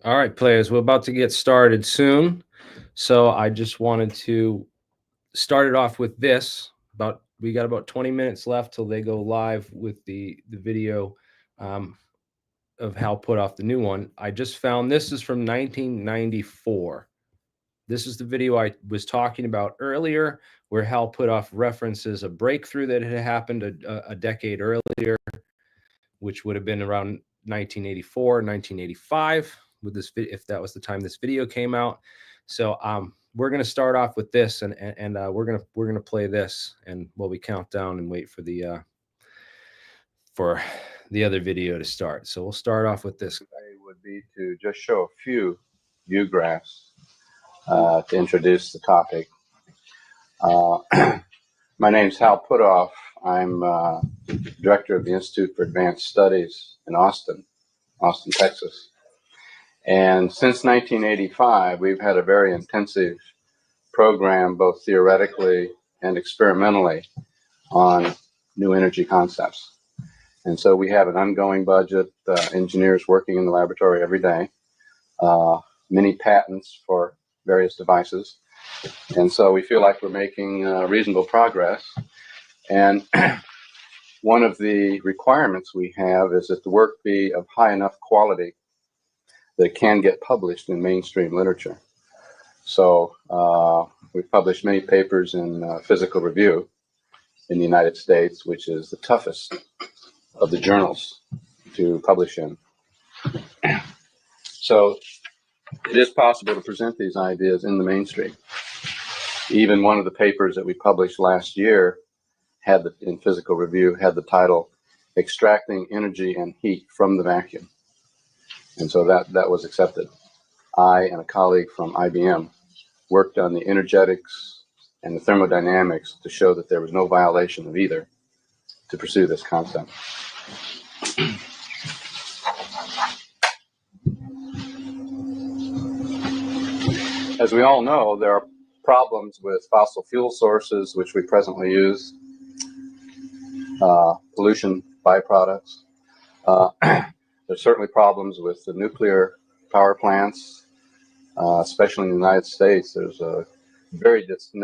All right, players, we're about to get started soon. So I just wanted to start it off with this. We got about 20 minutes left till they go live with the video of Hal Puthoff, the new one. I just found this is from 1994. This is the video I was talking about earlier, where Hal Puthoff references a breakthrough that had happened a decade earlier, which would have been around 1984, 1985. With this, if that was the time this video came out. So we're going to start off with this, and we're gonna play this, and while we count down and wait for the other video to start. So we'll start off with this. Would be to just show a few view graphs to introduce the topic. My name's Hal Puthoff. I'm director of the Institute for Advanced Studies in Austin, Texas. And since 1985, we've had a very intensive program, both theoretically and experimentally, on new energy concepts. And so we have an ongoing budget, engineers working in the laboratory every day, many patents for various devices. And so we feel like we're making reasonable progress. And one of the requirements we have is that the work be of high enough quality that can get published in mainstream literature. So we've published many papers in Physical Review in the United States, which is the toughest of the journals to publish in. So it is possible to present these ideas in the mainstream. Even one of the papers that we published last year in Physical Review had the title, Extracting Energy and Heat from the Vacuum. And so that was accepted. I and a colleague from IBM worked on the energetics and the thermodynamics to show that there was no violation of either to pursue this concept. As we all know, there are problems with fossil fuel sources, which we presently use, pollution byproducts. There's certainly problems with the nuclear power plants, especially in the United States. There's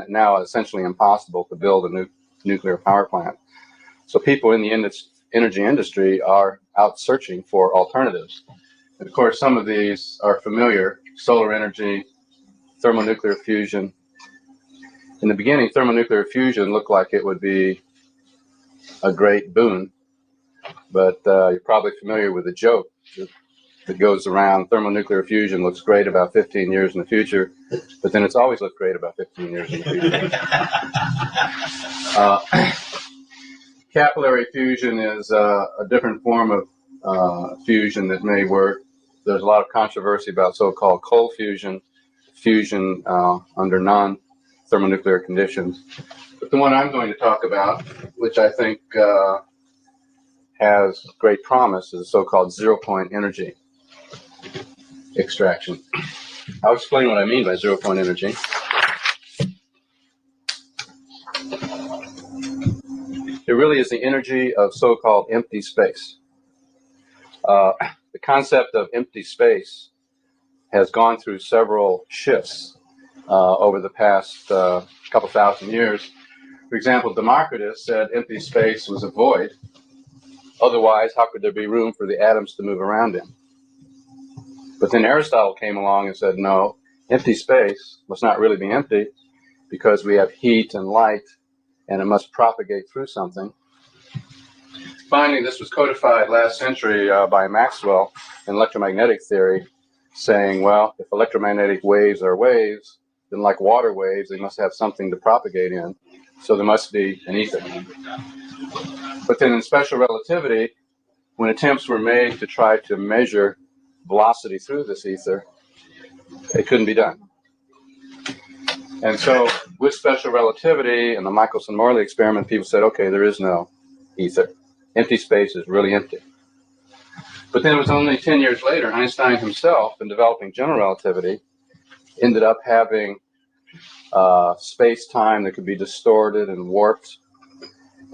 now essentially impossible to build a nuclear power plant. So people in the energy industry are out searching for alternatives. And of course, some of these are familiar: solar energy, thermonuclear fusion. In the beginning, thermonuclear fusion looked like it would be a great boon, but you're probably familiar with the joke that goes around: thermonuclear fusion looks great about 15 years in the future, but then it's always looked great about 15 years in the future. Capillary fusion is a different form of fusion that may work. There's a lot of controversy about so-called cold fusion under non-thermonuclear conditions. But the one I'm going to talk about, which I think has great promise, is the so-called zero-point energy extraction. I'll explain what I mean by zero-point energy. It really is the energy of so-called empty space. The concept of empty space has gone through several shifts over the past couple thousand years. For example, Democritus said empty space was a void. Otherwise, how could there be room for the atoms to move around in? But then Aristotle came along and said, no, empty space must not really be empty, because we have heat and light, and it must propagate through something. Finally, this was codified last century by Maxwell in electromagnetic theory, saying, well, if electromagnetic waves are waves, then like water waves, they must have something to propagate in. So there must be an ether. But then in special relativity, when attempts were made to try to measure velocity through this ether, it couldn't be done. And so with special relativity and the Michelson-Morley experiment, people said, okay, there is no ether. Empty space is really empty. But then it was only 10 years later, Einstein himself, in developing general relativity, ended up having space-time that could be distorted and warped.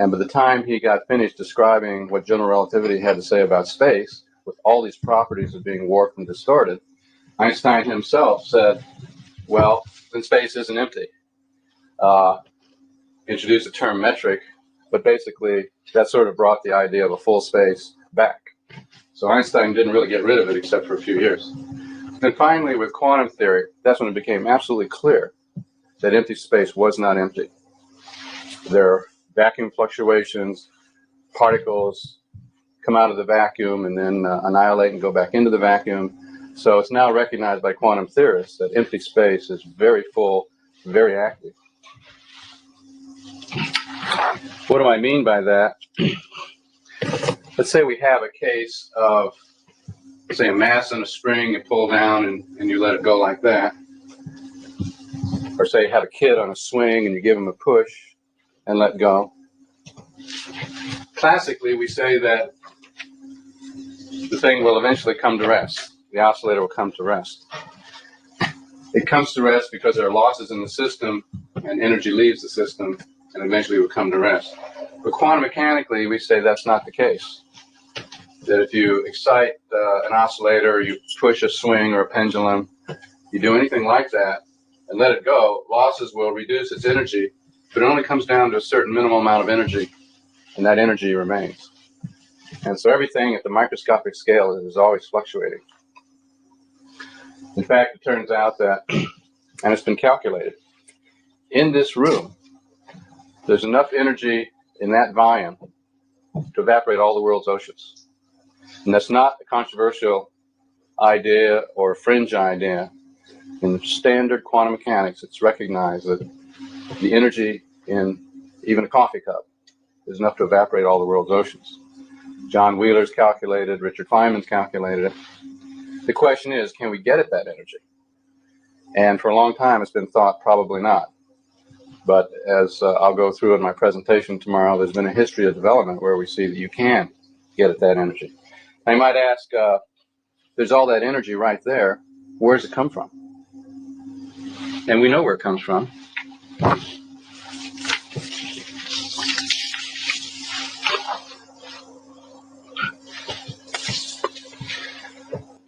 And by the time he got finished describing what general relativity had to say about space, with all these properties of being warped and distorted, Einstein himself said, well, then space isn't empty. Introduced the term metric, but basically that sort of brought the idea of a full space back. So Einstein didn't really get rid of it except for a few years. And finally, with quantum theory, that's when it became absolutely clear that empty space was not empty. There are vacuum fluctuations, particles come out of the vacuum and then annihilate and go back into the vacuum. So it's now recognized by quantum theorists that empty space is very full, very active. What do I mean by that? Let's say we have a case of, say, a mass in a spring, you pull down and you let it go like that. Or say you have a kid on a swing and you give him a push and let go. Classically, we say that the thing will eventually come to rest. The oscillator will come to rest. It comes to rest because there are losses in the system and energy leaves the system and eventually will come to rest. But quantum mechanically, we say that's not the case. That if you excite an oscillator, you push a swing or a pendulum, you do anything like that and let it go, losses will reduce its energy, but it only comes down to a certain minimal amount of energy, and that energy remains. And so everything at the microscopic scale is always fluctuating. In fact, it turns out that, and it's been calculated, in this room, there's enough energy in that volume to evaporate all the world's oceans. And that's not a controversial idea or a fringe idea. In standard quantum mechanics, it's recognized that the energy in even a coffee cup is enough to evaporate all the world's oceans. John Wheeler's calculated, Richard Feynman's calculated it. The question is, can we get at that energy? And for a long time, it's been thought probably not. But as I'll go through in my presentation tomorrow, there's been a history of development where we see that you can get at that energy. Now you might ask, there's all that energy right there. Where does it come from? And we know where it comes from.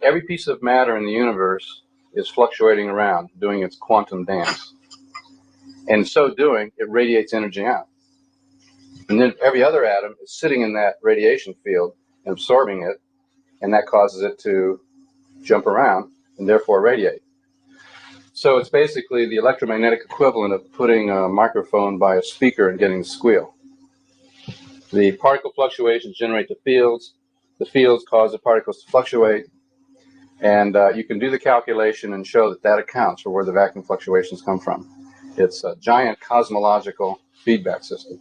Every piece of matter in the universe is fluctuating around, doing its quantum dance. And in so doing, it radiates energy out. And then every other atom is sitting in that radiation field and absorbing it, and that causes it to jump around and therefore radiate. So it's basically the electromagnetic equivalent of putting a microphone by a speaker and getting the squeal. The particle fluctuations generate the fields cause the particles to fluctuate, and you can do the calculation and show that that accounts for where the vacuum fluctuations come from. It's a giant cosmological feedback system,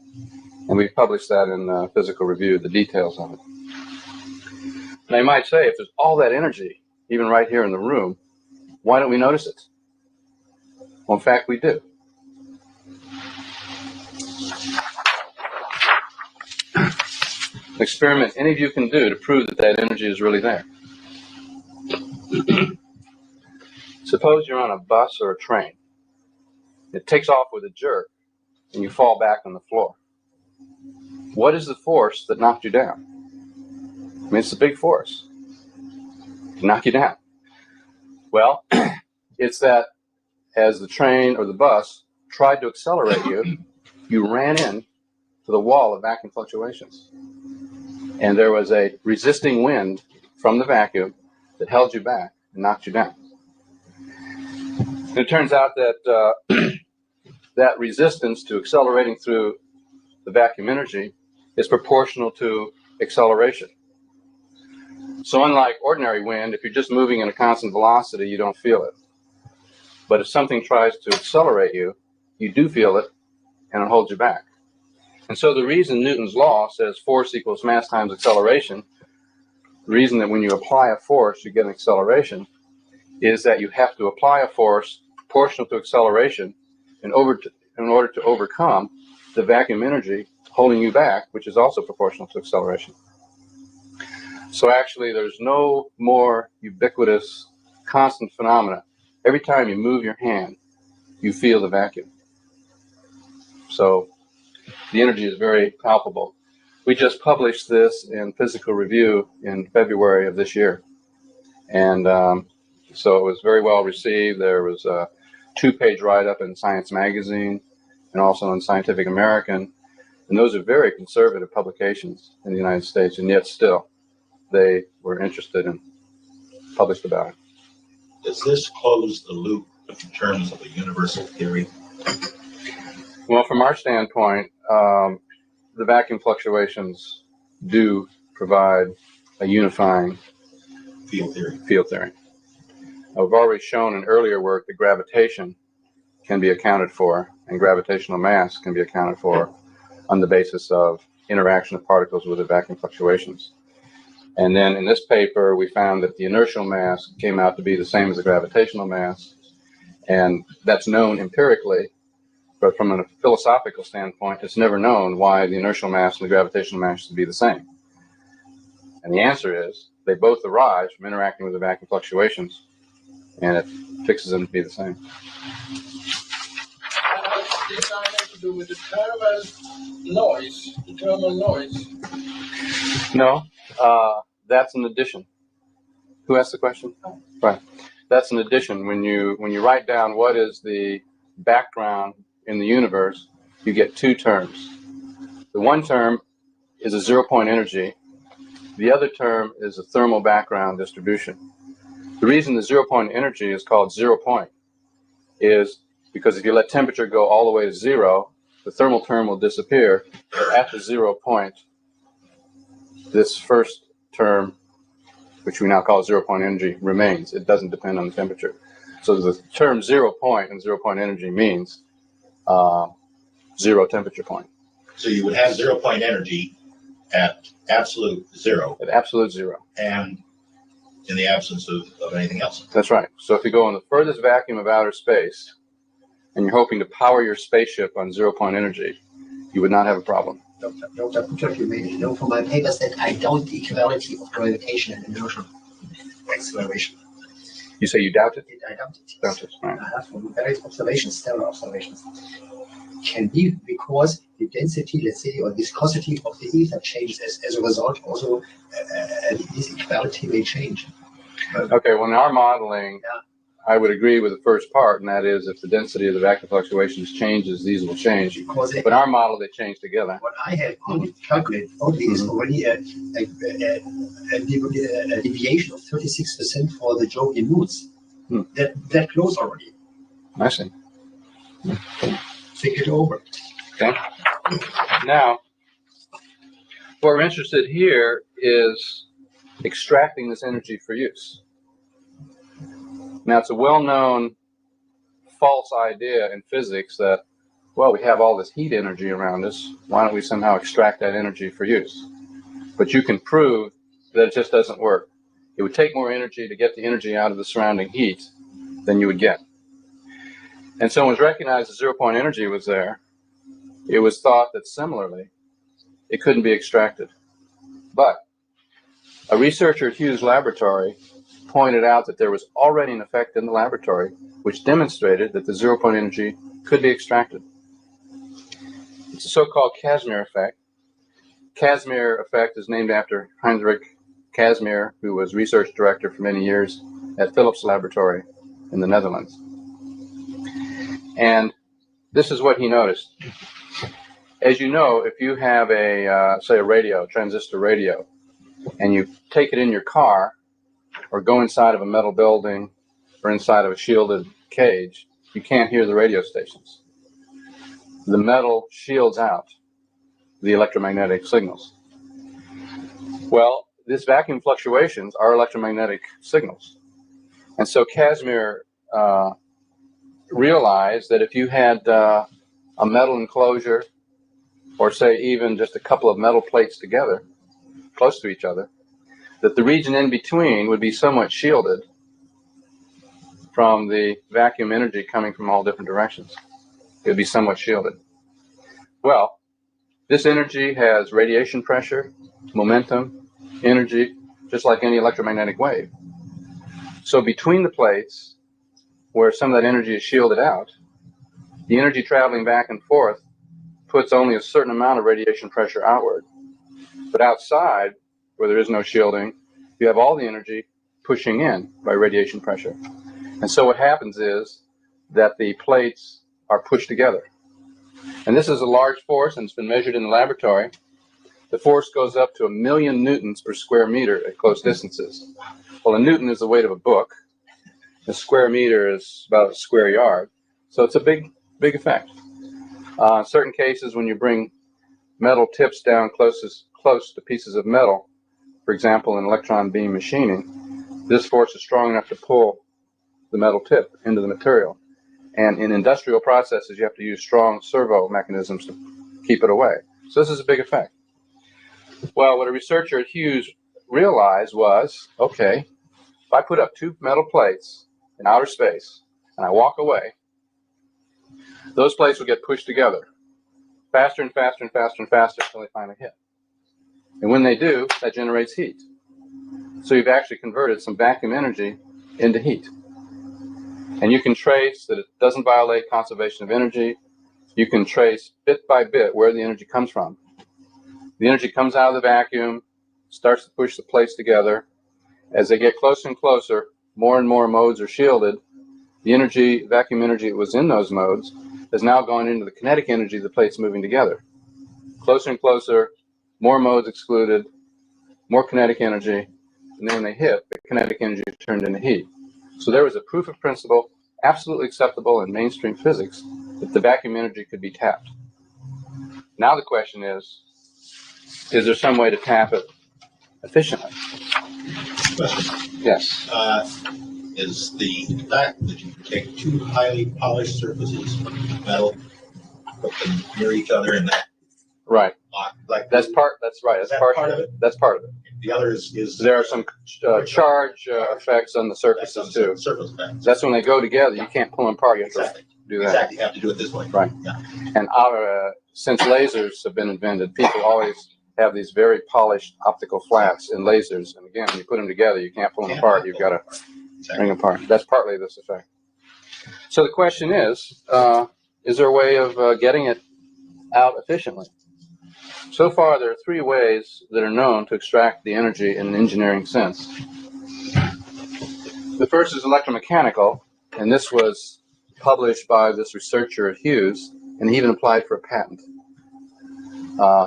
and we've published that in Physical Review, the details of it. Now you might say, if there's all that energy, even right here in the room, why don't we notice it? Well, in fact, we do. An experiment any of you can do to prove that that energy is really there. Suppose you're on a bus or a train. It takes off with a jerk, and you fall back on the floor. What is the force that knocked you down? I mean, it's a big force to knock you down. Well, it's that as the train or the bus tried to accelerate you, you ran in to the wall of vacuum fluctuations. And there was a resisting wind from the vacuum that held you back and knocked you down. And it turns out that that resistance to accelerating through the vacuum energy is proportional to acceleration. So unlike ordinary wind, if you're just moving in a constant velocity, you don't feel it. But if something tries to accelerate you, you do feel it, and it holds you back. And so the reason Newton's law says force equals mass times acceleration, the reason that when you apply a force, you get an acceleration, is that you have to apply a force proportional to acceleration in order to overcome the vacuum energy holding you back, which is also proportional to acceleration. So actually, there's no more ubiquitous, constant phenomena. Every time you move your hand, you feel the vacuum. So the energy is very palpable. We just published this in Physical Review in February of this year. And So it was very well received. There was a 2-page write-up in Science Magazine and also in Scientific American. And those are very conservative publications in the United States, and yet still they were interested and published about it. Does this close the loop in terms of a universal theory? Well, from our standpoint, the vacuum fluctuations do provide a unifying Field theory. I've already shown in earlier work that gravitation can be accounted for, and gravitational mass can be accounted for on the basis of interaction of particles with the vacuum fluctuations. And then in this paper, we found that the inertial mass came out to be the same as the gravitational mass, and that's known empirically, but from a philosophical standpoint, it's never known why the inertial mass and the gravitational mass should be the same. And the answer is they both arise from interacting with the vacuum fluctuations, and it fixes them to be the same. This has to do with the thermal noise. No, that's an addition. Who asked the question? Oh. Right. That's an addition. When you write down what is the background in the universe, you get 2 terms. The one term is a zero-point energy. The other term is a thermal background distribution. The reason the zero-point energy is called 0 point is because if you let temperature go all the way to 0, the thermal term will disappear. At the 0 point, this first term, which we now call 0-point energy, remains. It doesn't depend on the temperature. So the term 0 point and 0-point energy means 0 temperature point. So you would have 0-point energy at absolute 0. At absolute 0. And in the absence of anything else. That's right. So if you go in the furthest vacuum of outer space and you're hoping to power your spaceship on 0-point energy, you would not have a problem. Dr. Putoff, you may know from my papers that I doubt the equality of gravitation and inertial acceleration. You say you doubt it? I doubt it. Doubt it, right. I have from various observations, several observations. Can be because the density, let's say, or viscosity of the ether changes as a result. Also, this equality may change. Okay, well, in our modeling, I would agree with the first part, and that is if the density of the vacuum fluctuations changes, these will change. Because but in our model, they change together. What I have only calculated only is already a deviation of 36% for the Jovian moods. That close already. I see. Think it over. Okay. Now, what we're interested here is extracting this energy for use. Now, it's a well-known false idea in physics that, well, we have all this heat energy around us. Why don't we somehow extract that energy for use? But you can prove that it just doesn't work. It would take more energy to get the energy out of the surrounding heat than you would get. And so when it was recognized that 0-point energy was there, it was thought that similarly, it couldn't be extracted. But a researcher at Hughes Laboratory pointed out that there was already an effect in the laboratory which demonstrated that the 0-point energy could be extracted. It's a so-called Casimir effect. Casimir effect is named after Heinrich Casimir, who was research director for many years at Philips Laboratory in the Netherlands. And this is what he noticed. As you know, if you have a, say, a radio, transistor radio, and you take it in your car or go inside of a metal building or inside of a shielded cage, you can't hear the radio stations. The metal shields out the electromagnetic signals. Well, these vacuum fluctuations are electromagnetic signals. And so Casimir realized that if you had a metal enclosure, or say even just a couple of metal plates together, close to each other, that the region in between would be somewhat shielded from the vacuum energy coming from all different directions. It would be somewhat shielded. Well, this energy has radiation pressure, momentum, energy, just like any electromagnetic wave. So between the plates, where some of that energy is shielded out, the energy traveling back and forth puts only a certain amount of radiation pressure outward. But outside, where there is no shielding, you have all the energy pushing in by radiation pressure. And so what happens is that the plates are pushed together. And this is a large force, and it's been measured in the laboratory. The force goes up to 1,000,000 newtons per square meter at close distances. Well, a newton is the weight of a book. A square meter is about a square yard. So it's a big effect. In certain cases, when you bring metal tips down close to pieces of metal, for example, in electron beam machining, this force is strong enough to pull the metal tip into the material. And in industrial processes, you have to use strong servo mechanisms to keep it away. So this is a big effect. Well, what a researcher at Hughes realized was, okay, if I put up two metal plates in outer space and I walk away, those plates will get pushed together faster and faster and faster and faster until they finally hit. And when they do, that generates heat. So you've actually converted some vacuum energy into heat. And you can trace that it doesn't violate conservation of energy. You can trace bit by bit where the energy comes from. The energy comes out of the vacuum, starts to push the plates together. As they get closer and closer, more and more modes are shielded. The energy, vacuum energy that was in those modes, has now gone into the kinetic energy of the plates moving together. Closer and closer, more modes excluded, more kinetic energy, and then when they hit, the kinetic energy is turned into heat. So there was a proof of principle, absolutely acceptable in mainstream physics, that the vacuum energy could be tapped. Now the question is there some way to tap it efficiently? Question. Yes. Is the fact that you take two highly polished surfaces of metal, put them near each other, and that Right. Like That's right. That's part of it. That's part of it. The other is There are some charge effects on the surfaces too. Surface effects. That's when they go together. You can't pull them apart. You have Exactly. to do that. Exactly. You have to do it this way. Right. Yeah. And since lasers have been invented, people always have these very polished optical flats in lasers. And again, when you put them together, you can't pull them apart. You've got to bring them apart. That's partly this effect. So the question is there a way of getting it out efficiently? So far, there are three ways that are known to extract the energy in an engineering sense. The first is electromechanical, and this was published by this researcher at Hughes, and he even applied for a patent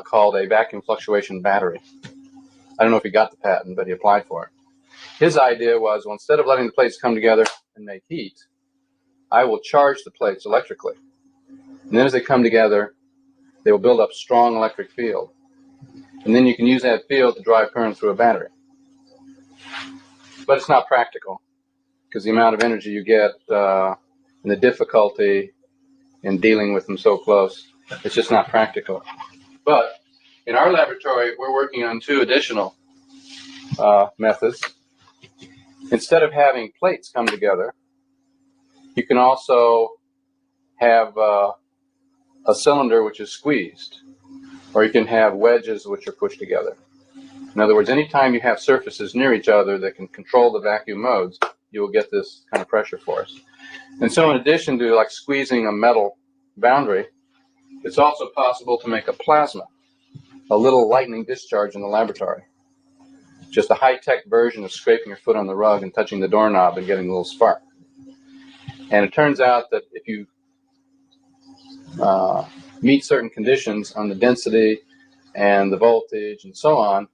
called a vacuum fluctuation battery. I don't know if he got the patent, but he applied for it. His idea was, well, instead of letting the plates come together and make heat, I will charge the plates electrically. And then as they come together, they will build up strong electric field. And then you can use that field to drive current through a battery. But it's not practical, because the amount of energy you get and the difficulty in dealing with them so close, it's just not practical. But in our laboratory, we're working on two additional methods. Instead of having plates come together, you can also have a cylinder which is squeezed, or you can have wedges which are pushed together. In other words, anytime you have surfaces near each other that can control the vacuum modes, you will get this kind of pressure force. And so in addition to like squeezing a metal boundary, it's also possible to make a plasma, a little lightning discharge in the laboratory. Just a high-tech version of scraping your foot on the rug and touching the doorknob and getting a little spark. And it turns out that if you meet certain conditions on the density and the voltage and so on,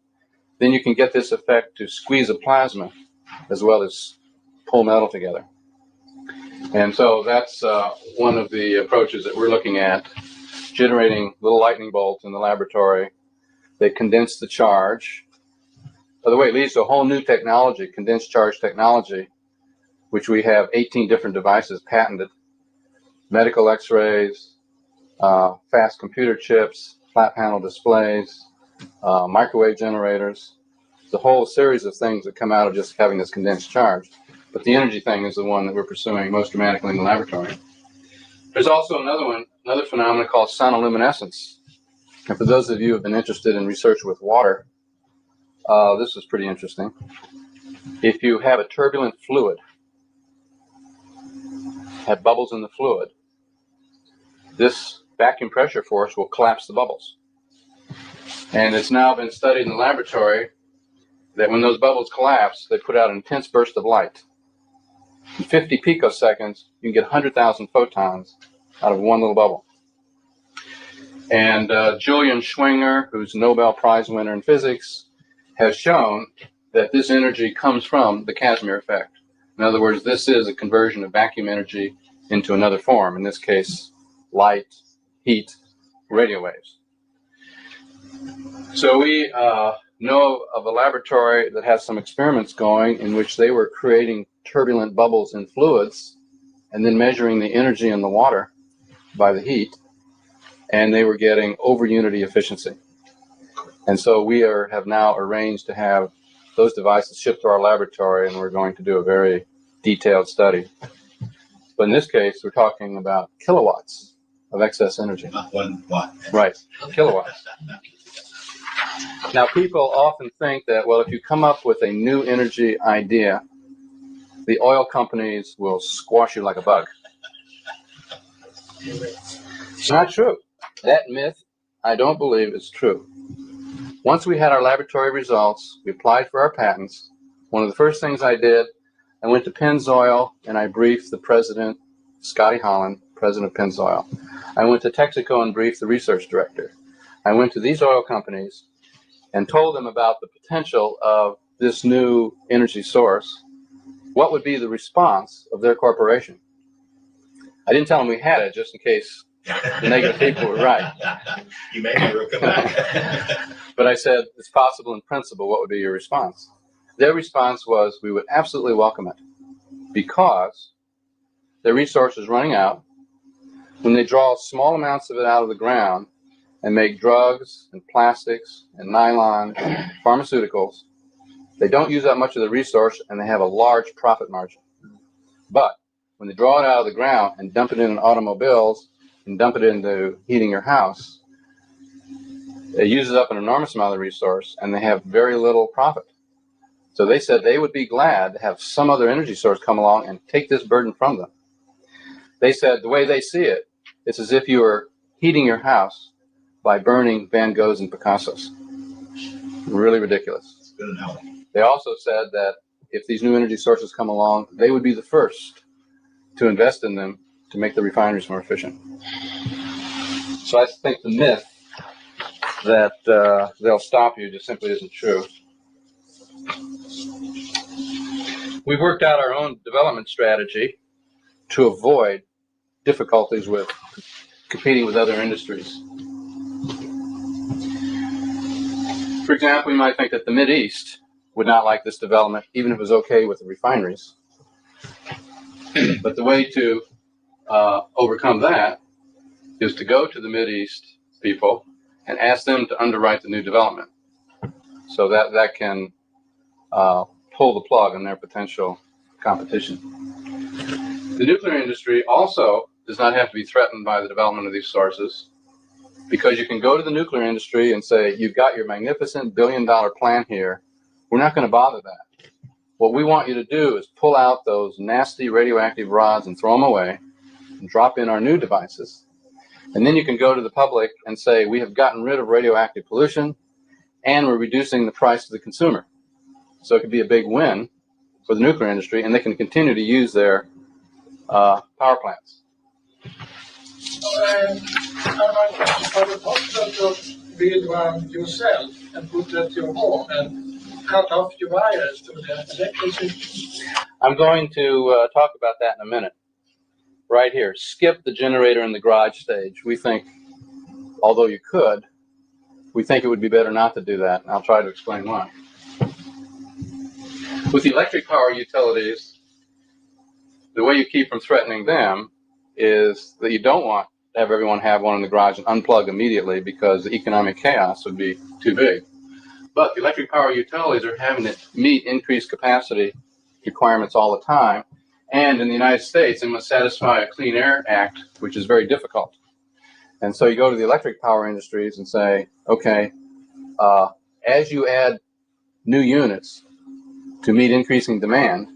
then you can get this effect to squeeze a plasma as well as pull metal together. And so that's one of the approaches that we're looking at, generating little lightning bolts in the laboratory. They condense the charge. By the way, it leads to a whole new technology, condensed charge technology, which we have 18 different devices patented: medical x-rays, fast computer chips, flat panel displays, microwave generators. It's a whole series of things that come out of just having this condensed charge. But the energy thing is the one that we're pursuing most dramatically in the laboratory. There's also another phenomenon called sonoluminescence. And for those of you who have been interested in research with water, this is pretty interesting. If you have a turbulent fluid, have bubbles in the fluid, this vacuum pressure force will collapse the bubbles. And it's now been studied in the laboratory that when those bubbles collapse, they put out an intense burst of light. In 50 picoseconds, you can get 100,000 photons out of one little bubble. And Julian Schwinger, who's a Nobel Prize winner in physics, has shown that this energy comes from the Casimir effect. In other words, this is a conversion of vacuum energy into another form, in this case, light, heat, radio waves. So we know of a laboratory that has some experiments going in which they were creating turbulent bubbles in fluids and then measuring the energy in the water by the heat, and they were getting over unity efficiency. And so we have now arranged to have those devices shipped to our laboratory, and we're going to do a very detailed study. But in this case, we're talking about kilowatts of excess energy. Not 1 watt. Right, kilowatts. Now, people often think that, well, if you come up with a new energy idea, the oil companies will squash you like a bug. It's not true. That myth, I don't believe, is true. Once we had our laboratory results, we applied for our patents. One of the first things I did, I went to Pennzoil and I briefed the president, Scotty Holland, president of Pennzoil. I went to Texaco and briefed the research director. I went to these oil companies and told them about the potential of this new energy source. What would be the response of their corporation? I didn't tell them we had it, just in case the negative people were right. You may never come back. But I said, it's possible in principle. What would be your response? Their response was, we would absolutely welcome it because their resource is running out. When they draw small amounts of it out of the ground and make drugs and plastics and nylon, pharmaceuticals, they don't use that much of the resource and they have a large profit margin. But when they draw it out of the ground and dump it in automobiles and dump it into heating your house, it uses up an enormous amount of resource and they have very little profit. So they said they would be glad to have some other energy source come along and take this burden from them. They said the way they see it, it's as if you were heating your house by burning Van Goghs and Picassos. Really ridiculous. Good analogy. They also said that if these new energy sources come along, they would be the first to invest in them to make the refineries more efficient. So I think the myth that they'll stop you just simply isn't true. We've worked out our own development strategy to avoid difficulties with competing with other industries. For example, you might think that the Mideast would not like this development, even if it was okay with the refineries. But the way to overcome that is to go to the Mideast people and ask them to underwrite the new development, so that can pull the plug on their potential competition. The nuclear industry also does not have to be threatened by the development of these sources, because you can go to the nuclear industry and say, you've got your magnificent billion-dollar plan here. We're not going to bother that. What we want you to do is pull out those nasty radioactive rods and throw them away and drop in our new devices. And then you can go to the public and say, we have gotten rid of radioactive pollution and we're reducing the price to the consumer. So it could be a big win for the nuclear industry, and they can continue to use their power plants. Are it possible to build one yourself and put it to your home and cut off your wires to the electricity? I'm going to talk about that in a minute. Right here, skip the generator in the garage stage. We think, although you could, we think it would be better not to do that. And I'll try to explain why. With the electric power utilities, the way you keep from threatening them is that you don't want to have everyone have one in the garage and unplug immediately, because the economic chaos would be too big. But the electric power utilities are having to meet increased capacity requirements all the time. And in the United States, they must satisfy a Clean Air Act, which is very difficult. And so you go to the electric power industries and say, okay, as you add new units to meet increasing demand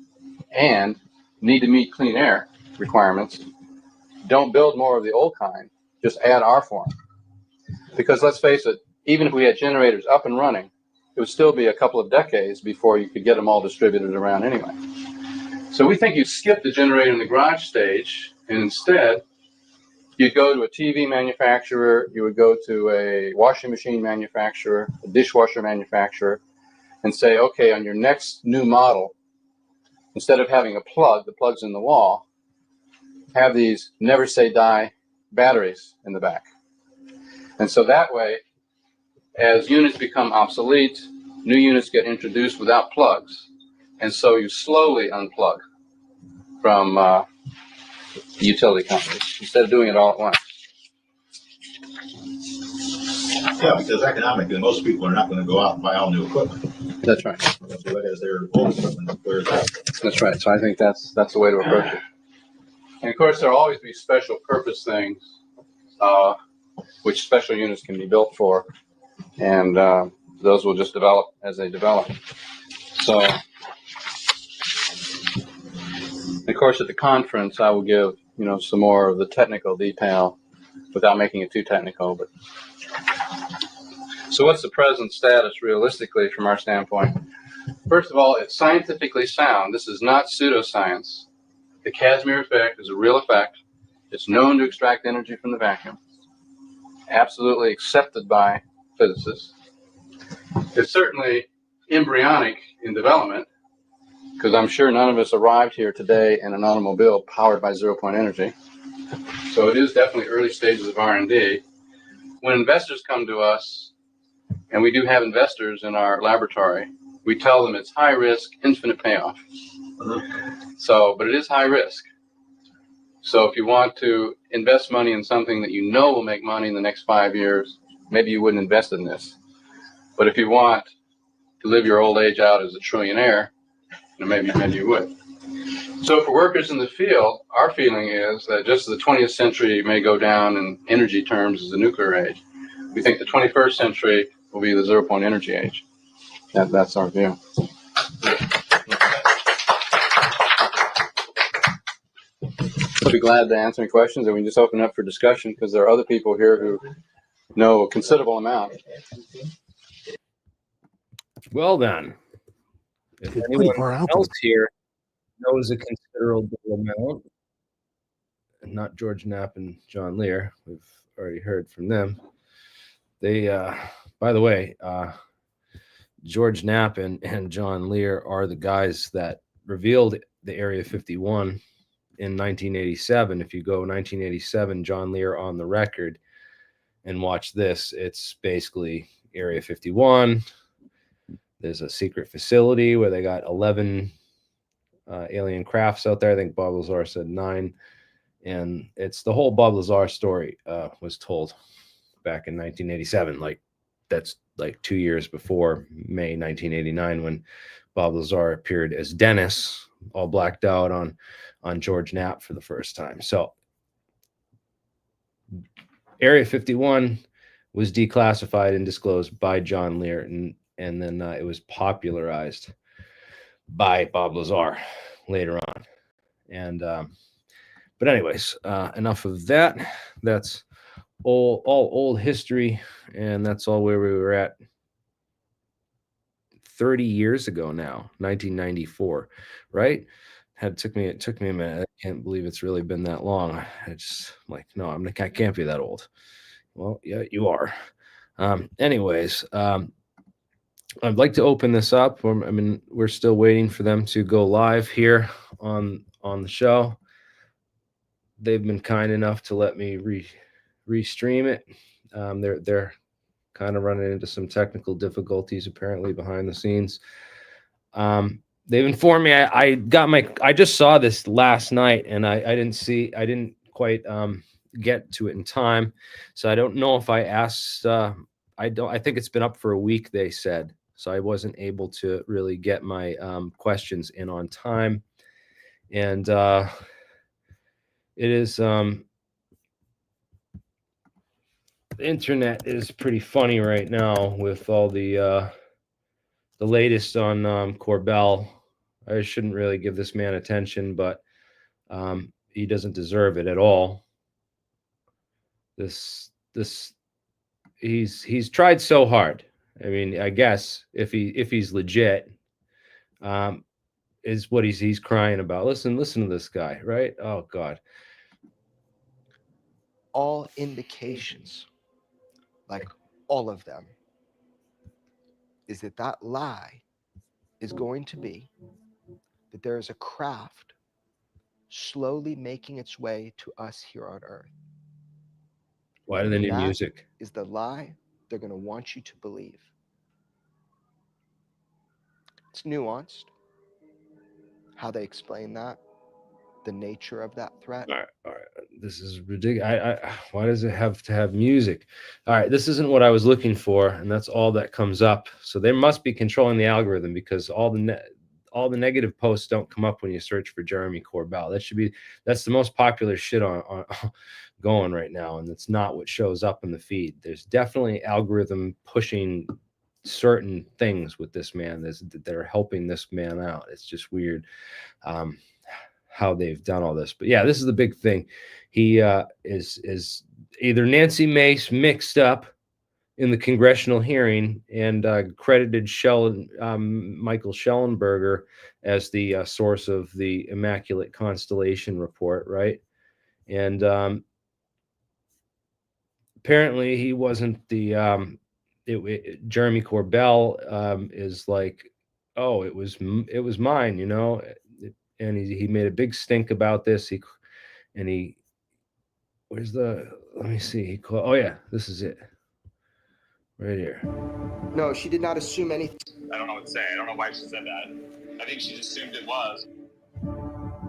and need to meet clean air requirements, don't build more of the old kind, just add our form. Because let's face it, even if we had generators up and running, it would still be a couple of decades before you could get them all distributed around anyway. So we think you skip the generator in the garage stage, and instead you'd go to a TV manufacturer, you would go to a washing machine manufacturer, a dishwasher manufacturer, and say, okay, on your next new model, instead of having a plug, the plug's in the wall, have these never say die batteries in the back. And so that way, as units become obsolete, new units get introduced without plugs. And so you slowly unplug from the utility companies instead of doing it all at once. Yeah, because economically, most people are not going to go out and buy all new equipment. That's right. They'll do it as their old equipment wears out. That's right. So I think that's the way to approach it. And of course, there'll always be special purpose things, which special units can be built for, and those will just develop as they develop. So, of course, at the conference, I will give some more of the technical detail without making it too technical. But so, what's the present status realistically from our standpoint? First of all, it's scientifically sound. This is not pseudoscience. The Casimir effect is a real effect. It's known to extract energy from the vacuum. Absolutely accepted by physicists. It's certainly embryonic in development, because I'm sure none of us arrived here today in an automobile powered by zero-point energy. So it is definitely early stages of R&D. When investors come to us, and we do have investors in our laboratory, we tell them it's high risk, infinite payoff. So, but it is high risk. So if you want to invest money in something that you know will make money in the next 5 years, maybe you wouldn't invest in this. But if you want to live your old age out as a trillionaire, maybe you would. So for workers in the field, our feeling is that just as the 20th century may go down in energy terms as the nuclear age, we think the 21st century will be the zero-point energy age. That's our view. I'll be glad to answer any questions, and we can just open up for discussion because there are other people here who know a considerable amount. Well then, if It's pretty anyone far out else here knows a considerable amount, and not George Knapp and John Lear, we've already heard from them. They, by the way, George Knapp and John Lear are the guys that revealed the Area 51 in 1987. If you go 1987, John Lear on the record, and watch this, it's basically Area 51. There's a secret facility where they got 11 alien crafts out there. I think Bob Lazar said 9. And it's the whole Bob Lazar story was told back in 1987. Like, that's like 2 years before May 1989, when Bob Lazar appeared as Dennis, all blacked out on George Knapp for the first time. So Area 51 was declassified and disclosed by John Lear, and then it was popularized by Bob Lazar later on. And but anyways, enough of that. That's all old history, and that's all where we were at 30 years ago now, 1994, right? It took me a minute. I can't believe it's really been that long. I just like, no, I can't be that old. Well, yeah, you are. Anyways, I'd like to open this up. I mean, we're still waiting for them to go live here on the show. They've been kind enough to let me restream it. They're kind of running into some technical difficulties apparently behind the scenes. They've informed me I just saw this last night, and I didn't quite get to it in time, so I don't know if I asked. I think it's been up for a week, they said, so I wasn't able to really get my questions in on time, and it is the internet is pretty funny right now with all the latest on Corbell. I shouldn't really give this man attention, but he doesn't deserve it at all. He's tried so hard. I mean, I guess if he's legit, is what he's crying about. Listen to this guy, right? Oh God. All indications, like all of them, is that that lie is going to be that there is a craft slowly making its way to us here on Earth. Why do they need That music? is the lie they're going to want you to believe. It's nuanced how they explain that, the nature of that threat. All right. This is ridiculous. Why does it have to have music? All right, this isn't what I was looking for, and that's all that comes up. So they must be controlling the algorithm, because all the negative posts don't come up when you search for Jeremy Corbell. That's the most popular shit on going right now, and it's not what shows up in the feed. There's definitely algorithm pushing certain things with this man that are helping this man out. It's just weird how they've done all this. But yeah, this is the big thing. He is either Nancy Mace mixed up in the congressional hearing and credited Michael Schellenberger as the source of the Immaculate Constellation report, right? And apparently he wasn't the Jeremy Corbell is like, oh, it was mine, you know. And he made a big stink about this. Where's the, let me see. Oh yeah, this is it. Right here. No, she did not assume anything. I don't know what to say. I don't know why she said that. I think she just assumed it was.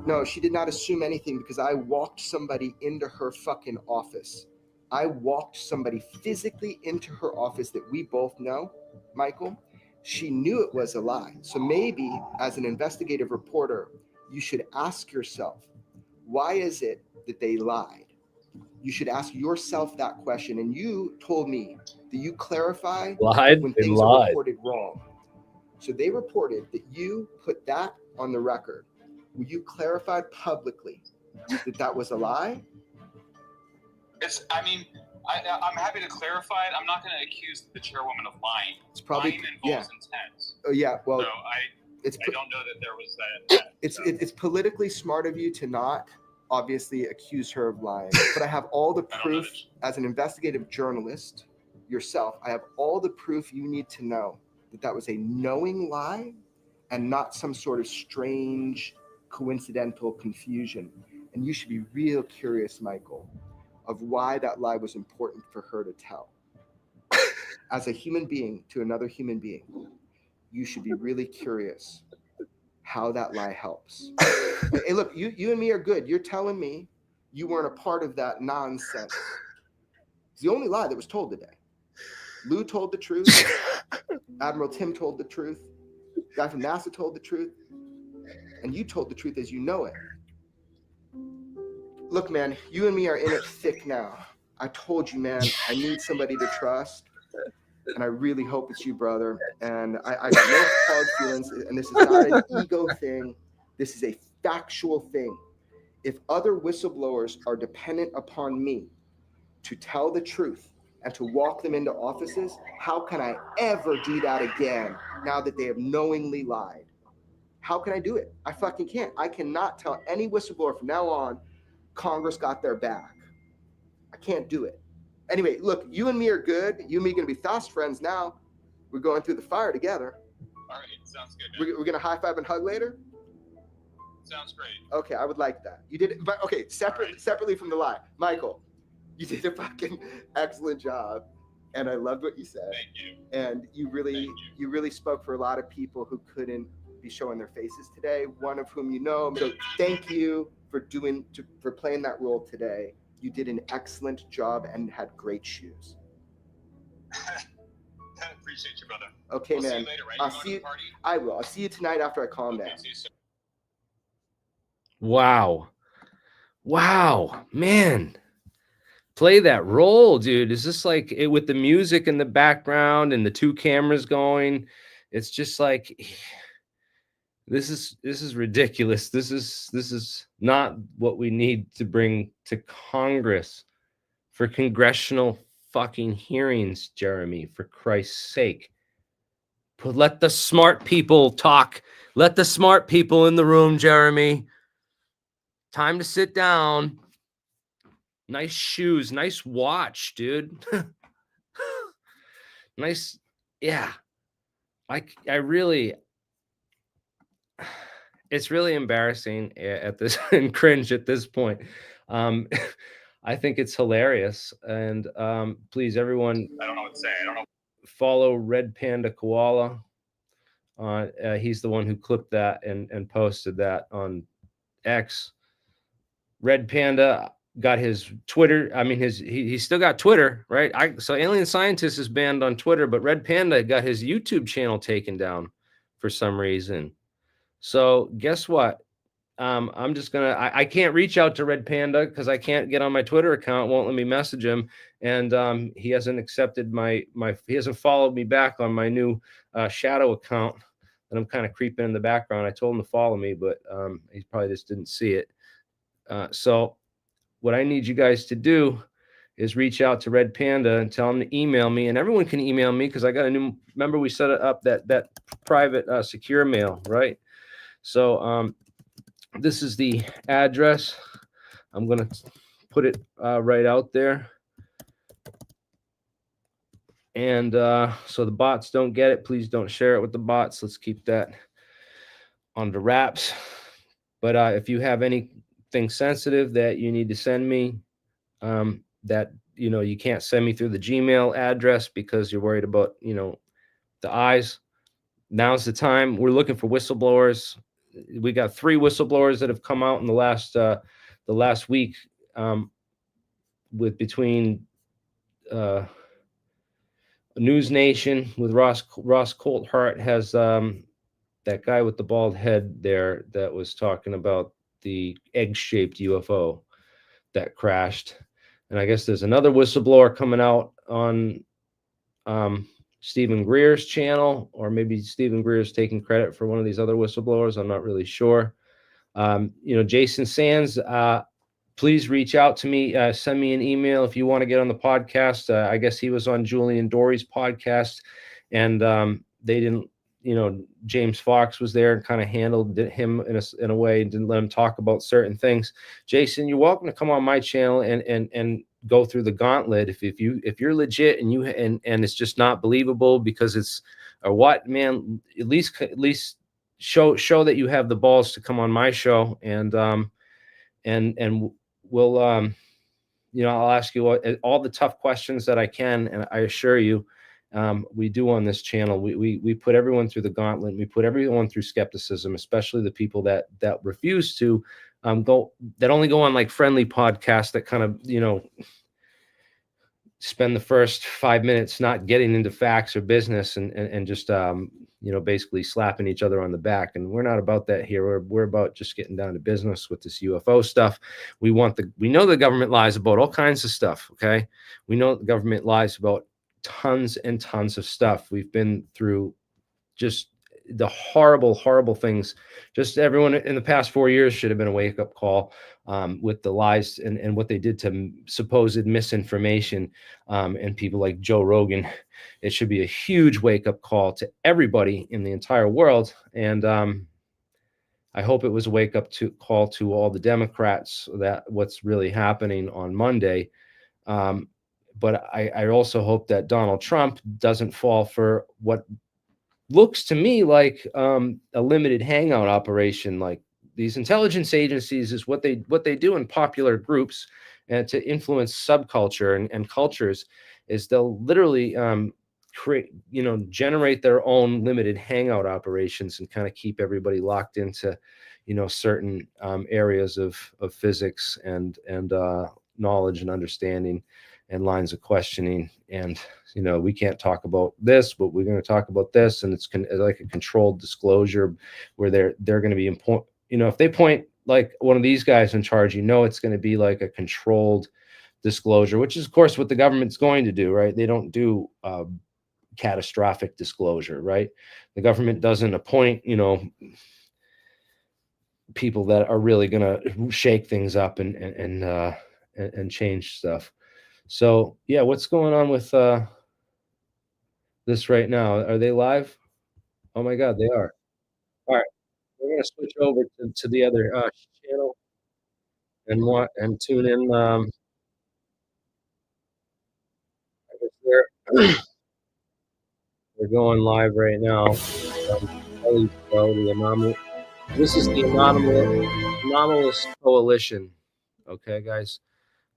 No, she did not assume anything, because I walked somebody into her fucking office. I walked somebody physically into her office that we both know, Michael. She knew it was a lie. So maybe as an investigative reporter, you should ask yourself, why is it that they lied? You should ask yourself that question. And you told me that you clarify when things are reported wrong. So they reported that you put that on the record. Will you clarify publicly that that was a lie? I'm happy to clarify it. I'm not going to accuse the chairwoman of lying. It's probably, lying involves intent. Oh yeah, well, so I don't know that there was that. It's politically smart of you to not obviously accuse her of lying, but I have all the proof as an investigative journalist yourself. I have all the proof you need to know that that was a knowing lie and not some sort of strange coincidental confusion. And you should be real curious, Michael, of why that lie was important for her to tell. As a human being to another human being, you should be really curious how that lie helps. Hey, look, you and me are good. You're telling me you weren't a part of that nonsense. It's the only lie that was told today. Lou told the truth. Admiral Tim told the truth. Guy from NASA told the truth. And you told the truth as you know it. Look, man, you and me are in it thick now. I told you, man, I need somebody to trust. And I really hope it's you, brother. And I got no hard feelings. And this is not an ego thing. This is a factual thing. If other whistleblowers are dependent upon me to tell the truth and to walk them into offices, how can I ever do that again now that they have knowingly lied? How can I do it? I fucking can't. I cannot tell any whistleblower from now on, Congress got their back. I can't do it. Anyway, look, you and me are good. You and me are going to be fast friends now. We're going through the fire together. All right, sounds good. We're going to high five and hug later? Sounds great. Okay, I would like that. You did it, but okay, separately from the lie. Michael, you did a fucking excellent job. And I loved what you said. Thank you. And you really spoke for a lot of people who couldn't be showing their faces today, one of whom you know. So thank you for playing that role today. You did an excellent job and had great shoes. I appreciate you, brother. Okay, we'll man. See you later, right? I'll see you. I will. I'll see you tonight after I calm down. See you soon. Wow, man. Play that role, dude. Is this like it with the music in the background and the two cameras going? It's just like this is ridiculous. This is not what we need to bring to Congress for congressional fucking hearings, Jeremy, for Christ's sake. Let the smart people talk. Let the smart people in the room, Jeremy. Time to sit down. Nice shoes, nice watch, dude. Nice, yeah. I really, it's really embarrassing at this and cringe at this point. I think it's hilarious. And please, everyone, I don't know what to say. I don't know. follow Red Panda Koala. He's the one who clipped that and posted that on X. Red Panda got his Twitter. I mean, he still got Twitter, right? So Alien Scientist is banned on Twitter, but Red Panda got his YouTube channel taken down for some reason. So guess what? I'm just gonna. I can't reach out to Red Panda because I can't get on my Twitter account. It won't let me message him, and he hasn't accepted my. He hasn't followed me back on my new shadow account that I'm kind of creeping in the background. I told him to follow me, but he probably just didn't see it. So what I need you guys to do is reach out to Red Panda and tell him to email me, and everyone can email me because I got a new. Remember, we set it up that private secure mail, right? So this is the address. I'm gonna put it right out there, and so the bots don't get it. Please don't share it with the bots. Let's keep that under wraps. But if you have anything sensitive that you need to send me, that you can't send me through the Gmail address because you're worried about the eyes. Now's the time. We're looking for whistleblowers. We got 3 whistleblowers that have come out in the last week, with between News Nation with Ross Coulthart has that guy with the bald head there that was talking about the egg-shaped UFO that crashed. And I guess there's another whistleblower coming out on Stephen Greer's channel, or maybe Stephen Greer's taking credit for one of these other whistleblowers. I'm not really sure. Jason Sands, please reach out to me. Send me an email if you want to get on the podcast. I guess he was on Julian Dory's podcast, and they didn't. James Fox was there and kind of handled him in a way, didn't let him talk about certain things. Jason, you're welcome to come on my channel and go through the gauntlet if you're legit and it's just not believable because it's or what, man. At least show that you have the balls to come on my show, and we'll I'll ask you all the tough questions that I can, and I assure you. We do on this channel. We put everyone through the gauntlet. We put everyone through skepticism, especially the people that refuse to that only go on like friendly podcasts that kind of spend the first 5 minutes not getting into facts or business and just basically slapping each other on the back. And we're not about that here. We're about just getting down to business with this UFO stuff. We know the government lies about all kinds of stuff. Okay, we know the government lies about tons and tons of stuff. We've been through just the horrible things. Just everyone in the past 4 years should have been a wake-up call with the lies and what they did to supposed misinformation and people like Joe Rogan. It should be a huge wake-up call to everybody in the entire world. And I hope it was a wake-up call to all the Democrats that what's really happening on Monday. But I also hope that Donald Trump doesn't fall for what looks to me like a limited hangout operation. Like these intelligence agencies is what they do in popular groups and to influence subculture and cultures is they'll literally generate their own limited hangout operations and kind of keep everybody locked into certain areas of physics and knowledge and understanding and lines of questioning. And we can't talk about this, but we're going to talk about this, and it's like a controlled disclosure where they're going to be important. If they point like one of these guys in charge, it's going to be like a controlled disclosure, which is of course what the government's going to do, right? They don't do catastrophic disclosure, right? The government doesn't appoint people that are really going to shake things up and change stuff. So yeah, what's going on with this right now? Are they live? Oh my God, they are. All right, we're gonna switch over to the other channel and tune in. I guess we're going live right now. Kelly's show, the anomaly. This is the anomalous coalition. Okay, guys,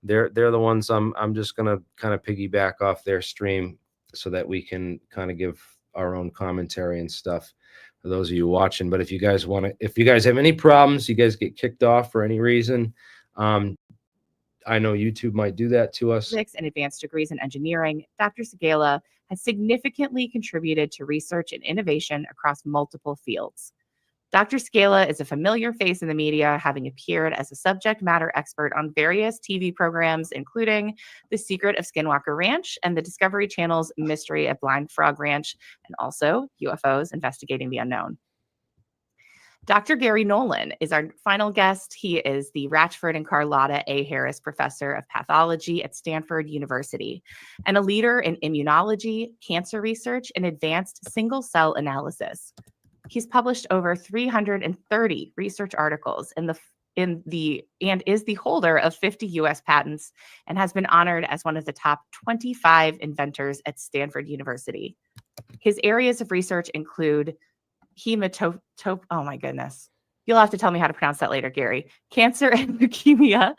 they're the ones I'm just gonna kind of piggyback off their stream so that we can kind of give our own commentary and stuff for those of you watching. But if you guys have any problems, you guys get kicked off for any reason, I know YouTube might do that to us. Physics and advanced degrees in engineering, Dr. Segala has significantly contributed to research and innovation across multiple fields. Dr. Segala is a familiar face in the media, having appeared as a subject matter expert on various TV programs, including The Secret of Skinwalker Ranch and the Discovery Channel's Mystery at Blind Frog Ranch, and also UFOs Investigating the Unknown. Dr. Garry Nolan is our final guest. He is the Ratchford and Carlotta A. Harris Professor of Pathology at Stanford University and a leader in immunology, cancer research, and advanced single-cell analysis. He's published over 330 research articles and is the holder of 50 U.S. patents and has been honored as one of the top 25 inventors at Stanford University. His areas of research include oh my goodness. You'll have to tell me how to pronounce that later, Garry. Cancer and leukemia,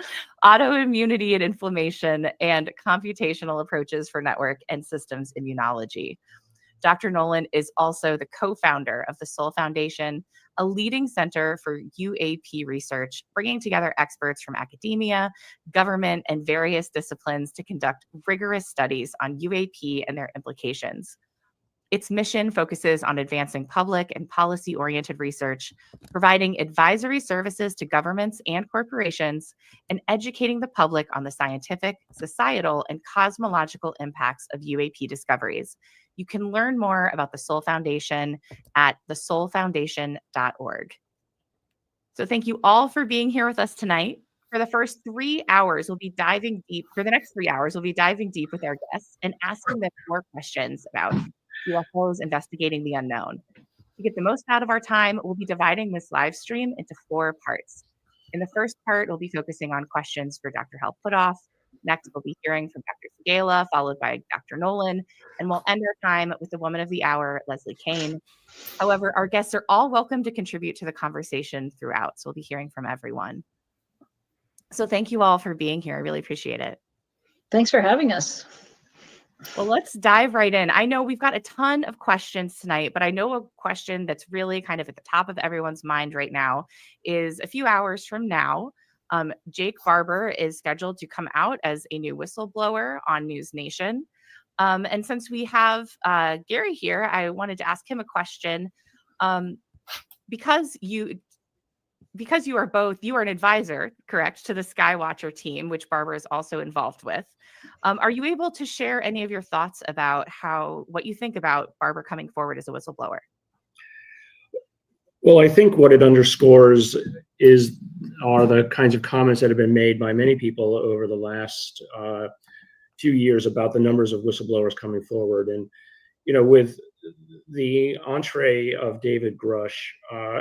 autoimmunity and inflammation, and computational approaches for network and systems immunology. Dr. Nolan is also the co-founder of the Soul Foundation, a leading center for UAP research, bringing together experts from academia, government, and various disciplines to conduct rigorous studies on UAP and their implications. Its mission focuses on advancing public and policy-oriented research, providing advisory services to governments and corporations, and educating the public on the scientific, societal, and cosmological impacts of UAP discoveries. You can learn more about the Soul Foundation at thesoulfoundation.org. So thank you all for being here with us tonight. For the first 3 hours, we'll be diving deep. For the next 3 hours, we'll be diving deep with our guests and asking them more questions about UFOs investigating the unknown. To get the most out of our time, we'll be dividing this live stream into 4 parts. In the first part, we'll be focusing on questions for Dr. Hal Puthoff. Next, we'll be hearing from Dr. Segala, followed by Dr. Nolan, and we'll end our time with the woman of the hour, Leslie Kean. However, our guests are all welcome to contribute to the conversation throughout, so we'll be hearing from everyone. So thank you all for being here. I really appreciate it. Thanks for having us. Well, let's dive right in. I know we've got a ton of questions tonight, but I know a question that's really kind of at the top of everyone's mind right now is a few hours from now, Jake Barber is scheduled to come out as a new whistleblower on News Nation. And since we have Garry here, I wanted to ask him a question. Because you are an advisor, correct, to the Skywatcher team, which Barber is also involved with. Are you able to share any of your thoughts about what you think about Barber coming forward as a whistleblower? Well, I think what it underscores are the kinds of comments that have been made by many people over the last few years about the numbers of whistleblowers coming forward. And, you know, with the entree of David Grush,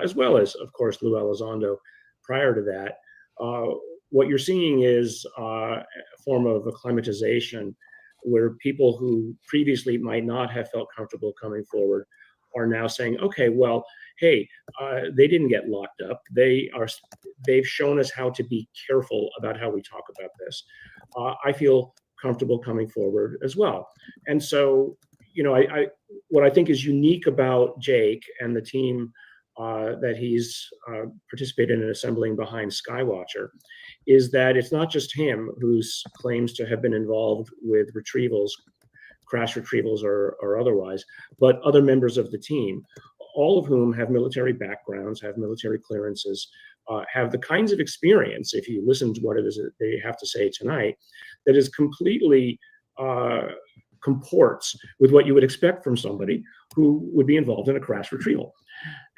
as well as, of course, Lou Elizondo prior to that, what you're seeing is a form of acclimatization where people who previously might not have felt comfortable coming forward are now saying, okay, well, hey, they didn't get locked up. They've shown us how to be careful about how we talk about this. I feel comfortable coming forward as well. And so, you know, what I think is unique about Jake and the team that he's participated in assembling behind Skywatcher is that it's not just him who claims to have been involved with retrievals, crash retrievals or otherwise, but other members of the team, all of whom have military backgrounds, have military clearances, have the kinds of experience, if you listen to what it is that they have to say tonight, that is completely comports with what you would expect from somebody who would be involved in a crash retrieval.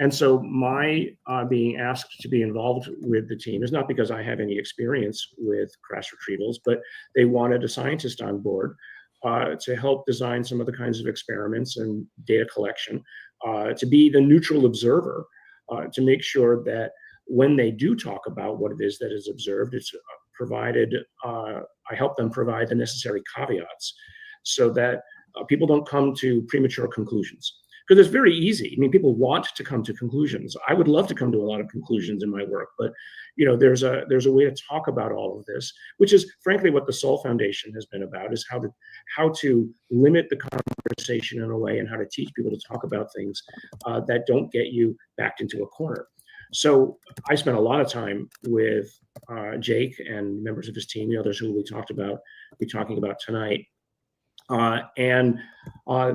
And so my being asked to be involved with the team is not because I have any experience with crash retrievals, but they wanted a scientist on board to help design some of the kinds of experiments and data collection to be the neutral observer, to make sure that when they do talk about what it is that is observed, it's provided, I help them provide the necessary caveats so that people don't come to premature conclusions. Because it's very easy. I mean, people want to come to conclusions. I would love to come to a lot of conclusions in my work, but there's a way to talk about all of this, which is frankly what the Soul Foundation has been about, is how to limit the conversation in a way and how to teach people to talk about things that don't get you backed into a corner. So I spent a lot of time with Jake and members of his team, the others who we'll be talking about tonight. And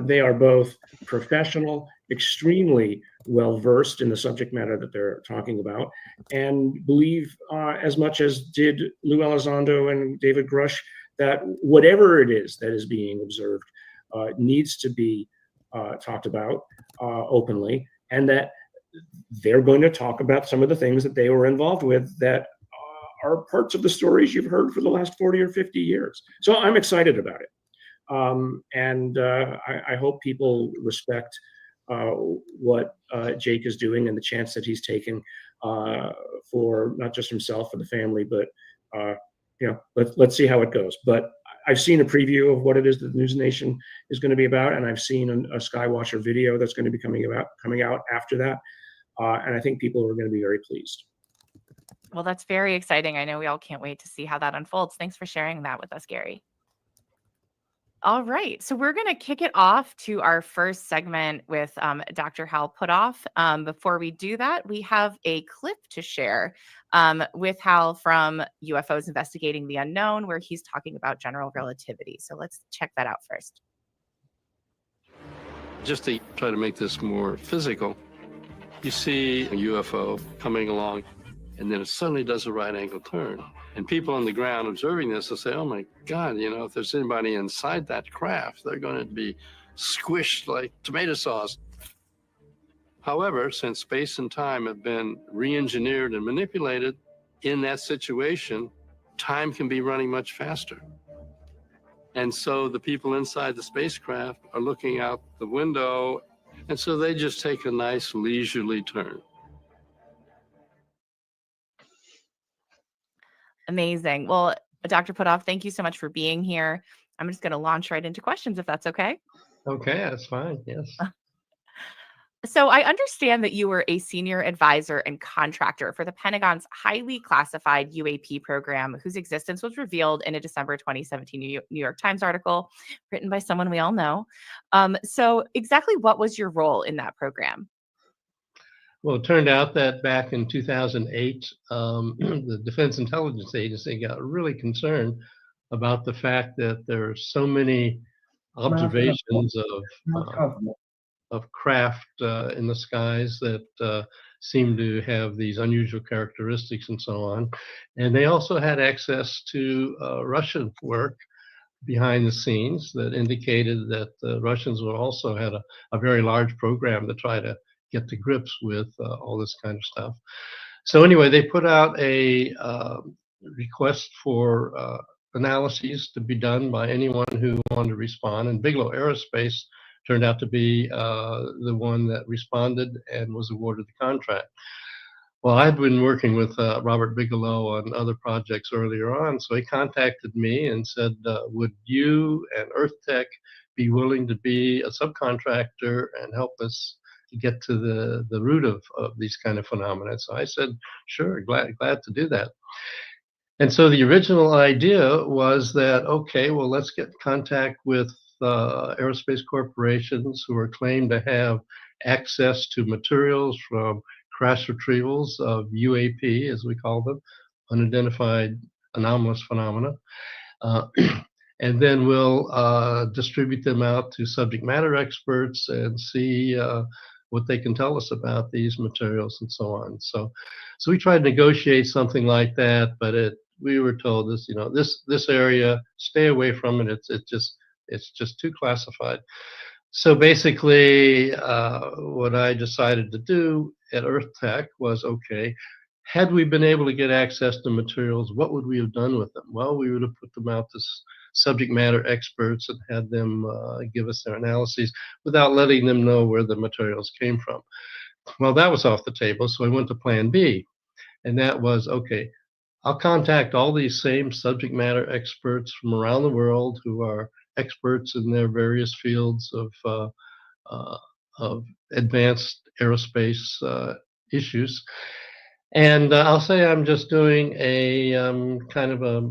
they are both professional, extremely well-versed in the subject matter that they're talking about, and believe as much as did Lou Elizondo and David Grush that whatever it is that is being observed needs to be talked about openly, and that they're going to talk about some of the things that they were involved with that are parts of the stories you've heard for the last 40 or 50 years. So I'm excited about it. I hope people respect what Jake is doing and the chance that he's taking for not just himself and the family, but let's see how it goes. But I've seen a preview of what it is that the News Nation is going to be about, and I've seen a Skywatcher video that's going to be coming out after that, and I think people are going to be very pleased. Well, that's very exciting. I know we all can't wait to see how that unfolds. Thanks for sharing that with us, Garry. All right, so we're going to kick it off to our first segment with Dr. Hal Puthoff. Before we do that, we have a clip to share with Hal from UFOs Investigating the Unknown, where he's talking about general relativity. So let's check that out first. Just to try to make this more physical, you see a UFO coming along, and then it suddenly does a right angle turn. And people on the ground observing this will say, oh my God, if there's anybody inside that craft, they're going to be squished like tomato sauce. However, since space and time have been re-engineered and manipulated, in that situation, time can be running much faster. And so the people inside the spacecraft are looking out the window, and so they just take a nice leisurely turn. Amazing. Well, Dr. Putoff, thank you so much for being here. I'm just going to launch right into questions, if that's okay. Okay, that's fine. Yes. So I understand that you were a senior advisor and contractor for the Pentagon's highly classified UAP program, whose existence was revealed in a December 2017 New York Times article written by someone we all know. So exactly what was your role in that program? Well, it turned out that back in 2008, the Defense Intelligence Agency got really concerned about the fact that there are so many observations of craft in the skies that seem to have these unusual characteristics and so on. And they also had access to Russian work behind the scenes that indicated that the Russians were also had a very large program to try to get to grips with all this kind of stuff. So anyway, they put out a request for analyses to be done by anyone who wanted to respond, and Bigelow Aerospace turned out to be the one that responded and was awarded the contract. Well, I'd been working with Robert Bigelow on other projects earlier on, so he contacted me and said, would you and EarthTech be willing to be a subcontractor and help us to get to the root of these kind of phenomena? So I said, sure, glad to do that. And so the original idea was that, okay, well, let's get in contact with aerospace corporations who are claimed to have access to materials from crash retrievals of UAP, as we call them, unidentified anomalous phenomena. And then we'll distribute them out to subject matter experts and see what they can tell us about these materials and so on. So we tried to negotiate something like that, but we were told this area, stay away from it. It's just too classified. So basically, what I decided to do at EarthTech was, okay, had we been able to get access to materials, what would we have done with them? Well, we would have put them out to subject matter experts and had them give us their analyses without letting them know where the materials came from. Well, that was off the table, so I went to plan B, and that was, okay, I'll contact all these same subject matter experts from around the world who are experts in their various fields of advanced aerospace issues. And I'll say I'm just doing a kind of a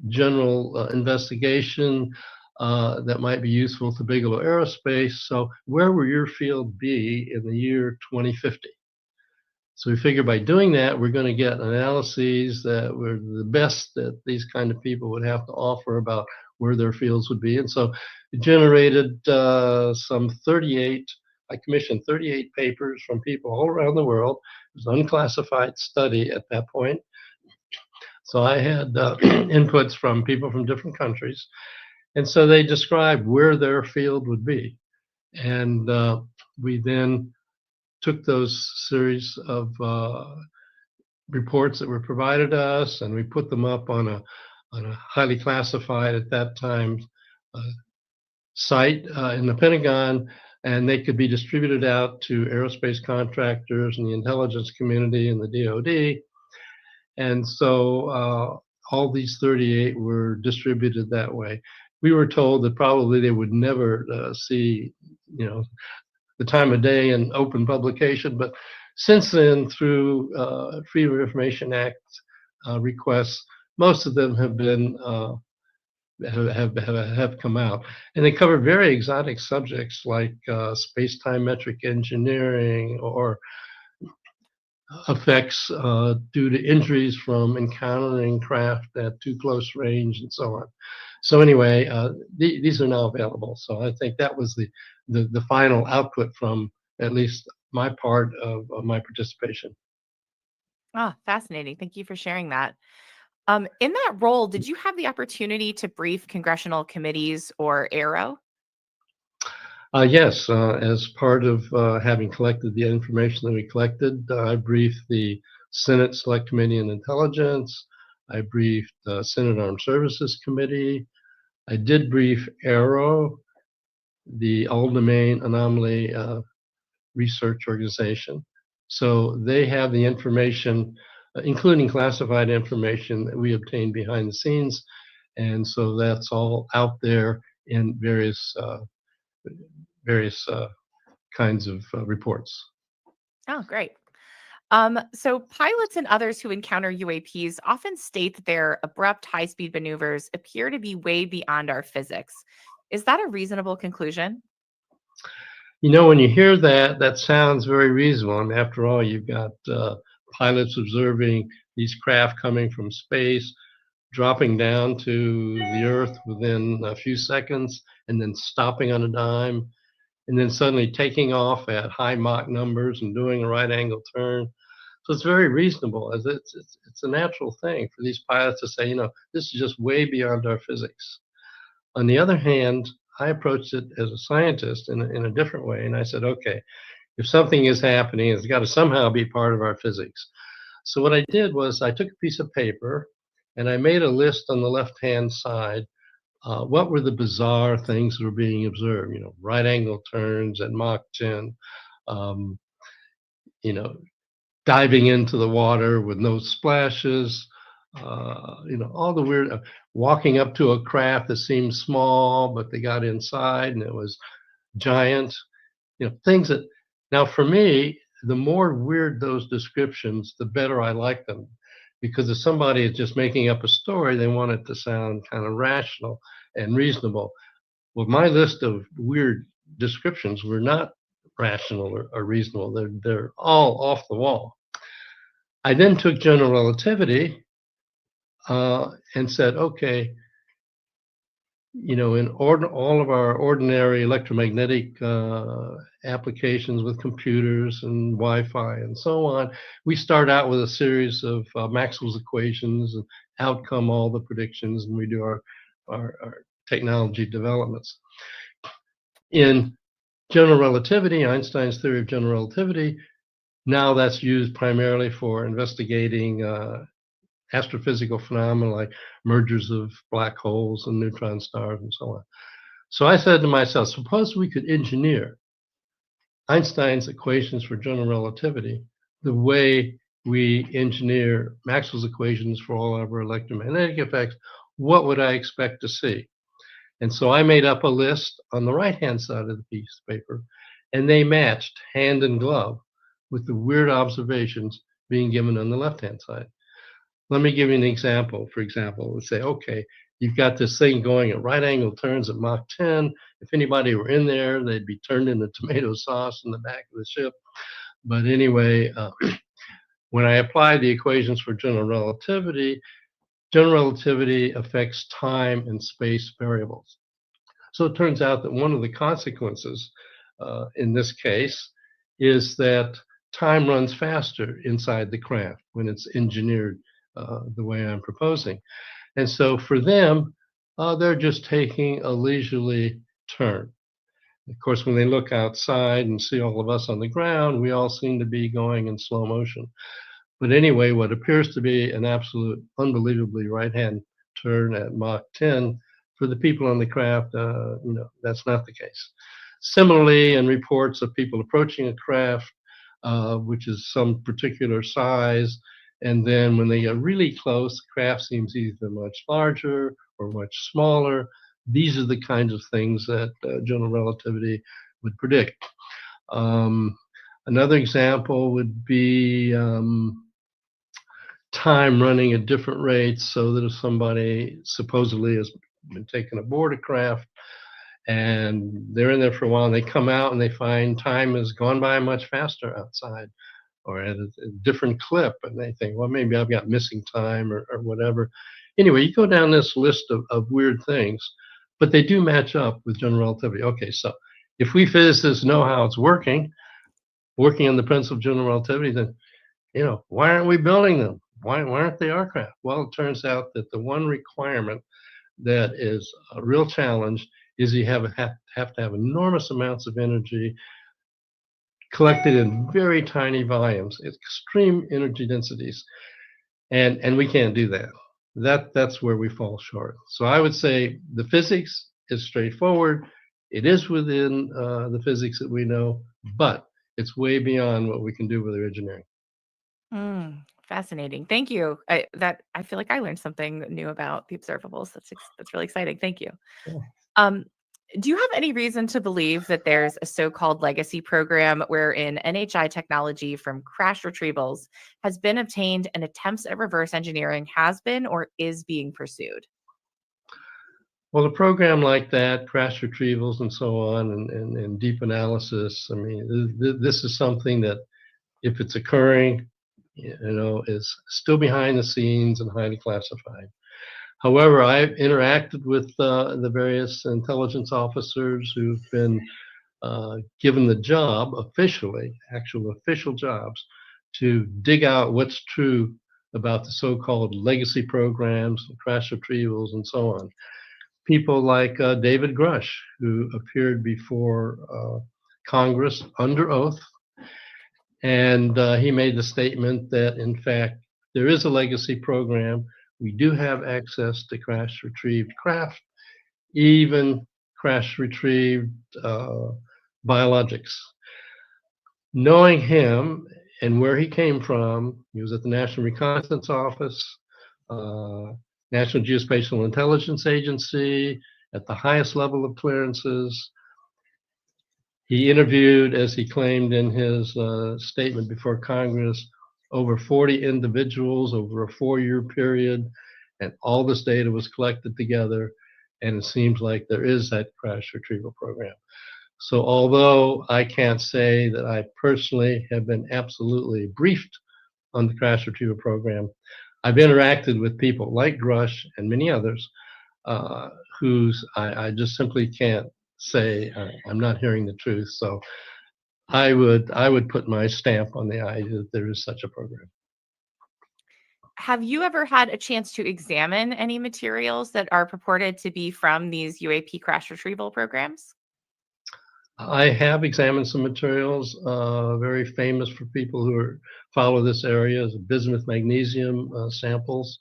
general investigation that might be useful to Bigelow Aerospace. So where will your field be in the year 2050? So we figure by doing that, we're going to get analyses that were the best that these kind of people would have to offer about where their fields would be. And so it generated some 38, I commissioned 38 papers from people all around the world. It was an unclassified study at that point. So I had inputs from people from different countries. And so they described where their field would be. And we then took those series of reports that were provided to us, and we put them up on a highly classified at that time site in the Pentagon, and they could be distributed out to aerospace contractors and the intelligence community and the DoD. And so all these 38 were distributed that way. We were told that probably they would never see, the time of day in open publication, but since then, through Freedom of Information Act requests, most of them have been have come out, and they cover very exotic subjects like space-time metric engineering or effects due to injuries from encountering craft at too close range and so on. So anyway, these are now available. So I think that was the final output from at least my part of my participation. Ah, fascinating. Thank you for sharing that. In that role, did you have the opportunity to brief congressional committees or Aero? Yes, as part of having collected the information that we collected, I briefed the Senate Select Committee on Intelligence. I briefed the Senate Armed Services Committee. I did brief Aero, the All-Domain Anomaly Research Organization. So they have the information, including classified information that we obtained behind the scenes. And so that's all out there in various kinds of reports. Oh, great. So pilots and others who encounter UAPs often state that their abrupt high-speed maneuvers appear to be way beyond our physics. Is that a reasonable conclusion? When you hear that, that sounds very reasonable. And after all, you've got pilots observing these craft coming from space, dropping down to the Earth within a few seconds, and then stopping on a dime, and then suddenly taking off at high Mach numbers and doing a right angle turn. So it's very reasonable. As it's a natural thing for these pilots to say, this is just way beyond our physics. On the other hand, I approached it as a scientist in a different way. And I said, okay, if something is happening, it's got to somehow be part of our physics. So what I did was I took a piece of paper and I made a list on the left-hand side. What were the bizarre things that were being observed? Right angle turns at Mach 10, diving into the water with no splashes, all the weird, walking up to a craft that seemed small, but they got inside and it was giant, things that, now for me, the more weird those descriptions, the better I like them. Because if somebody is just making up a story, they want it to sound kind of rational and reasonable. Well, my list of weird descriptions were not rational or reasonable. They're all off the wall. I then took general relativity and said, okay, in all of our ordinary electromagnetic applications with computers and Wi-Fi and so on, we start out with a series of Maxwell's equations and outcome all the predictions, and we do our technology developments. In general relativity, Einstein's theory of general relativity, now that's used primarily for investigating astrophysical phenomena like mergers of black holes and neutron stars and so on. So I said to myself, suppose we could engineer Einstein's equations for general relativity the way we engineer Maxwell's equations for all of our electromagnetic effects, what would I expect to see? And so I made up a list on the right-hand side of the piece of paper, and they matched hand in glove with the weird observations being given on the left-hand side. Let me give you an example. For example, let's say, okay, you've got this thing going at right angle turns at Mach 10. If anybody were in there, they'd be turned into tomato sauce in the back of the ship. But anyway, when I apply the equations for general relativity affects time and space variables. So it turns out that one of the consequences in this case is that time runs faster inside the craft when it's engineered the way I'm proposing. And so for them, they're just taking a leisurely turn. Of course, when they look outside and see all of us on the ground, we all seem to be going in slow motion. But anyway, what appears to be an absolute unbelievably right-hand turn at Mach 10, for the people on the craft, that's not the case. Similarly, in reports of people approaching a craft, which is some particular size, and then when they get really close, the craft seems either much larger or much smaller. These are the kinds of things that general relativity would predict. Another example would be time running at different rates, so that if somebody supposedly has been taken aboard a craft and they're in there for a while and they come out and they find time has gone by much faster outside or at a different clip, and they think, well, maybe I've got missing time or whatever. Anyway, you go down this list of weird things, but they do match up with general relativity. Okay, so if we physicists know how it's working on the principle of general relativity, then, why aren't we building them? Why aren't they aircraft? Well, it turns out that the one requirement that is a real challenge is you have to have enormous amounts of energy collected in very tiny volumes, extreme energy densities, and we can't do that. That's where we fall short. So I would say the physics is straightforward. It is within the physics that we know, but it's way beyond what we can do with our engineering. Fascinating. Thank you. I feel like I learned something new about the observables. That's really exciting. Thank you. Yeah. Do you have any reason to believe that there's a so-called legacy program wherein NHI technology from crash retrievals has been obtained and attempts at reverse engineering has been or is being pursued? Well, a program like that, crash retrievals and so on, and deep analysis, I mean, this is something that, if it's occurring, is still behind the scenes and highly classified. However, I've interacted with the various intelligence officers who've been given the job officially, actual official jobs, to dig out what's true about the so-called legacy programs, crash retrievals, and so on. People like David Grush, who appeared before Congress under oath, and he made the statement that, in fact, there is a legacy program. We do have access to crash retrieved craft, even crash retrieved biologics. Knowing him and where he came from, he was at the National Reconnaissance Office, National Geospatial Intelligence Agency, at the highest level of clearances. He interviewed, as he claimed in his statement before Congress, over 40 individuals over a 4-year period, and all this data was collected together, and it seems like there is that crash retrieval program. So although I can't say that I personally have been absolutely briefed on the crash retrieval program, I've interacted with people like Grush and many others whose I just simply can't say I'm not hearing the truth. So I would put my stamp on the idea that there is such a program. Have you ever had a chance to examine any materials that are purported to be from these UAP crash retrieval programs? I have examined some materials, very famous for people who follow this area, is bismuth magnesium samples.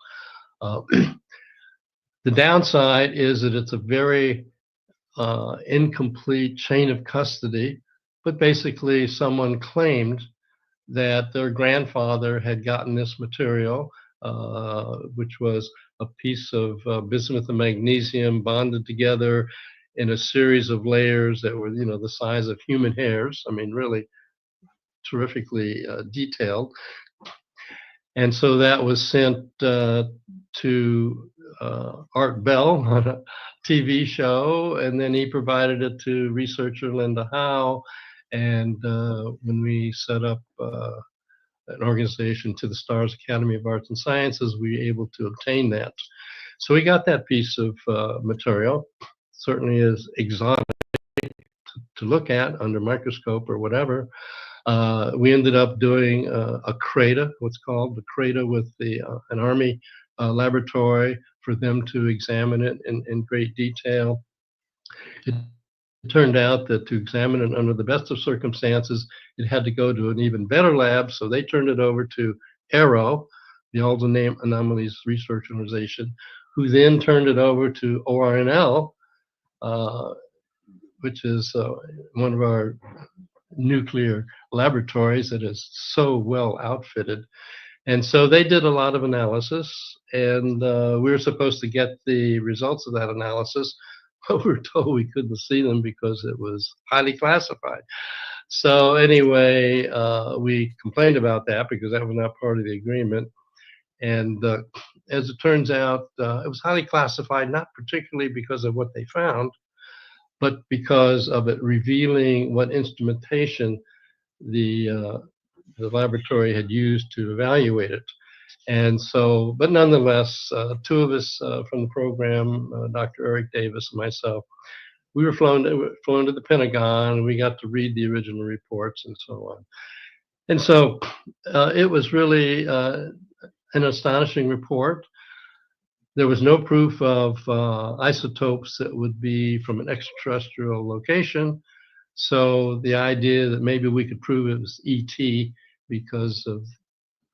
The downside is that it's a very incomplete chain of custody, but basically someone claimed that their grandfather had gotten this material, which was a piece of bismuth and magnesium bonded together in a series of layers that were, the size of human hairs. I mean, really terrifically detailed. And so that was sent to Art Bell on a TV show, and then he provided it to researcher Linda Howe. And when we set up an organization to the Stars Academy of Arts and Sciences, we were able to obtain that. So we got that piece of material. Certainly is exotic to look at under microscope or whatever. We ended up doing a CRADA, what's called the CRADA, with an Army laboratory for them to examine it in great detail. It turned out that to examine it under the best of circumstances, it had to go to an even better lab, so they turned it over to ARROW, the Alden Anomalies Research Organization, who then turned it over to ORNL, which is one of our nuclear laboratories that is so well outfitted. And so they did a lot of analysis, and we were supposed to get the results of that analysis, but we were told we couldn't see them because it was highly classified. So anyway, we complained about that because that was not part of the agreement. And as it turns out, it was highly classified, not particularly because of what they found, but because of it revealing what instrumentation the laboratory had used to evaluate it. And so, but nonetheless, two of us from the program, Dr. Eric Davis and myself, we were flown to the Pentagon. We got to read the original reports and so on. And so it was really an astonishing report. There was no proof of isotopes that would be from an extraterrestrial location. So the idea that maybe we could prove it was ET because of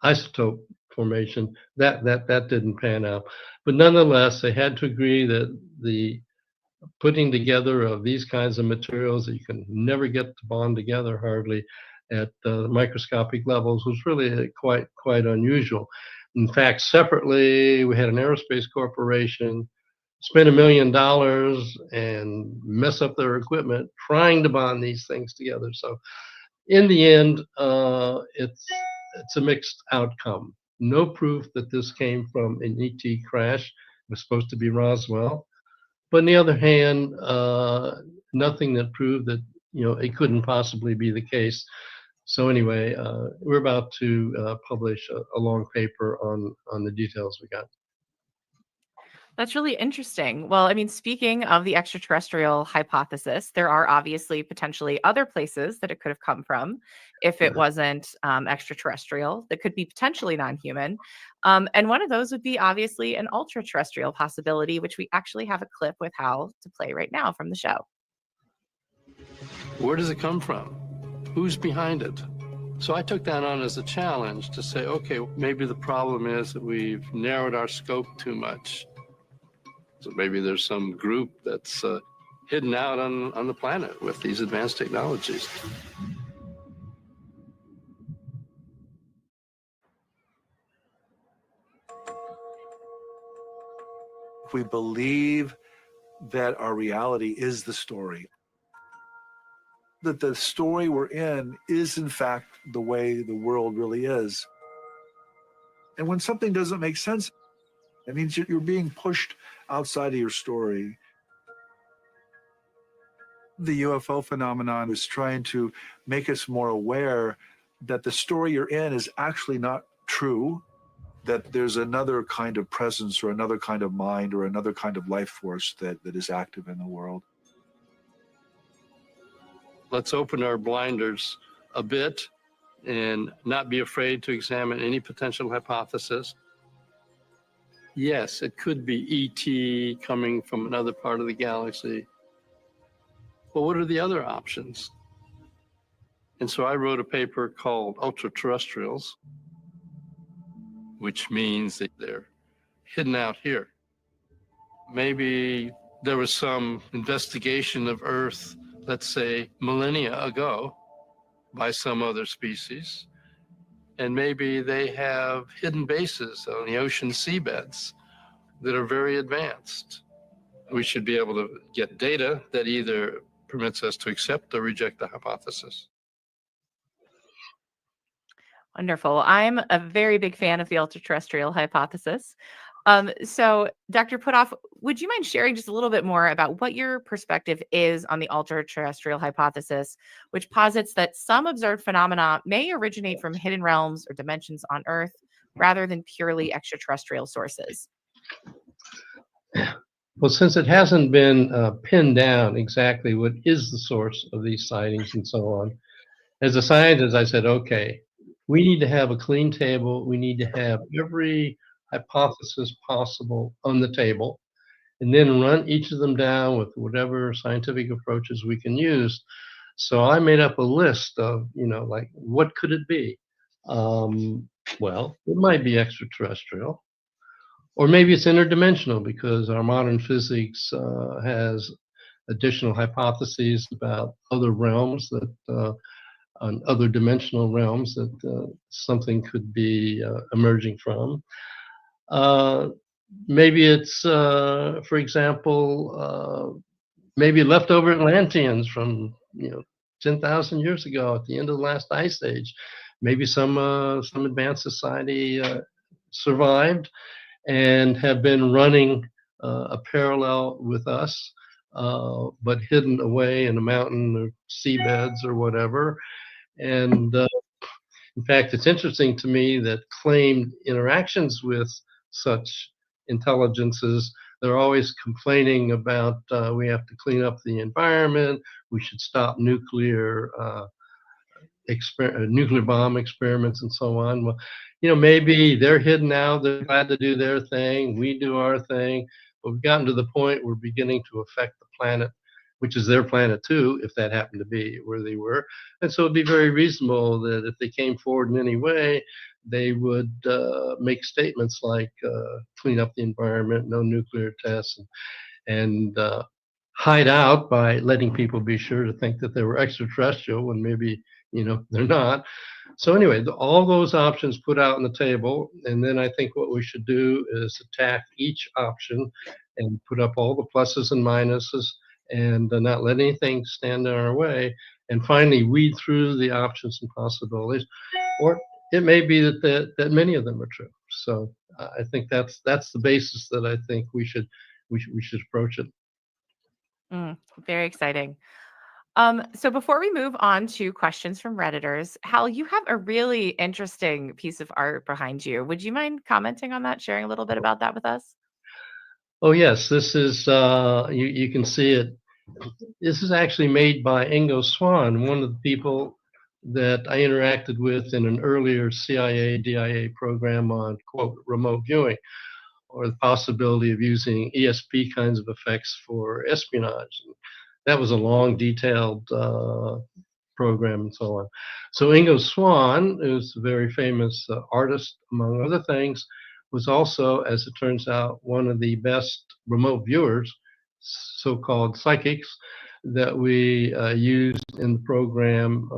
isotope formation, that didn't pan out. But nonetheless, they had to agree that the putting together of these kinds of materials that you can never get to bond together hardly at microscopic levels was really quite unusual. In fact, separately, we had an aerospace corporation spend $1 million and mess up their equipment trying to bond these things together. So in the end, it's a mixed outcome. No proof that this came from an ET crash. It was supposed to be Roswell. But on the other hand, nothing that proved that, it couldn't possibly be the case. So anyway, we're about to publish a long paper on the details we got. That's really interesting. Well, I mean, speaking of the extraterrestrial hypothesis, there are obviously potentially other places that it could have come from if it wasn't extraterrestrial, that could be potentially non-human. And one of those would be obviously an ultra-terrestrial possibility, which we actually have a clip with Hal to play right now from the show. Where does it come from? Who's behind it? So I took that on as a challenge to say, okay, maybe the problem is that we've narrowed our scope too much. So maybe there's some group that's hidden out on the planet with these advanced technologies. If we believe that our reality is the story, that the story we're in is in fact the way the world really is. And when something doesn't make sense, it means you're being pushed outside of your story. The UFO phenomenon is trying to make us more aware that the story you're in is actually not true, that there's another kind of presence or another kind of mind or another kind of life force that is active in the world. Let's open our blinders a bit and not be afraid to examine any potential hypothesis. Yes, it could be ET coming from another part of the galaxy. well, what are the other options? And so I wrote a paper called Ultraterrestrials, which means that they're hidden out here. Maybe there was some investigation of Earth, let's say millennia ago, by some other species. And maybe they have hidden bases on the ocean seabeds that are very advanced. We should be able to get data that either permits us to accept or reject the hypothesis. Wonderful. I'm a very big fan of the ultraterrestrial hypothesis. So, Dr. Puthoff, would you mind sharing just a little bit more about what your perspective is on the ultraterrestrial hypothesis, which posits that some observed phenomena may originate from hidden realms or dimensions on Earth rather than purely extraterrestrial sources? Well, since it hasn't been pinned down exactly what is the source of these sightings and so on, as a scientist, I said, okay, we need to have a clean table. We need to have every hypothesis possible on the table, and then run each of them down with whatever scientific approaches we can use. So I made up a list of, like, what could it be? Well, it might be extraterrestrial, or maybe it's interdimensional because our modern physics has additional hypotheses about other realms that on other dimensional realms that something could be emerging from. Maybe it's, for example, maybe leftover Atlanteans from 10,000 years ago at the end of the last ice age. Maybe some advanced society survived and have been running a parallel with us, but hidden away in a mountain or seabeds or whatever. And in fact, it's interesting to me that claimed interactions with such intelligences, they're always complaining about we have to clean up the environment, we should stop nuclear bomb experiments and so on. Well, maybe they're hidden out, they're glad to do their thing, we do our thing, but we've gotten to the point we're beginning to affect the planet, which is their planet too, if that happened to be where they were. And so it'd be very reasonable that if they came forward in any way, they would make statements like clean up the environment, no nuclear tests, and hide out by letting people be sure to think that they were extraterrestrial when maybe, they're not. So anyway, all those options put out on the table, and then I think what we should do is attack each option and put up all the pluses and minuses and not let anything stand in our way, and finally weed through the options and possibilities. Or it may be that many of them are true. So I think that's the basis that I think we should approach it. Very exciting. So before we move on to questions from Redditors, Hal, you have a really interesting piece of art behind you. Would you mind commenting on that, sharing a little bit about that with us? Oh yes, this is you can see it. This is actually made by Ingo Swann, one of the people that I interacted with in an earlier CIA DIA program on, quote, remote viewing, or the possibility of using ESP kinds of effects for espionage. That was a long, detailed program and so on. So Ingo Swann, who's a very famous artist, among other things, was also, as it turns out, one of the best remote viewers, so-called psychics, that we used in the program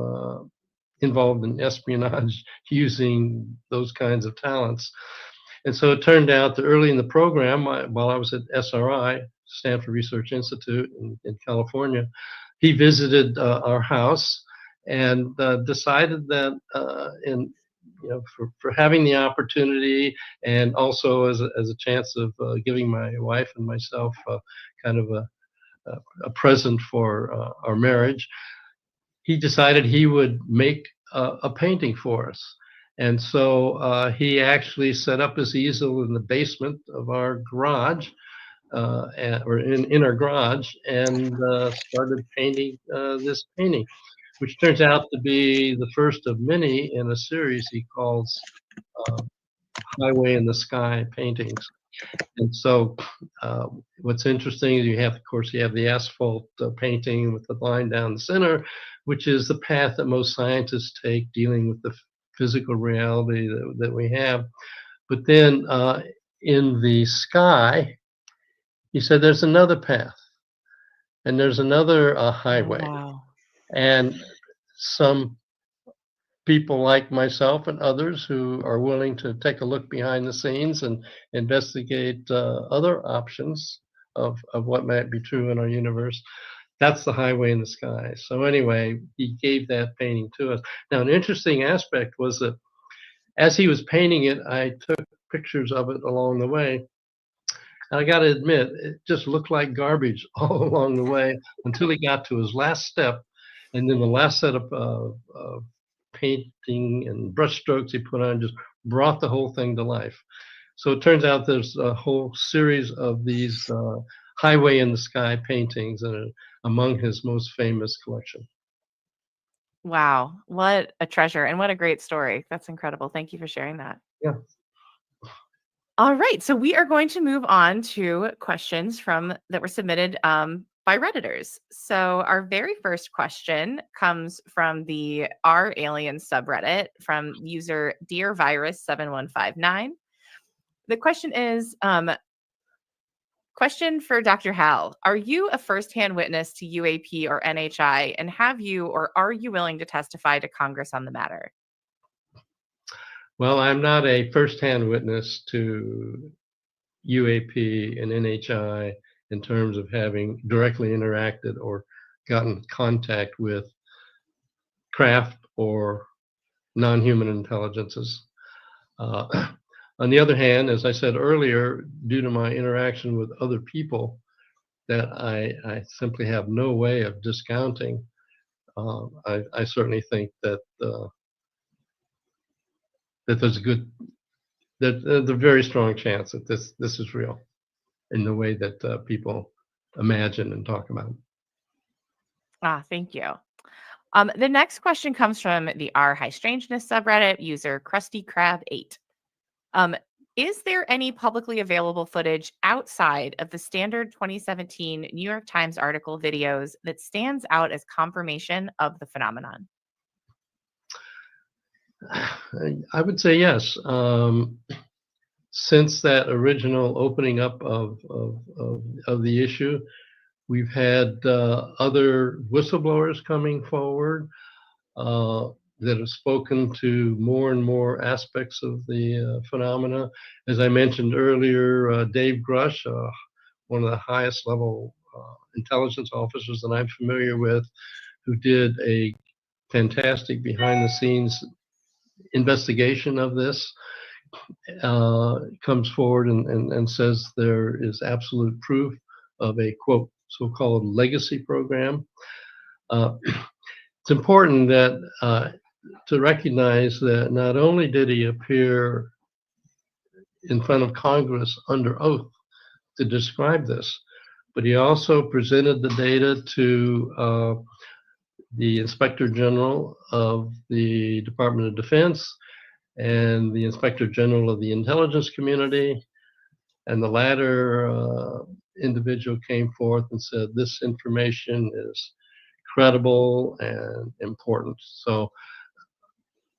involved in espionage using those kinds of talents. And so it turned out that early in the program, while I was at SRI, Stanford Research Institute in California, he visited our house and decided that for having the opportunity, and also as a chance of giving my wife and myself kind of a present for our marriage, he decided he would make a painting for us. And so he actually set up his easel in the basement of our garage, or in our garage, and started painting this painting, which turns out to be the first of many in a series he calls Highway in the Sky paintings. And so What's interesting is you have, of course, you have the asphalt painting with the line down the center, which is the path that most scientists take dealing with the physical reality that we have. But then in the sky, he said there's another path, and there's another highway. Wow. And some people like myself and others who are willing to take a look behind the scenes and investigate other options of what might be true in our universe. That's the highway in the sky. So anyway, he gave that painting to us. Now, an interesting aspect was that as he was painting it, I took pictures of it along the way. And I got to admit, it just looked like garbage all along the way until he got to his last step. And then the last set of painting and brush strokes he put on just brought the whole thing to life. So it turns out there's a whole series of these highway in the sky paintings that are among his most famous collection. Wow, what a treasure and what a great story. That's incredible. Thank you for sharing that. Yeah. All right, so we are going to move on to questions that were submitted by Redditors. So our very first question comes from the R Alien subreddit from user DearVirus7159. The question is, question for Dr. Hal. Are you a firsthand witness to UAP or NHI, and have you or are you willing to testify to Congress on the matter? Well, I'm not a firsthand witness to UAP and NHI in terms of having directly interacted or gotten contact with craft or non-human intelligences. On the other hand, as I said earlier, due to my interaction with other people that I simply have no way of discounting, I certainly think that that there's a very strong chance that this is real in the way that people imagine and talk about it. Thank you. The next question comes from the R High Strangeness subreddit user Krusty Krab 8. Is there any publicly available footage outside of the standard 2017 New York Times article videos that stands out as confirmation of the phenomenon? I would say yes. Since that original opening up of the issue, we've had other whistleblowers coming forward that have spoken to more and more aspects of the phenomena. As I mentioned earlier, Dave Grush, one of the highest level intelligence officers that I'm familiar with, who did a fantastic behind the scenes investigation of this, comes forward and says there is absolute proof of a, quote, so-called legacy program. It's important that to recognize that not only did he appear in front of Congress under oath to describe this, but he also presented the data to the Inspector General of the Department of Defense and the Inspector General of the intelligence community. And the latter individual came forth and said this information is credible and important. So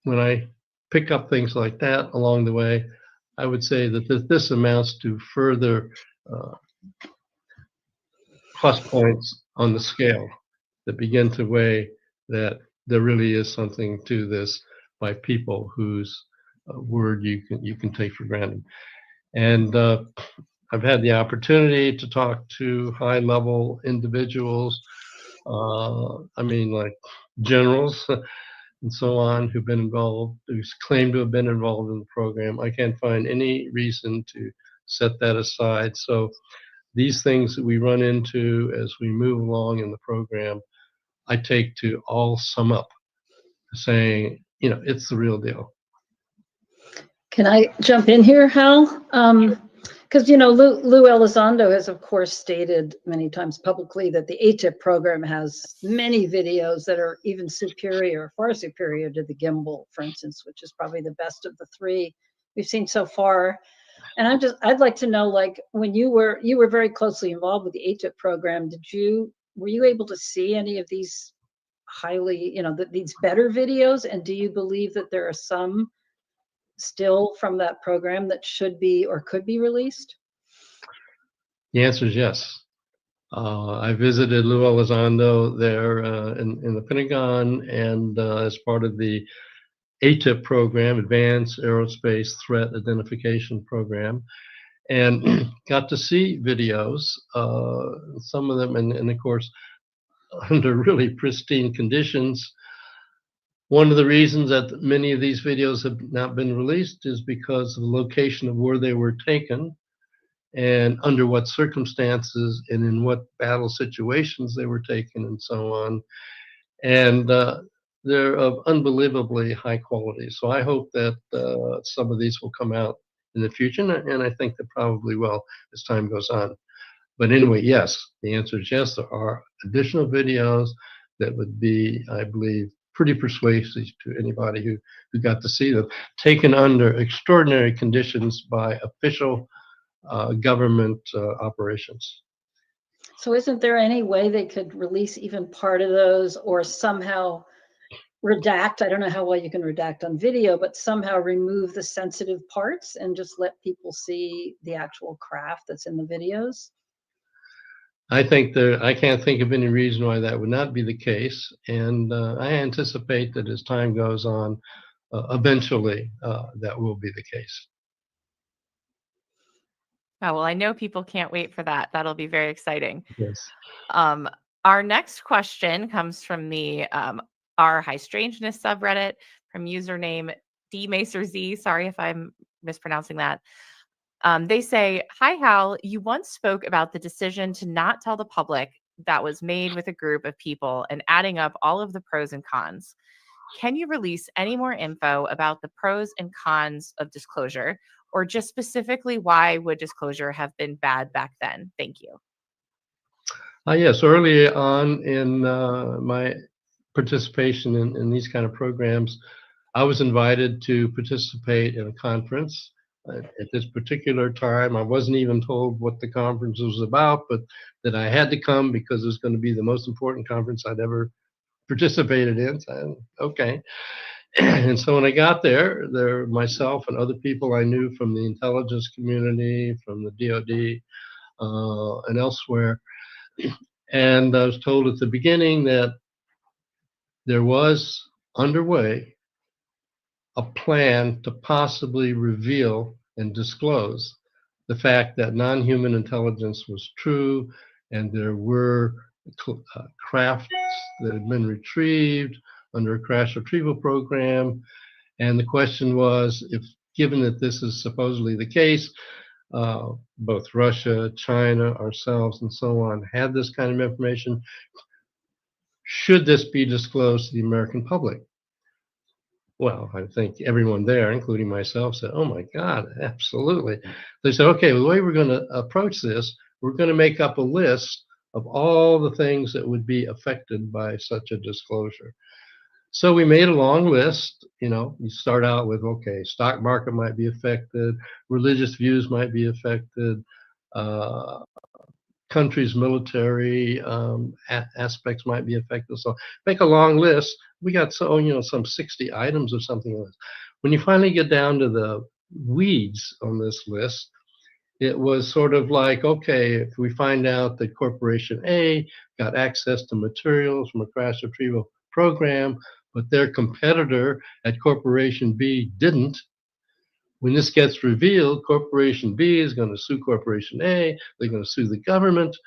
when I pick up things like that along the way, I would say that this amounts to further plus points on the scale that begin to weigh that there really is something to this by people whose word you can take for granted. And I've had the opportunity to talk to high-level individuals, I mean, like generals and so on, who've been involved, who claim to have been involved in the program. I can't find any reason to set that aside. So these things that we run into as we move along in the program, I take to all sum up saying, you know, it's the real deal. Can I jump in here, Hal? Because, you know, Lou Elizondo has, of course, stated many times publicly that the ATIP program has many videos that are even superior, far superior to the gimbal, for instance, which is probably the best of the three we've seen so far. And I'd like to know, like, when you were very closely involved with the ATIP program, were you able to see any of these highly, these better videos? And do you believe that there are some still from that program that should be or could be released? The answer is yes. I visited Lou Elizondo there in the Pentagon, and as part of the ATIP program, Advanced Aerospace Threat Identification Program, and got to see videos, some of them, and of course, under really pristine conditions. One of the reasons that many of these videos have not been released is because of the location of where they were taken and under what circumstances and in what battle situations they were taken and so on. And they're of unbelievably high quality. So I hope that some of these will come out in the future, and I think they probably will as time goes on. But anyway, yes, the answer is yes, there are additional videos that would be, I believe, pretty persuasive to anybody who got to see them, taken under extraordinary conditions by official government operations. So isn't there any way they could release even part of those, or somehow redact? I don't know how well you can redact on video, but somehow remove the sensitive parts and just let people see the actual craft that's in the videos? I can't think of any reason why that would not be the case. And I anticipate that as time goes on, eventually that will be the case. Oh, well, I know people can't wait for that. That'll be very exciting. Yes. Our next question comes from the our High Strangeness subreddit from username dmacerz. Sorry if I'm mispronouncing that. They say, "Hi, Hal, you once spoke about the decision to not tell the public that was made with a group of people and adding up all of the pros and cons. Can you release any more info about the pros and cons of disclosure, or just specifically why would disclosure have been bad back then? Thank you." Yes, early on in my participation in these kind of programs, I was invited to participate in a conference. At this particular time, I wasn't even told what the conference was about, but that I had to come because it was going to be the most important conference I'd ever participated in. So, okay. And so when I got there, myself and other people I knew from the intelligence community, from the DoD, and elsewhere. And I was told at the beginning that there was underway a plan to possibly reveal and disclose the fact that non-human intelligence was true, and there were crafts that had been retrieved under a crash retrieval program. And the question was, if given that this is supposedly the case, both Russia, China, ourselves, and so on had this kind of information, should this be disclosed to the American public? Well, I think everyone there, including myself, said, "Oh my God, absolutely." They said, "Okay, the way we're going to approach this, we're going to make up a list of all the things that would be affected by such a disclosure." So we made a long list. You start out with, okay, stock market might be affected, religious views might be affected, countries' military aspects might be affected. So make a long list. We got some 60 items or something like that. When you finally get down to the weeds on this list, it was sort of like, okay, if we find out that Corporation A got access to materials from a crash retrieval program, but their competitor at Corporation B didn't, when this gets revealed, Corporation B is going to sue Corporation A. They're going to sue the government.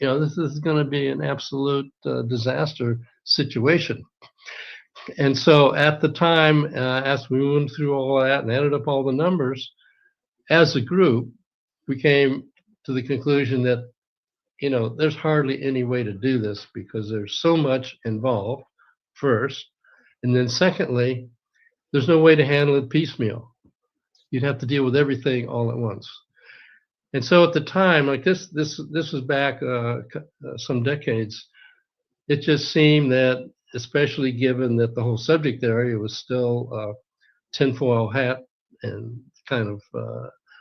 This is going to be an absolute disaster situation. And so at the time, as we went through all that and added up all the numbers, as a group, we came to the conclusion that, there's hardly any way to do this because there's so much involved, first. And then secondly, there's no way to handle it piecemeal. You'd have to deal with everything all at once. And so at the time, like this was back some decades, it just seemed that, especially given that the whole subject area was still tinfoil hat and kind of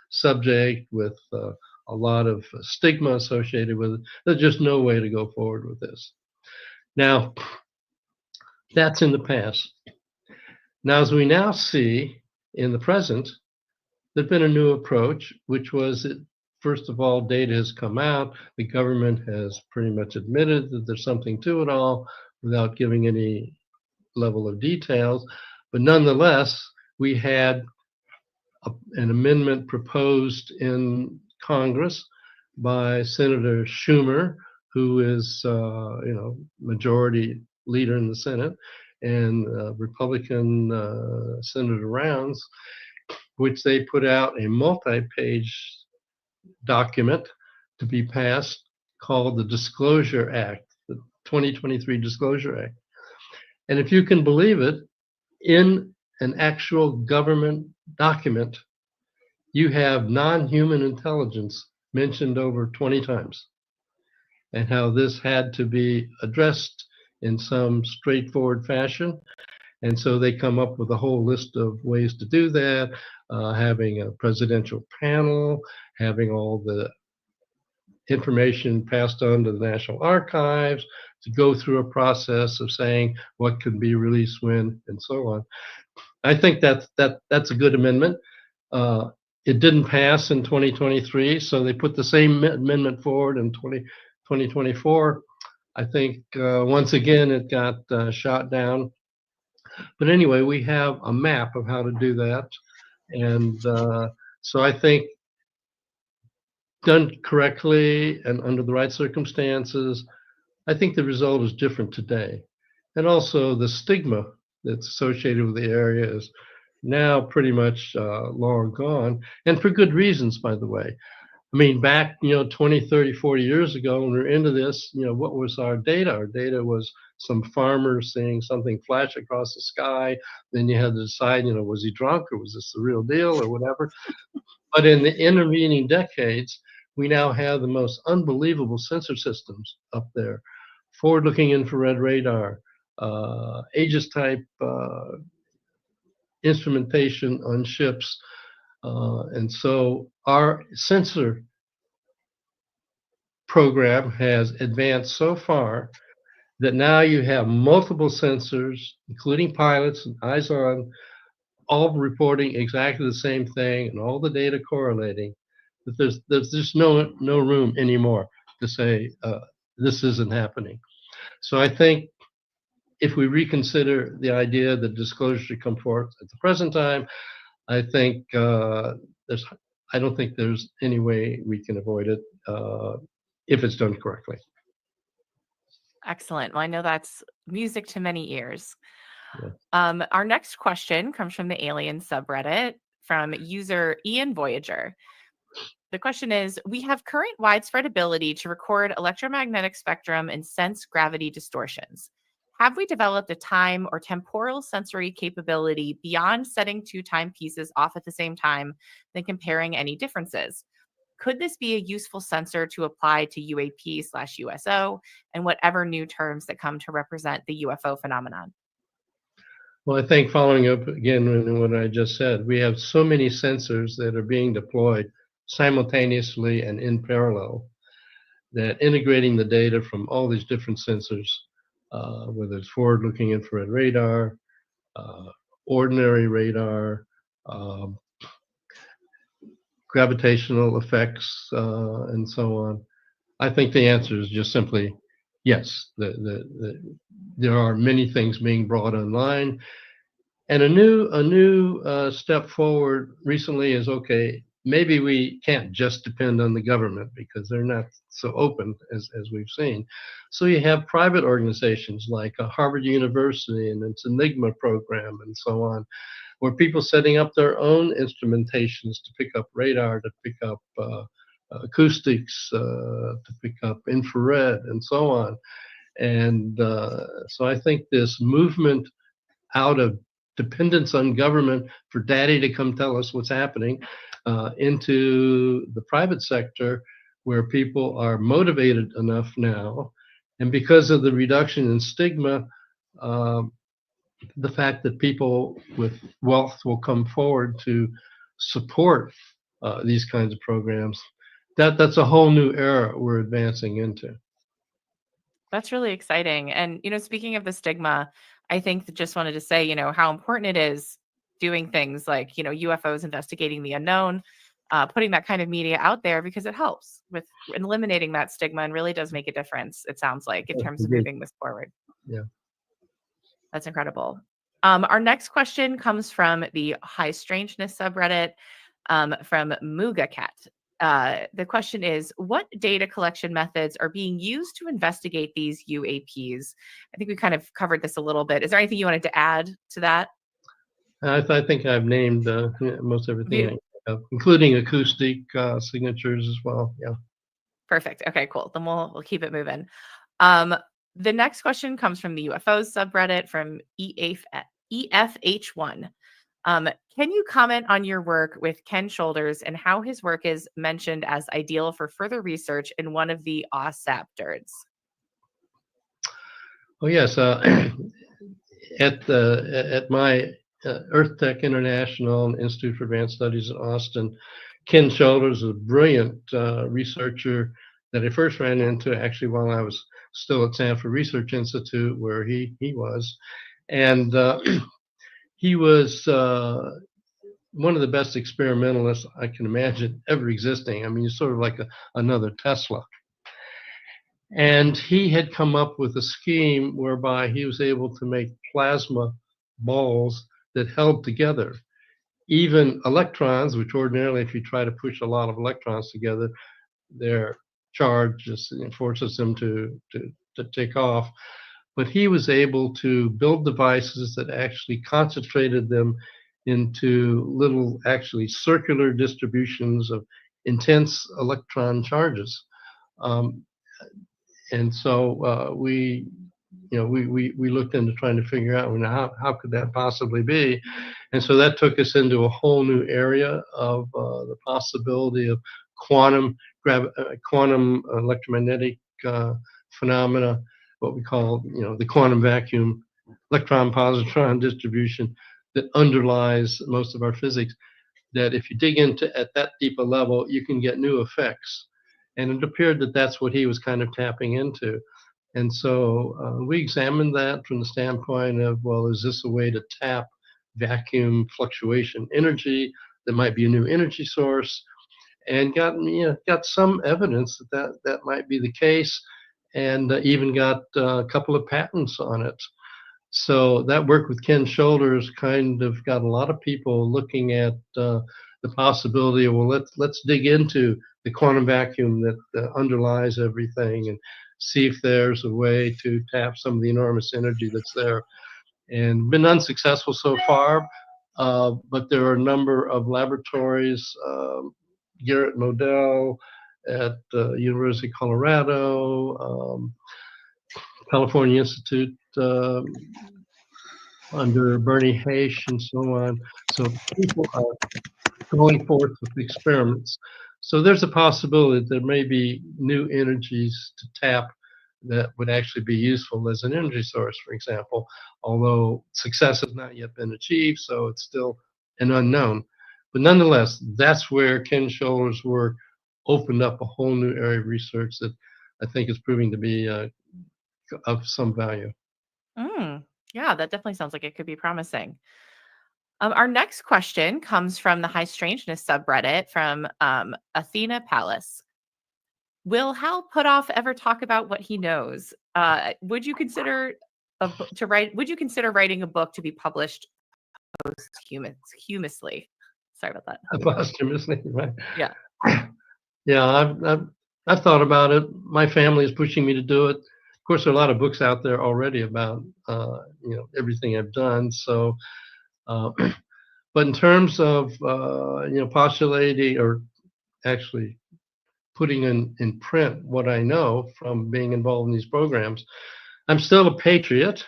subject with a lot of stigma associated with it. There's just no way to go forward with this. Now, that's in the past. Now, as we now see in the present, there's been a new approach, which was that, first of all, data has come out. The government has pretty much admitted that there's something to it all without giving any level of details. But nonetheless, we had an amendment proposed in Congress by Senator Schumer, who is, majority leader in the Senate, and Republican Senator Rounds, which they put out a multi-page document to be passed called the Disclosure Act, the 2023 Disclosure Act. And if you can believe it, in an actual government document, you have non-human intelligence mentioned over 20 times, and how this had to be addressed in some straightforward fashion. And so they come up with a whole list of ways to do that, having a presidential panel, having all the information passed on to the National Archives, to go through a process of saying what can be released when, and so on. I think that's a good amendment. It didn't pass in 2023, so they put the same amendment forward in 2024. I think once again it got shot down. But anyway, we have a map of how to do that. And so I think done correctly and under the right circumstances, I think the result is different today. And also the stigma that's associated with the area is now pretty much long gone, and for good reasons, by the way. I mean, back, 20, 30, 40 years ago, when we were into this, what was our data? Our data was some farmer seeing something flash across the sky. Then you had to decide, was he drunk, or was this the real deal, or whatever. But in the intervening decades, we now have the most unbelievable sensor systems up there. Forward-looking infrared radar, Aegis type instrumentation on ships. And so our sensor program has advanced so far that now you have multiple sensors, including pilots and eyes on, all reporting exactly the same thing and all the data correlating. But there's just no room anymore to say this isn't happening. So I think if we reconsider the idea that disclosure should come forth at the present time, I think I don't think there's any way we can avoid it if it's done correctly. Excellent. Well, I know that's music to many ears. Yeah. Our next question comes from the Alien subreddit from user Ian Voyager. The question is, we have current widespread ability to record electromagnetic spectrum and sense gravity distortions. Have we developed a time or temporal sensory capability beyond setting two timepieces off at the same time than comparing any differences? Could this be a useful sensor to apply to UAP/USO and whatever new terms that come to represent the UFO phenomenon? Well, I think following up again on what I just said, we have so many sensors that are being deployed simultaneously and in parallel that integrating the data from all these different sensors, whether it's forward-looking infrared radar, ordinary radar, gravitational effects, and so on. I think the answer is just simply yes. There are many things being brought online, and a new step forward recently is, okay, maybe we can't just depend on the government because they're not so open as we've seen. So you have private organizations like Harvard University and its Enigma program and so on, where people setting up their own instrumentations to pick up radar, to pick up acoustics, to pick up infrared and so on. And so I think this movement out of dependence on government for daddy to come tell us what's happening into the private sector, where people are motivated enough now, and because of the reduction in stigma, the fact that people with wealth will come forward to support these kinds of programs. That's a whole new era we're advancing into. That's really exciting. And, speaking of the stigma, I think that just wanted to say, how important it is doing things like, UFOs investigating the unknown, putting that kind of media out there, because it helps with eliminating that stigma and really does make a difference, it sounds like, in terms of moving this forward. Yeah. That's incredible. Our next question comes from the High Strangeness subreddit from Muga Cat. The question is, what data collection methods are being used to investigate these UAPs? I think we kind of covered this a little bit. Is there anything you wanted to add to that? I think I've named most everything, including acoustic signatures as well. Yeah. Perfect. Okay, cool. Then we'll keep it moving. The next question comes from the UFOs subreddit from EFH1. Can you comment on your work with Ken Shoulders and how his work is mentioned as ideal for further research in one of the OSAPTERs? Oh yes, at my Earth Tech International Institute for Advanced Studies in Austin, Ken Shoulders is a brilliant researcher that I first ran into actually while I was still at Sanford Research Institute, where he was, and he was one of the best experimentalists I can imagine ever existing. I mean, he's sort of like another Tesla. And he had come up with a scheme whereby he was able to make plasma balls that held together even electrons, which ordinarily, if you try to push a lot of electrons together, their charge just forces them to take off. But he was able to build devices that actually concentrated them into little, actually circular distributions of intense electron charges. And so we looked into trying to figure out how could that possibly be. And so that took us into a whole new area of the possibility of quantum electromagnetic phenomena, what we call, the quantum vacuum electron-positron distribution that underlies most of our physics, that if you dig into at that deep a level, you can get new effects. And it appeared that that's what he was kind of tapping into. And so we examined that from the standpoint of, well, is this a way to tap vacuum fluctuation energy that might be a new energy source? And got some evidence that might be the case, and even got a couple of patents on it. So that work with Ken Shoulders kind of got a lot of people looking at the possibility of, well, let's dig into the quantum vacuum that underlies everything and see if there's a way to tap some of the enormous energy that's there. And been unsuccessful so far, but there are a number of laboratories, Garrett Modell at the University of Colorado, California Institute under Bernie Haish, and so on. So people are going forth with experiments. So there's a possibility that there may be new energies to tap that would actually be useful as an energy source, for example, although success has not yet been achieved, so it's still an unknown. But nonetheless, that's where Ken Shoulders' work opened up a whole new area of research that I think is proving to be of some value. Yeah, that definitely sounds like it could be promising. Our next question comes from the High Strangeness subreddit from Athena Palace. Will Hal Puthoff ever talk about what he knows? Would you consider writing a book to be published posthumously? Sorry about that. Posthumously, right? Yeah. Yeah, I've thought about it. My family is pushing me to do it. Of course, there are a lot of books out there already about everything I've done. So, but in terms of postulating or actually putting in print what I know from being involved in these programs, I'm still a patriot,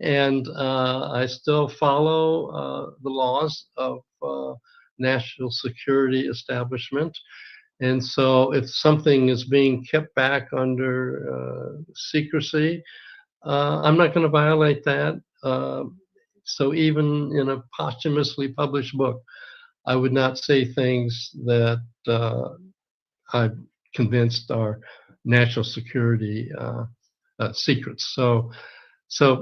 and I still follow the laws of national security establishment. And so if something is being kept back under secrecy, I'm not going to violate that. So even in a posthumously published book, I would not say things that I'm convinced are national security secrets. So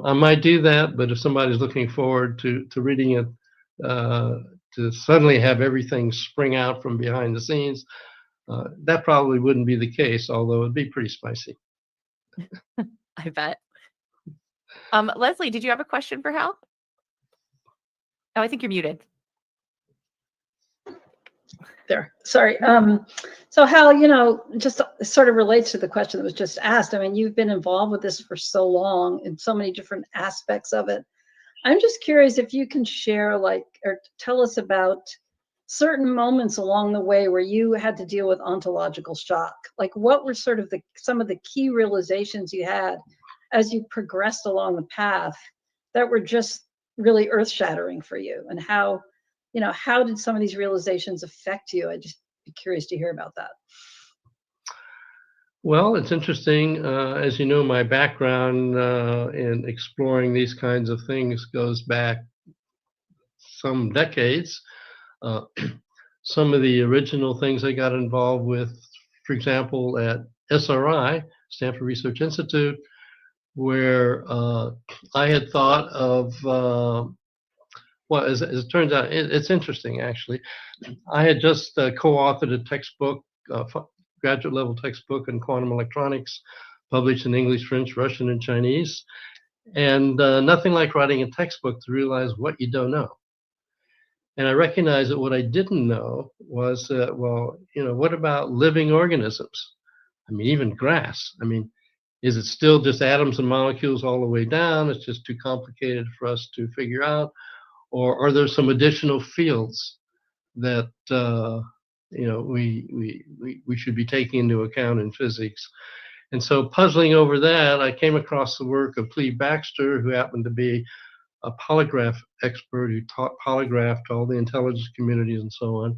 I might do that, but if somebody's looking forward to reading it, to suddenly have everything spring out from behind the scenes, that probably wouldn't be the case, although it'd be pretty spicy. I bet. Leslie, did you have a question for Hal? Oh, I think you're muted. There. Sorry. So Hal, you know, just sort of relates to the question that was just asked. I mean, you've been involved with this for so long in so many different aspects of it. I'm just curious if you can share, like, or tell us about certain moments along the way where you had to deal with ontological shock. Like, what were sort of some of the key realizations you had as you progressed along the path that were just really earth-shattering for you, and how, you know, how did some of these realizations affect you? I'd just be curious to hear about that. Well, it's interesting. As you know, my background in exploring these kinds of things goes back some decades. Some of the original things I got involved with, for example, at SRI, Stanford Research Institute, where I had thought of, well, as it turns out, it's interesting, actually. I had just co-authored a textbook, graduate level textbook in quantum electronics, published in English, French, Russian, and Chinese. And nothing like writing a textbook to realize what you don't know. And I recognized that what I didn't know was, well, you know, what about living organisms? I mean, even grass. I mean, is it still just atoms and molecules all the way down? It's just too complicated for us to figure out. Or are there some additional fields that you know, we should be taking into account in physics? And so, puzzling over that, I came across the work of Cleve Baxter, who happened to be a polygraph expert who taught polygraph to all the intelligence communities and so on.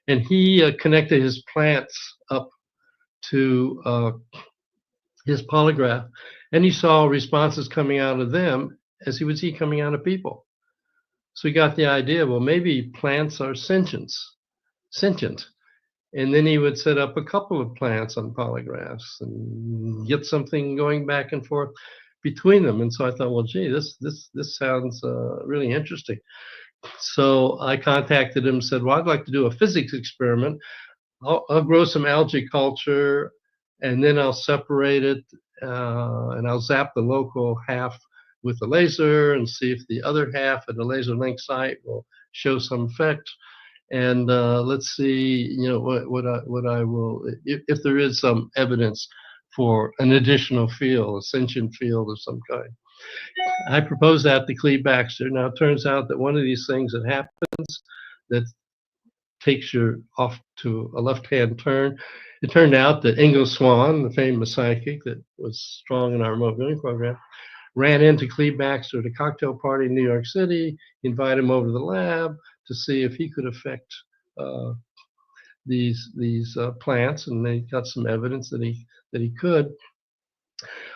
And he connected his plants up to his polygraph, and he saw responses coming out of them as he would see coming out of people. So he got the idea, well, maybe plants are sentient. And then he would set up a couple of plants on polygraphs and get something going back and forth between them. And so I thought, well, gee, this sounds really interesting. So I contacted him and said, well, I'd like to do a physics experiment. I'll grow some algae culture, and then I'll separate it, and I'll zap the local half with a laser and see if the other half at the laser link site will show some effect. And let's see, you know, what I will, if there is some evidence for an additional field, a sentient field of some kind. I proposed that to Cleve Baxter. Now, it turns out that one of these things that happens that takes you off to a left-hand turn, it turned out that Ingo Swann, the famous psychic that was strong in our remote viewing program, ran into Cleve Baxter at a cocktail party in New York City, invited him over to the lab to see if he could affect these plants, and they got some evidence that he could.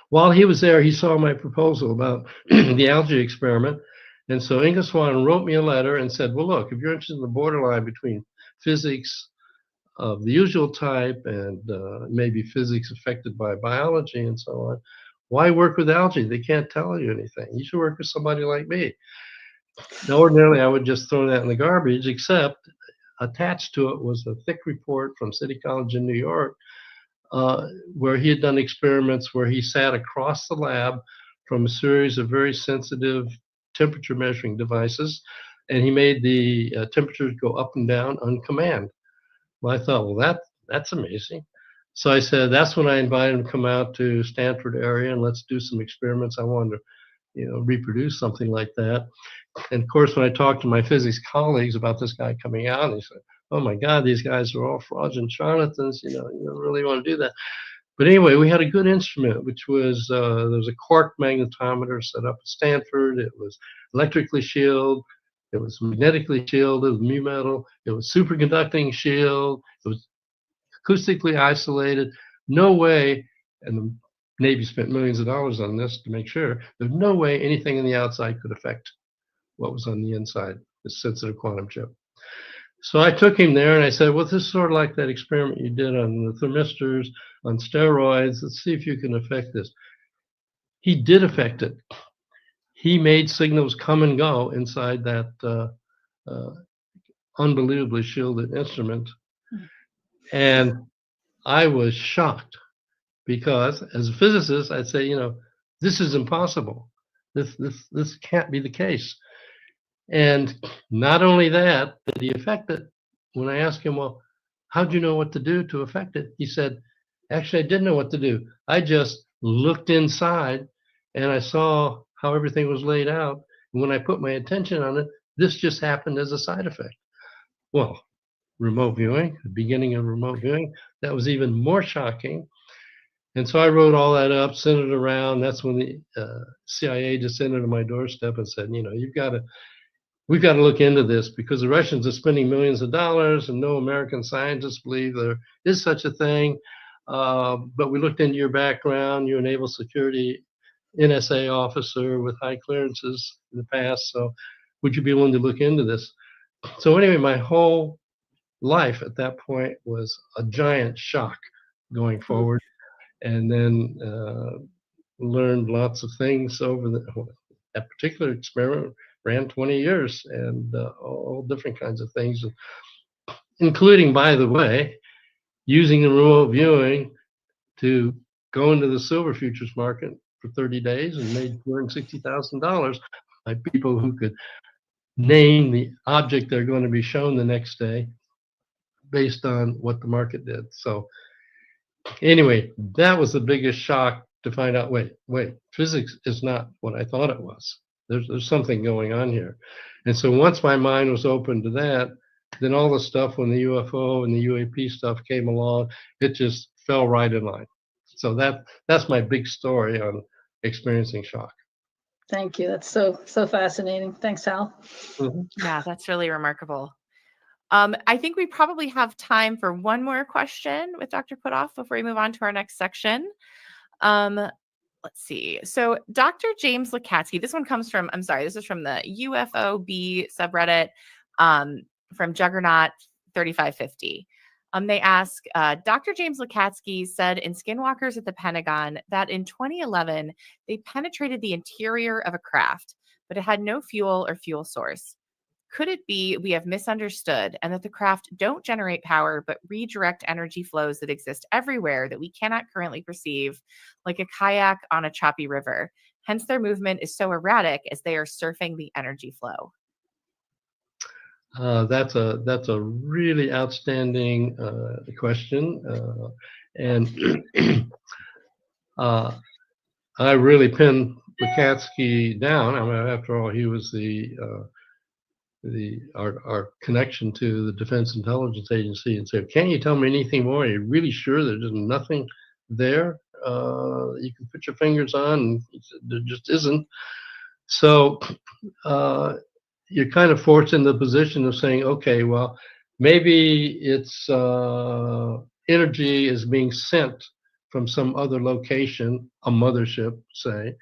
While he was there, he saw my proposal about the algae experiment, and so Ingo Swann wrote me a letter and said, well, look, if you're interested in the borderline between physics of the usual type and maybe physics affected by biology and so on, why work with algae? They can't tell you anything. You should work with somebody like me. Now, ordinarily, I would just throw that in the garbage, except attached to it was a thick report from City College in New York, where he had done experiments where he sat across the lab from a series of very sensitive temperature measuring devices, and he made the temperatures go up and down on command. Well, I thought, well, that's amazing. So I said, that's when I invited him to come out to Stanford area and let's do some experiments. I wanted to, you know, reproduce something like that. And of course, when I talked to my physics colleagues about this guy coming out, they said, oh my God, these guys are all fraudulent charlatans. You know, you don't really want to do that. But anyway, we had a good instrument, which was, there was a quark magnetometer set up at Stanford. It was electrically shielded. It was magnetically shielded with mu metal. It was superconducting shield. It was acoustically isolated. No way, and the Navy spent millions of dollars on this to make sure, there's no way anything in the outside could affect what was on the inside, this sensitive quantum chip. So I took him there and I said, well, this is sort of like that experiment you did on the thermistors, on steroids. Let's see if you can affect this. He did affect it. He made signals come and go inside that unbelievably shielded instrument. And I was shocked because as a physicist, I'd say, this is impossible. This can't be the case. And not only that, did he affect it? When I asked him, well, how'd you know what to do to affect it? He said, actually, I didn't know what to do. I just looked inside and I saw how everything was laid out. And when I put my attention on it, this just happened as a side effect. Well, remote viewing, the beginning of remote viewing, that was even more shocking. And so I wrote all that up, sent it around. That's when the CIA descended on my doorstep and said, we've got to look into this because the Russians are spending millions of dollars and no American scientists believe there is such a thing. But we looked into your background. You're a naval security NSA officer with high clearances in the past. So would you be willing to look into this? So anyway, my whole life at that point was a giant shock going forward. And then learned lots of things over that particular experiment. Ran 20 years and all different kinds of things, including, by the way, using the remote viewing to go into the silver futures market for 30 days and made $260,000 by people who could name the object they're going to be shown the next day based on what the market did. So anyway, that was the biggest shock to find out, wait, physics is not what I thought it was. There's something going on here. And so once my mind was open to that, then all the stuff when the UFO and the UAP stuff came along, it just fell right in line. So that's my big story on experiencing shock. Thank you. That's so fascinating. Thanks, Hal. Yeah, that's really remarkable. I think we probably have time for one more question with Dr. Puthoff before we move on to our next section. Let's see. So Dr. James Lukatsky, this one comes from, this is from the UFOB subreddit from Juggernaut 3550. They ask, Dr. James Lukatsky said in Skinwalkers at the Pentagon that in 2011, they penetrated the interior of a craft, but it had no fuel or fuel source. Could it be we have misunderstood and that the craft don't generate power, but redirect energy flows that exist everywhere that we cannot currently perceive, like a kayak on a choppy river? Hence, their movement is so erratic as they are surfing the energy flow. That's a really outstanding question. And I really pinned Lukatsky down. I mean, after all, he was our connection to the Defense Intelligence Agency, and said, "Can you tell me anything more? Are you really sure there's just nothing there you can put your fingers on?" And he said, "There just isn't." So you're kind of forced in the position of saying, "Okay, well, maybe it's energy is being sent from some other location, a mothership, say,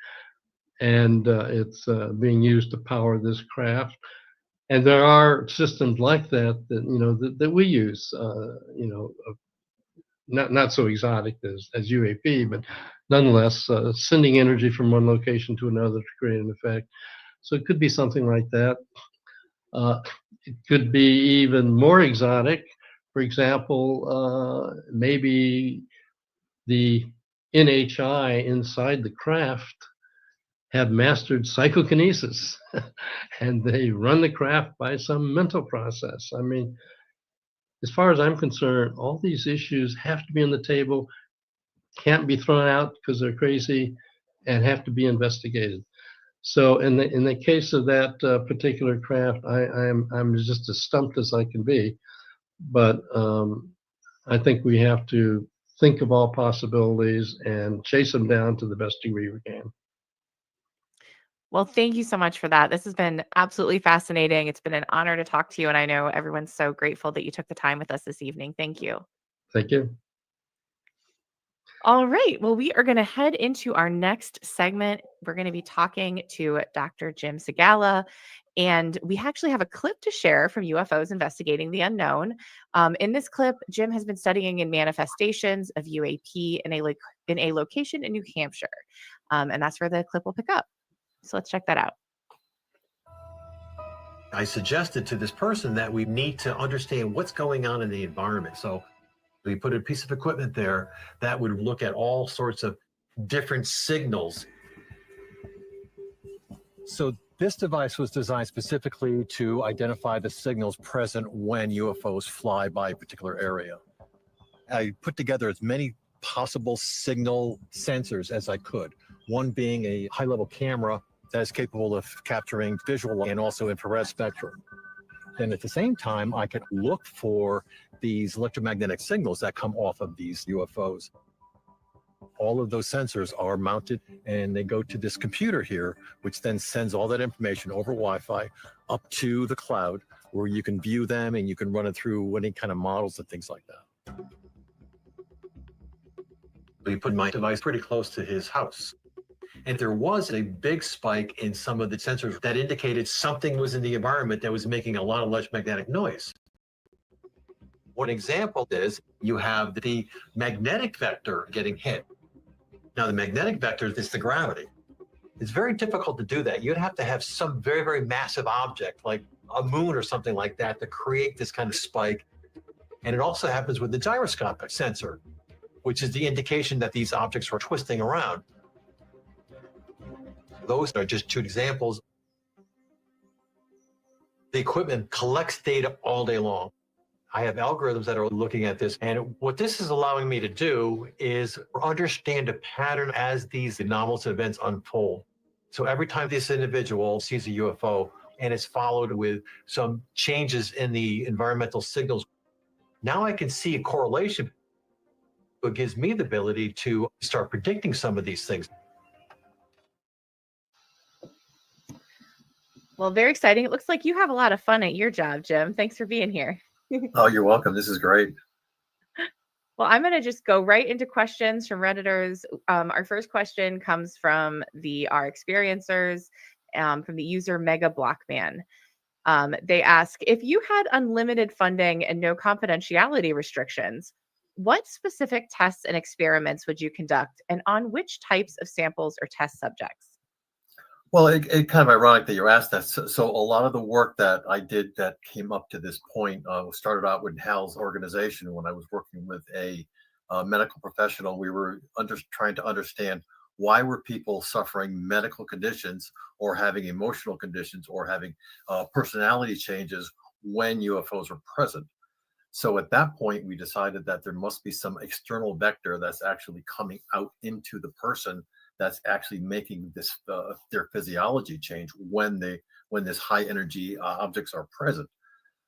and it's being used to power this craft." And there are systems like that that we use, not so exotic as UAP, but nonetheless sending energy from one location to another to create an effect. So it could be something like that. It could be even more exotic. For example, maybe the NHI inside the craft have mastered psychokinesis and they run the craft by some mental process. I mean, as far as I'm concerned, all these issues have to be on the table, can't be thrown out because they're crazy, and have to be investigated. So in the case of that particular craft, I'm just as stumped as I can be. But I think we have to think of all possibilities and chase them down to the best degree we can. Well, thank you so much for that. This has been absolutely fascinating. It's been an honor to talk to you, and I know everyone's so grateful that you took the time with us this evening. Thank you. Thank you. All right. Well, we are going to head into our next segment. We're going to be talking to Dr. Jim Segala, and we actually have a clip to share from UFOs Investigating the Unknown. In this clip, Jim has been studying in manifestations of UAP in a location in New Hampshire, and that's where the clip will pick up. So let's check that out. I suggested to this person that we need to understand what's going on in the environment. So we put a piece of equipment there that would look at all sorts of different signals. So this device was designed specifically to identify the signals present when UFOs fly by a particular area. I put together as many possible signal sensors as I could, one being a high-level camera that is capable of capturing visual and also infrared spectrum. Then at the same time, I could look for these electromagnetic signals that come off of these UFOs. All of those sensors are mounted and they go to this computer here, which then sends all that information over Wi-Fi up to the cloud where you can view them and you can run it through any kind of models and things like that. We put my device pretty close to his house. And there was a big spike in some of the sensors that indicated something was in the environment that was making a lot of electromagnetic noise. One example is you have the magnetic vector getting hit. Now, the magnetic vector is the gravity. It's very difficult to do that. You'd have to have some very, very massive object like a moon or something like that to create this kind of spike. And it also happens with the gyroscopic sensor, which is the indication that these objects are twisting around. Those are just two examples. The equipment collects data all day long. I have algorithms that are looking at this, and what this is allowing me to do is understand a pattern as these anomalous events unfold. So every time this individual sees a UFO and it's followed with some changes in the environmental signals, now I can see a correlation. It gives me the ability to start predicting some of these things. Well, very exciting. It looks like you have a lot of fun at your job, Jim. Thanks for being here. Oh, you're welcome. This is great. Well, I'm going to just go right into questions from Redditors. Our first question comes from our experiencers, from the user Mega Blockman. They ask, if you had unlimited funding and no confidentiality restrictions, what specific tests and experiments would you conduct, and on which types of samples or test subjects? Well, it's kind of ironic that you asked that. So a lot of the work that I did that came up to this point started out with Hal's organization when I was working with a medical professional. We were trying to understand why were people suffering medical conditions or having emotional conditions or having personality changes when UFOs were present. So at that point, we decided that there must be some external vector that's actually coming out into the person that's actually making this their physiology change when this high energy objects are present.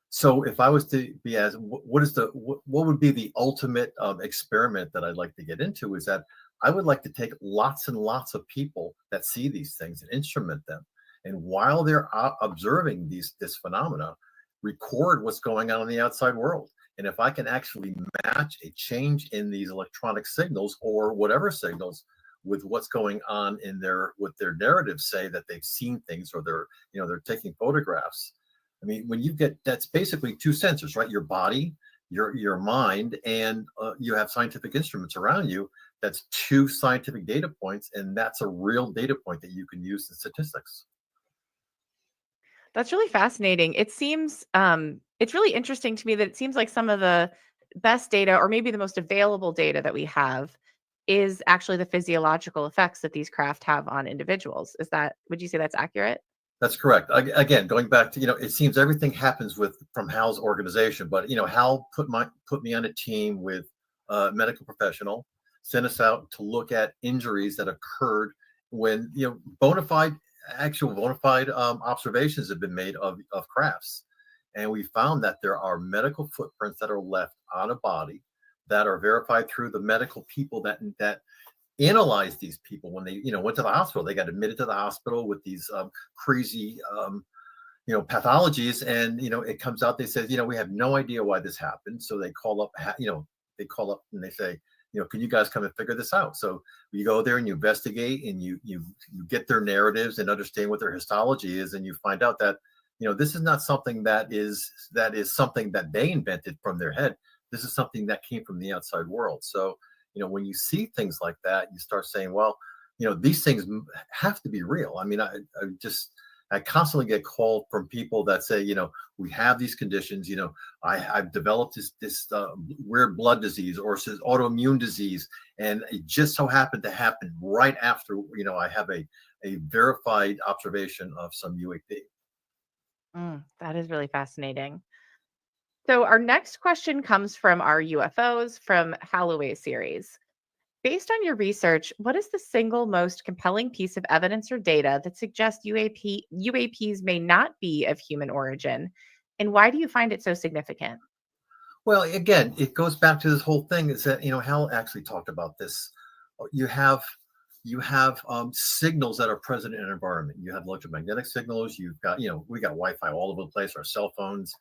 So if I was to be asked, what would be the ultimate experiment that I'd like to get into, is that I would like to take lots and lots of people that see these things and instrument them, and while they're observing this phenomena, record what's going on in the outside world. And if I can actually match a change in these electronic signals or whatever signals with what's going on in what their narratives say that they've seen things, or they're taking photographs. I mean, when you get, that's basically two sensors, right? Your body, your mind, and you have scientific instruments around you. That's two scientific data points, and that's a real data point that you can use in statistics. That's really fascinating. It seems it's really interesting to me that it seems like some of the best data, or maybe the most available data that we have, is actually the physiological effects that these craft have on individuals. Would you say that's accurate? That's correct. Again, going back to, it seems everything happens from Hal's organization, but Hal put me on a team with a medical professional, sent us out to look at injuries that occurred when bona fide observations have been made of crafts, and we found that there are medical footprints that are left on a body that are verified through the medical people that analyzed these people when they went to the hospital. They got admitted to the hospital with these crazy pathologies, and it comes out, they said, we have no idea why this happened. So they call up and they say, can you guys come and figure this out? So you go there and you investigate and you get their narratives and understand what their histology is, and you find out that this is not something that is something that they invented from their head. This is something that came from the outside world. So when you see things like that, you start saying, well, these things have to be real. I mean, I constantly get called from people that say, we have these conditions, I've developed this weird blood disease or autoimmune disease. And it just so happened to happen right after, I have a verified observation of some UAP. That is really fascinating. So our next question comes from our UFOs from Holloway series. Based on your research, what is the single most compelling piece of evidence or data that suggests UAPs may not be of human origin? And why do you find it so significant? Well, again, it goes back to this whole thing is that, Hal actually talked about this. You have signals that are present in an environment. You have electromagnetic signals. You've got, we got Wi-Fi all over the place, our cell phones.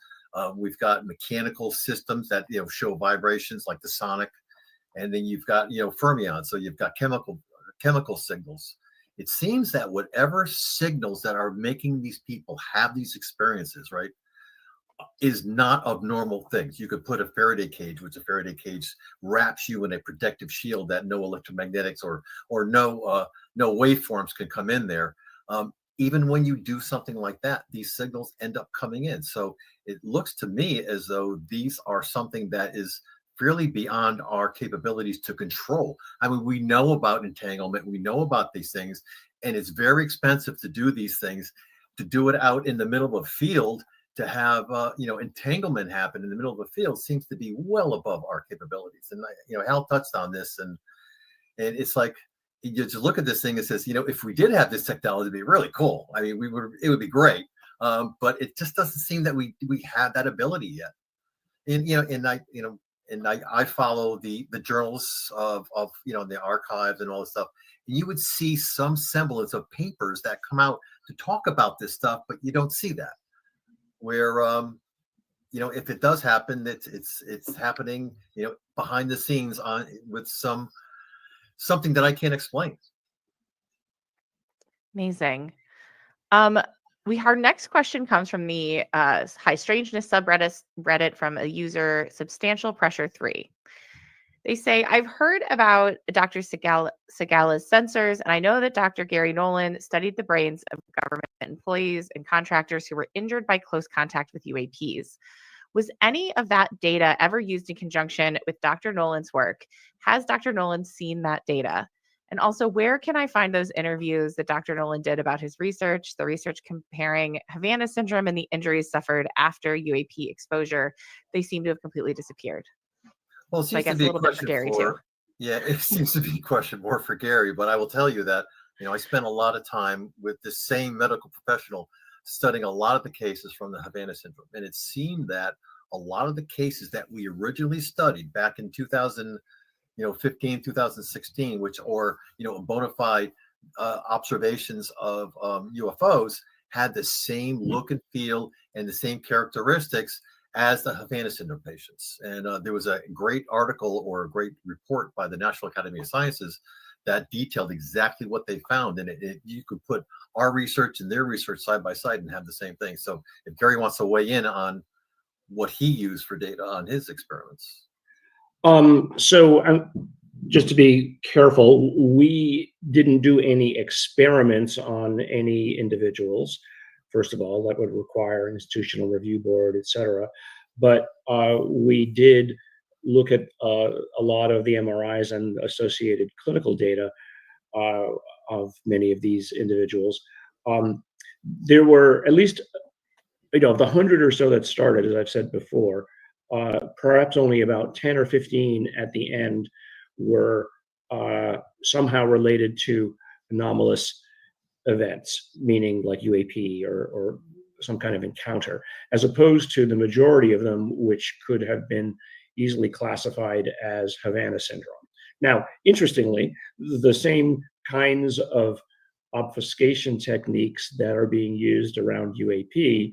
We've got mechanical systems that, show vibrations like the sonic. And then you've got, fermions. So you've got chemical signals. It seems that whatever signals that are making these people have these experiences, right, is not of normal things. You could put a Faraday cage, which a Faraday cage wraps you in a protective shield that no electromagnetics or no waveforms can come in there. Even when you do something like that, these signals end up coming in. So it looks to me as though these are something that is really beyond our capabilities to control. I mean, we know about entanglement, we know about these things, and it's very expensive to do these things. To do it out in the middle of a field, to have entanglement happen in the middle of a field seems to be well above our capabilities. And Hal touched on this, and it's like you just look at this thing and says, if we did have this technology, it'd be really cool. I mean, it would be great, but it just doesn't seem that we have that ability yet. And I follow the journals of the archives and all this stuff. And you would see some semblance of papers that come out to talk about this stuff, but you don't see that. Where if it does happen, it's happening behind the scenes with something that I can't explain. Amazing. Our next question comes from the High Strangeness subreddit from a user Substantial Pressure 3. They say, I've heard about Dr. Segala's sensors, and I know that Dr. Garry Nolan studied the brains of government employees and contractors who were injured by close contact with UAPs. Was any of that data ever used in conjunction with Dr. Nolan's work? Has Dr. Nolan seen that data? And also, where can I find those interviews that Dr. Nolan did about his research, the research comparing Havana syndrome and the injuries suffered after UAP exposure? They seem to have completely disappeared. Well, it seems to be a question for, yeah, it seems to be a question more for Garry, but I will tell you that, I spent a lot of time with the same medical professional studying a lot of the cases from the Havana syndrome. And it seemed that a lot of the cases that we originally studied back in 2015, 2016, which or bona fide observations of UFOs had the same look and feel and the same characteristics as the Havana syndrome patients. And there was a great article or a great report by the National Academy of Sciences that detailed exactly what they found. And you could put our research and their research side by side and have the same thing. So if Garry wants to weigh in on what he used for data on his experiments. Just to be careful, we didn't do any experiments on any individuals. First of all, that would require an institutional review board, et cetera. But we did look at a lot of the MRIs and associated clinical data of many of these individuals. There were at least, of the 100 or so that started, as I've said before, perhaps only about 10 or 15 at the end were somehow related to anomalous events, meaning like UAP or some kind of encounter, as opposed to the majority of them, which could have been easily classified as Havana syndrome. Now, interestingly, the same kinds of obfuscation techniques that are being used around UAP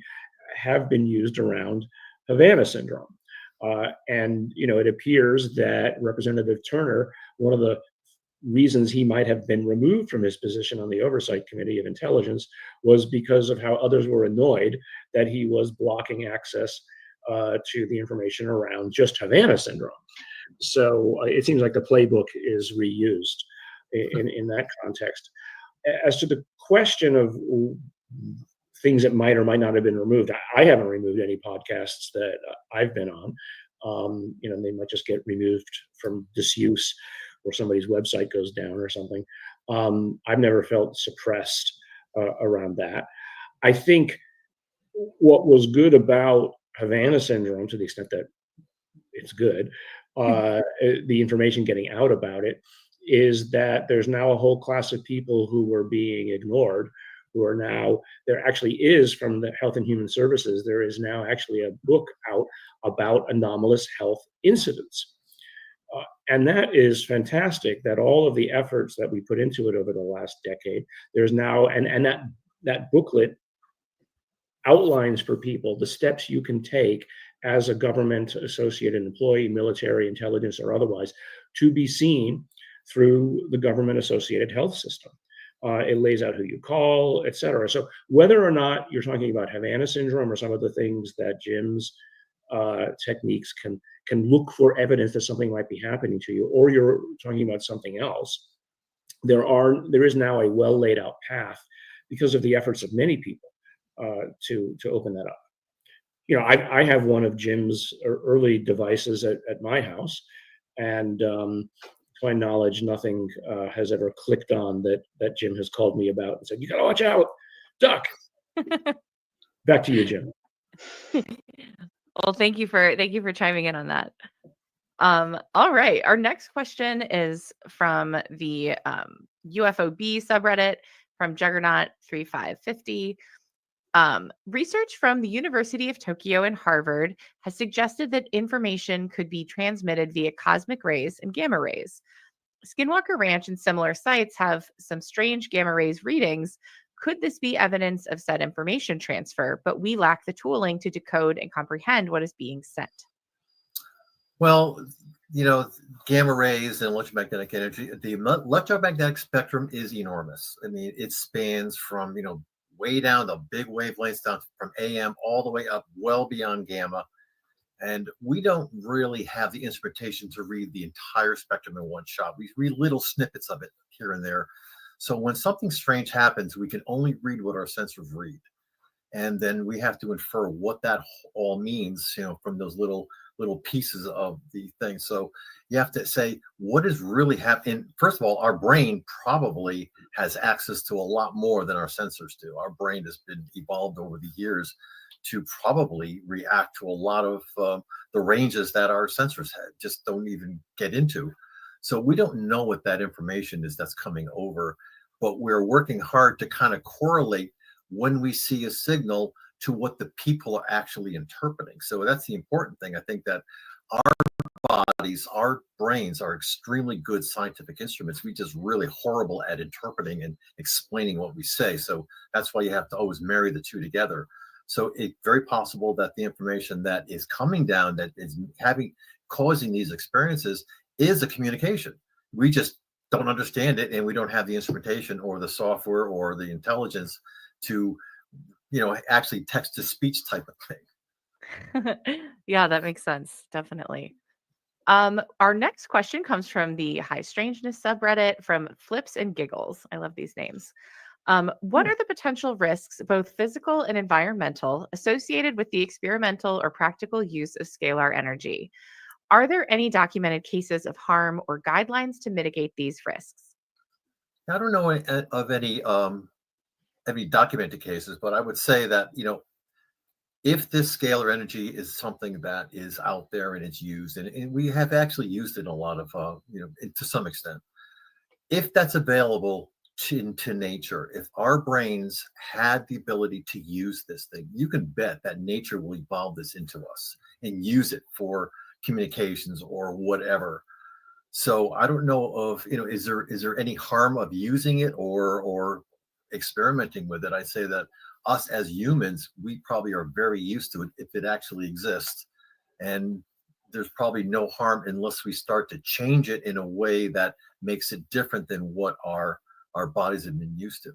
have been used around Havana syndrome. And, it appears that Representative Turner, one of the reasons he might have been removed from his position on the Oversight Committee of Intelligence was because of how others were annoyed that he was blocking access to the information around just Havana syndrome. So it seems like the playbook is reused in that context. As to the question of things that might or might not have been removed, I haven't removed any podcasts that I've been on. They might just get removed from disuse, or somebody's website goes down or something. I've never felt suppressed around that. I think what was good about Havana syndrome, to the extent that it's good, the information getting out about it, is that there's now a whole class of people who were being ignored, who are now, there actually is, from the Health and Human Services, there is now actually a book out about anomalous health incidents. And that is fantastic, that all of the efforts that we put into it over the last decade, there's now, and that booklet outlines for people the steps you can take as a government associated employee, military, intelligence, or otherwise, to be seen through the government associated health system. It lays out who you call, et cetera. So whether or not you're talking about Havana syndrome or some of the things that Jim's techniques can look for evidence that something might be happening to you, or you're talking about something else, there is now a well laid out path because of the efforts of many people to open that up. I have one of Jim's early devices at my house, and to my knowledge, nothing has ever clicked on that Jim has called me about and said, "You gotta watch out, duck." Back to you, Jim. Well, thank you for chiming in on that. All right, our next question is from the UFOB subreddit from Juggernaut 3550. Research from the University of Tokyo and Harvard has suggested that information could be transmitted via cosmic rays and gamma rays. Skinwalker Ranch and similar sites have some strange gamma rays readings. Could this be evidence of said information transfer, but we lack the tooling to decode and comprehend what is being sent? Well, gamma rays and electromagnetic energy, the electromagnetic spectrum is enormous. I mean, it spans from, way down the big wavelengths, down from AM all the way up, well beyond gamma. And we don't really have the instrumentation to read the entire spectrum in one shot. We read little snippets of it here and there. So when something strange happens, we can only read what our sensors read. And then we have to infer what that all means, from those little pieces of the thing. So you have to say, what is really happening? First of all, our brain probably has access to a lot more than our sensors do. Our brain has been evolved over the years to probably react to a lot of the ranges that our sensors just don't even get into. So we don't know what that information is that's coming over, but we're working hard to kind of correlate when we see a signal to what the people are actually interpreting. So that's the important thing. I think that our bodies, our brains are extremely good scientific instruments. We're just really horrible at interpreting and explaining what we say. So that's why you have to always marry the two together. So it's very possible that the information that is coming down, that is causing these experiences, is a communication. We just don't understand it, and we don't have the instrumentation or the software or the intelligence to, actually text to speech type of thing. Yeah, that makes sense. Definitely. Our next question comes from the High Strangeness subreddit from Flips and Giggles. I love these names. What are the potential risks, both physical and environmental, associated with the experimental or practical use of scalar energy? Are there any documented cases of harm or guidelines to mitigate these risks? I don't know of any documented cases, but I would say that, if this scalar energy is something that is out there and it's used, and we have actually used it in a lot of, to some extent, if that's available to nature, if our brains had the ability to use this thing, you can bet that nature will evolve this into us and use it for communications or whatever. So I don't know of, is there any harm of using it or experimenting with it? I'd say that us as humans, we probably are very used to it if it actually exists. And there's probably no harm unless we start to change it in a way that makes it different than what our bodies have been used to.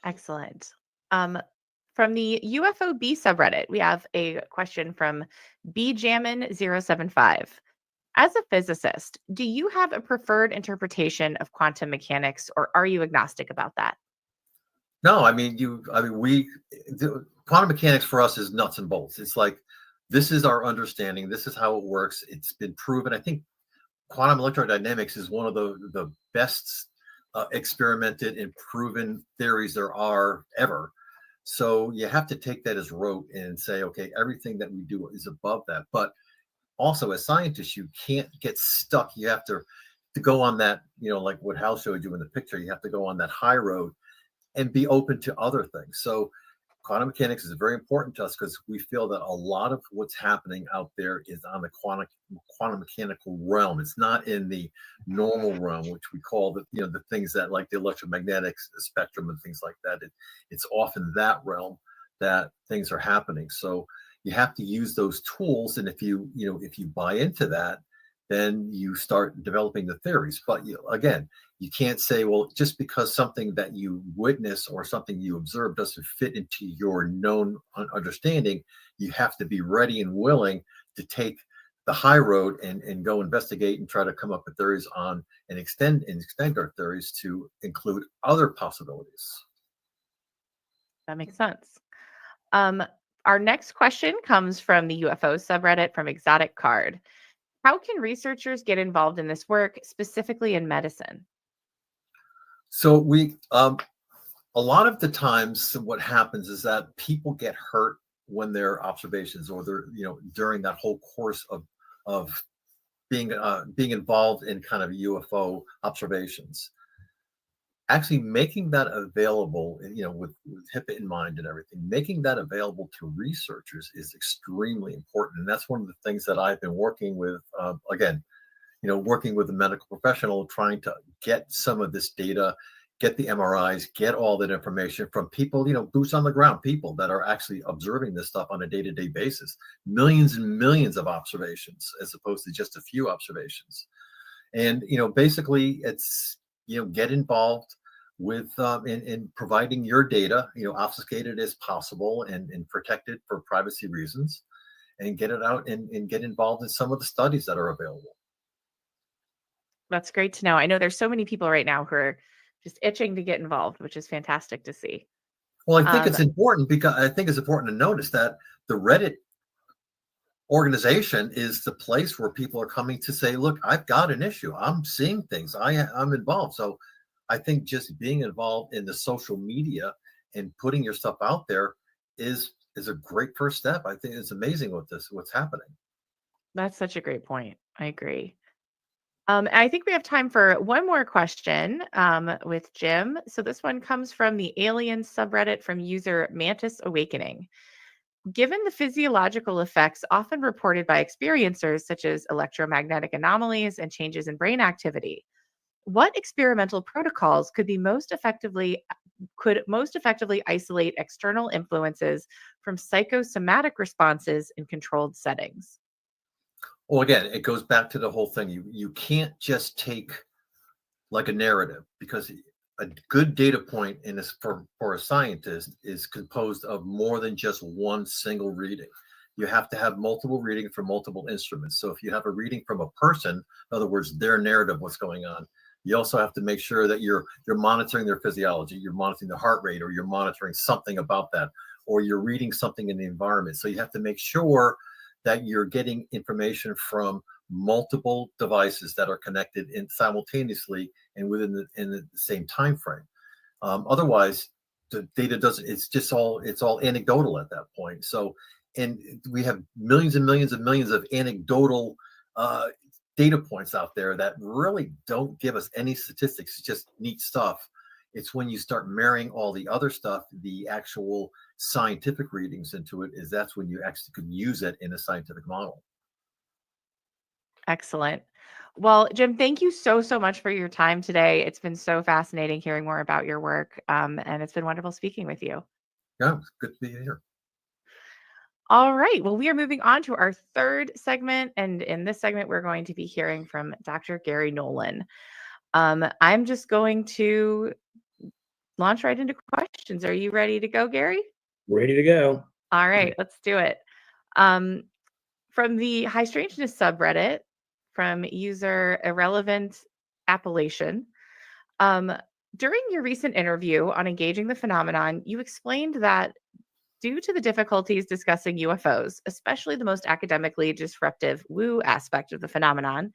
Excellent. From the UFOB subreddit, we have a question from bjamin075. As a physicist, do you have a preferred interpretation of quantum mechanics, or are you agnostic about that? No, quantum mechanics for us is nuts and bolts. It's like, this is our understanding. This is how it works. It's been proven. I think quantum electrodynamics is one of the best experimented and proven theories there are ever. So you have to take that as rote and say, okay, everything that we do is above that. But also as scientists, you can't get stuck. You have to go on that, like what Hal showed you in the picture, you have to go on that high road and be open to other things. So quantum mechanics is very important to us because we feel that a lot of what's happening out there is on the quantum mechanical realm. It's not in the normal realm, which we call the things that, like the electromagnetic spectrum and things like that. It's often that realm that things are happening. So you have to use those tools, and if you buy into that, then you start developing the theories. But again, you can't say, well, just because something that you witness or something you observe doesn't fit into your known understanding, you have to be ready and willing to take the high road and go investigate and try to come up with theories on and extend our theories to include other possibilities. That makes sense. Our next question comes from the UFO subreddit from Exotic Card. How can researchers get involved in this work, specifically in medicine? So a lot of the times what happens is that people get hurt when their observations, or they're, during that whole course of being involved in kind of UFO observations. Actually making that available, with HIPAA in mind and everything, making that available to researchers is extremely important. And that's one of the things that I've been working with, working with a medical professional, trying to get some of this data, get the MRIs, get all that information from people, boots on the ground, people that are actually observing this stuff on a day-to-day basis, millions and millions of observations, as opposed to just a few observations. And, basically it's, get involved with in providing your data, obfuscated as possible and protected for privacy reasons, and get it out and get involved in some of the studies that are available. That's great to know. I know there's so many people right now who are just itching to get involved, which is fantastic to see. Well, I think it's important because I think it's important to notice that the Reddit organization is the place where people are coming to say, look, I've got an issue. I'm seeing things. I'm involved. So I think just being involved in the social media and putting your stuff out there is a great first step. I think it's amazing what's happening. That's such a great point. I agree. I think we have time for one more question with Jim. So this one comes from the Alien subreddit from user Mantis Awakening. Given the physiological effects often reported by experiencers, such as electromagnetic anomalies and changes in brain activity, what experimental protocols could most effectively isolate external influences from psychosomatic responses in controlled settings? Well, again, it goes back to the whole thing. You can't just take like a narrative, because a good data point in this for a scientist is composed of more than just one single reading. You have to have multiple readings from multiple instruments. So if you have a reading from a person, in other words, their narrative, what's going on, you also have to make sure that you're monitoring their physiology, you're monitoring their heart rate, or you're monitoring something about that, or you're reading something in the environment. So you have to make sure that you're getting information from multiple devices that are connected simultaneously and within the same time frame. Otherwise, the data it's all anecdotal at that point. So, and we have millions and millions and millions of anecdotal data points out there that really don't give us any statistics. It's just neat stuff. It's when you start marrying all the other stuff, the actual scientific readings into it, that's when you actually could use it in a scientific model. Excellent. Well, Jim, thank you so much for your time today. It's been so fascinating hearing more about your work, and it's been wonderful speaking with you. Yeah, it's good to be here. All right. Well, we are moving on to our third segment. And in this segment, we're going to be hearing from Dr. Garry Nolan. I'm just going to launch right into questions. Are you ready to go, Garry? Ready to go. All right, let's do it. From the High Strangeness subreddit, from user Irrelevant Appellation, during your recent interview on engaging the phenomenon, you explained that due to the difficulties discussing UFOs, especially the most academically disruptive woo aspect of the phenomenon,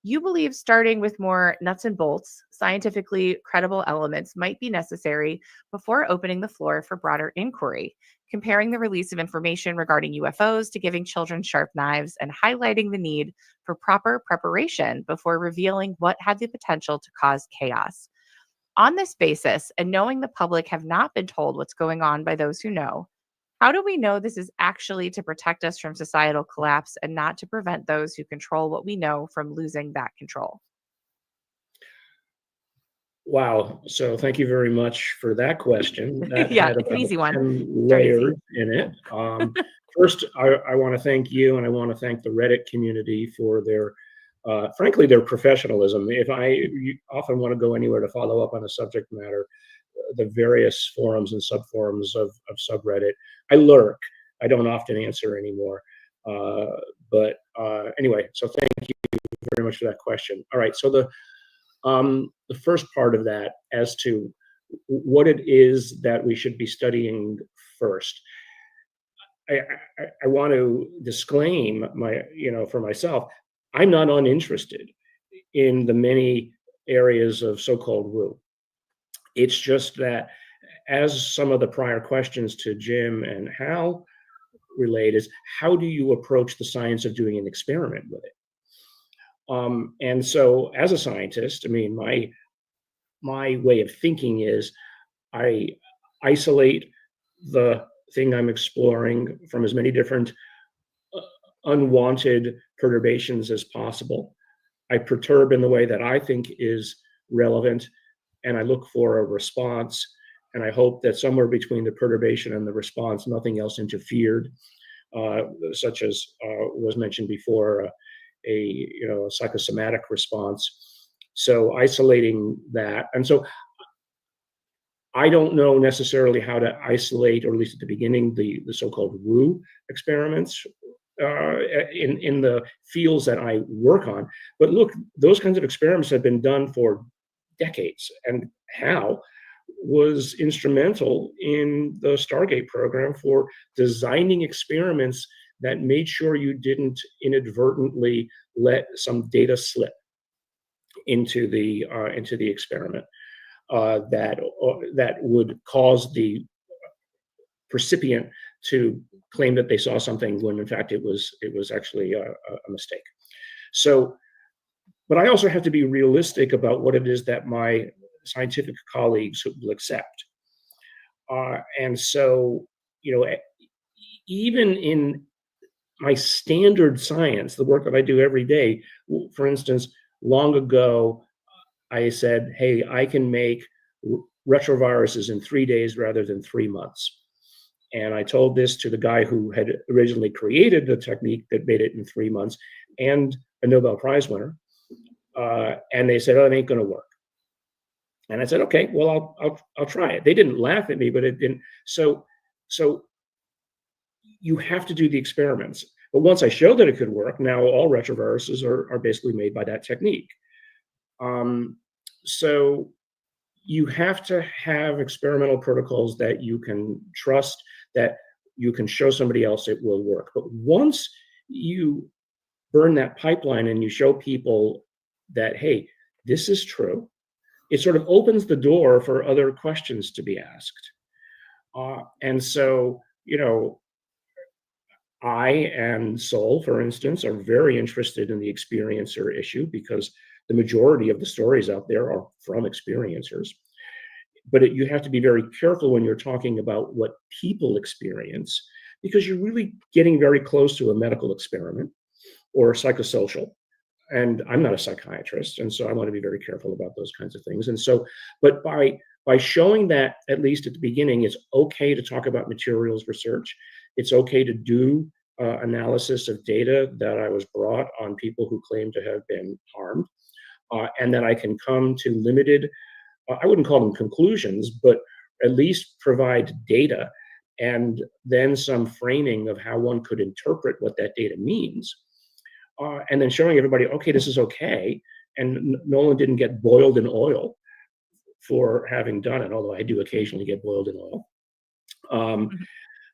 you believe starting with more nuts and bolts, scientifically credible elements might be necessary before opening the floor for broader inquiry, comparing the release of information regarding UFOs to giving children sharp knives and highlighting the need for proper preparation before revealing what had the potential to cause chaos. On this basis, and knowing the public have not been told what's going on by those who know, how do we know this is actually to protect us from societal collapse and not to prevent those who control what we know from losing that control? Wow. So thank you very much for that question. That Yeah, had it's an about easy one. 10 Start easy. layers in it. First, I want to thank you, and I want to thank the Reddit community for their, frankly, their professionalism. You often want to go anywhere to follow up on a subject matter, the various forums and subforums of subreddit, I lurk. I don't often answer anymore. But anyway, so thank you very much for that question. All right, so the first part of that as to what it is that we should be studying first. I want to disclaim for myself, I'm not uninterested in the many areas of so-called woo. It's just that, as some of the prior questions to Jim and Hal relate, is how do you approach the science of doing an experiment with it? And so, as a scientist, I mean, my way of thinking is I isolate the thing I'm exploring from as many different unwanted perturbations as possible. I perturb in the way that I think is relevant, and I look for a response, and I hope that somewhere between the perturbation and the response, nothing else interfered, such as was mentioned before, a psychosomatic response. So isolating that, and so I don't know necessarily how to isolate, or at least at the beginning, the so-called woo experiments in the fields that I work on. But look, those kinds of experiments have been done for decades, and Hal was instrumental in the Stargate program for designing experiments that made sure you didn't inadvertently let some data slip into the experiment that would cause the recipient to claim that they saw something when in fact it was actually a mistake. So, but I also have to be realistic about what it is that my scientific colleagues will accept. And so, even in my standard science, the work that I do every day, for instance, long ago, I said, hey, I can make retroviruses in 3 days rather than 3 months. And I told this to the guy who had originally created the technique that made it in 3 months, and a Nobel Prize winner. And they said, oh, it ain't going to work. And I said, okay, well, I'll try it. They didn't laugh at me, but it didn't. So you have to do the experiments. But once I showed that it could work, now all retroviruses are basically made by that technique. So you have to have experimental protocols that you can trust, that you can show somebody else it will work. But once you burn that pipeline and you show people that, hey, this is true, it sort of opens the door for other questions to be asked. And so, I and Sol, for instance, are very interested in the experiencer issue because the majority of the stories out there are from experiencers. But you have to be very careful when you're talking about what people experience, because you're really getting very close to a medical experiment or psychosocial. And I'm not a psychiatrist, and so I want to be very careful about those kinds of things. And so, but by showing that, at least at the beginning, it's okay to talk about materials research, It's okay to do analysis of data that I was brought on people who claim to have been harmed, and that I can come to limited, I wouldn't call them conclusions, but at least provide data and then some framing of how one could interpret what that data means. And then showing everybody, okay, this is okay. And Nolan didn't get boiled in oil for having done it, although I do occasionally get boiled in oil.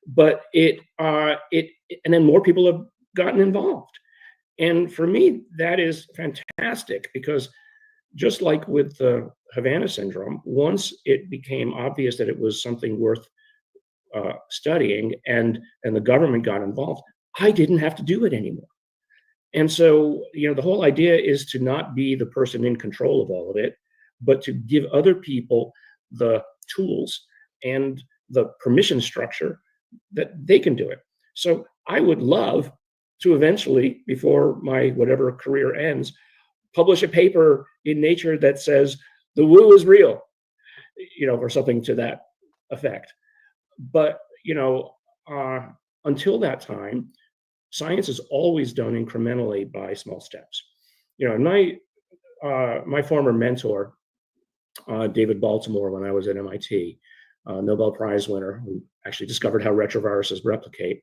But and then more people have gotten involved. And for me, that is fantastic, because just like with the Havana syndrome, once it became obvious that it was something worth studying, and the government got involved, I didn't have to do it anymore. And so, the whole idea is to not be the person in control of all of it, but to give other people the tools and the permission structure that they can do it. So I would love to eventually, before my whatever career ends, publish a paper in Nature that says the woo is real, or something to that effect. But, until that time, science is always done incrementally by small steps. My former mentor, David Baltimore, when I was at MIT, Nobel Prize winner, who actually discovered how retroviruses replicate.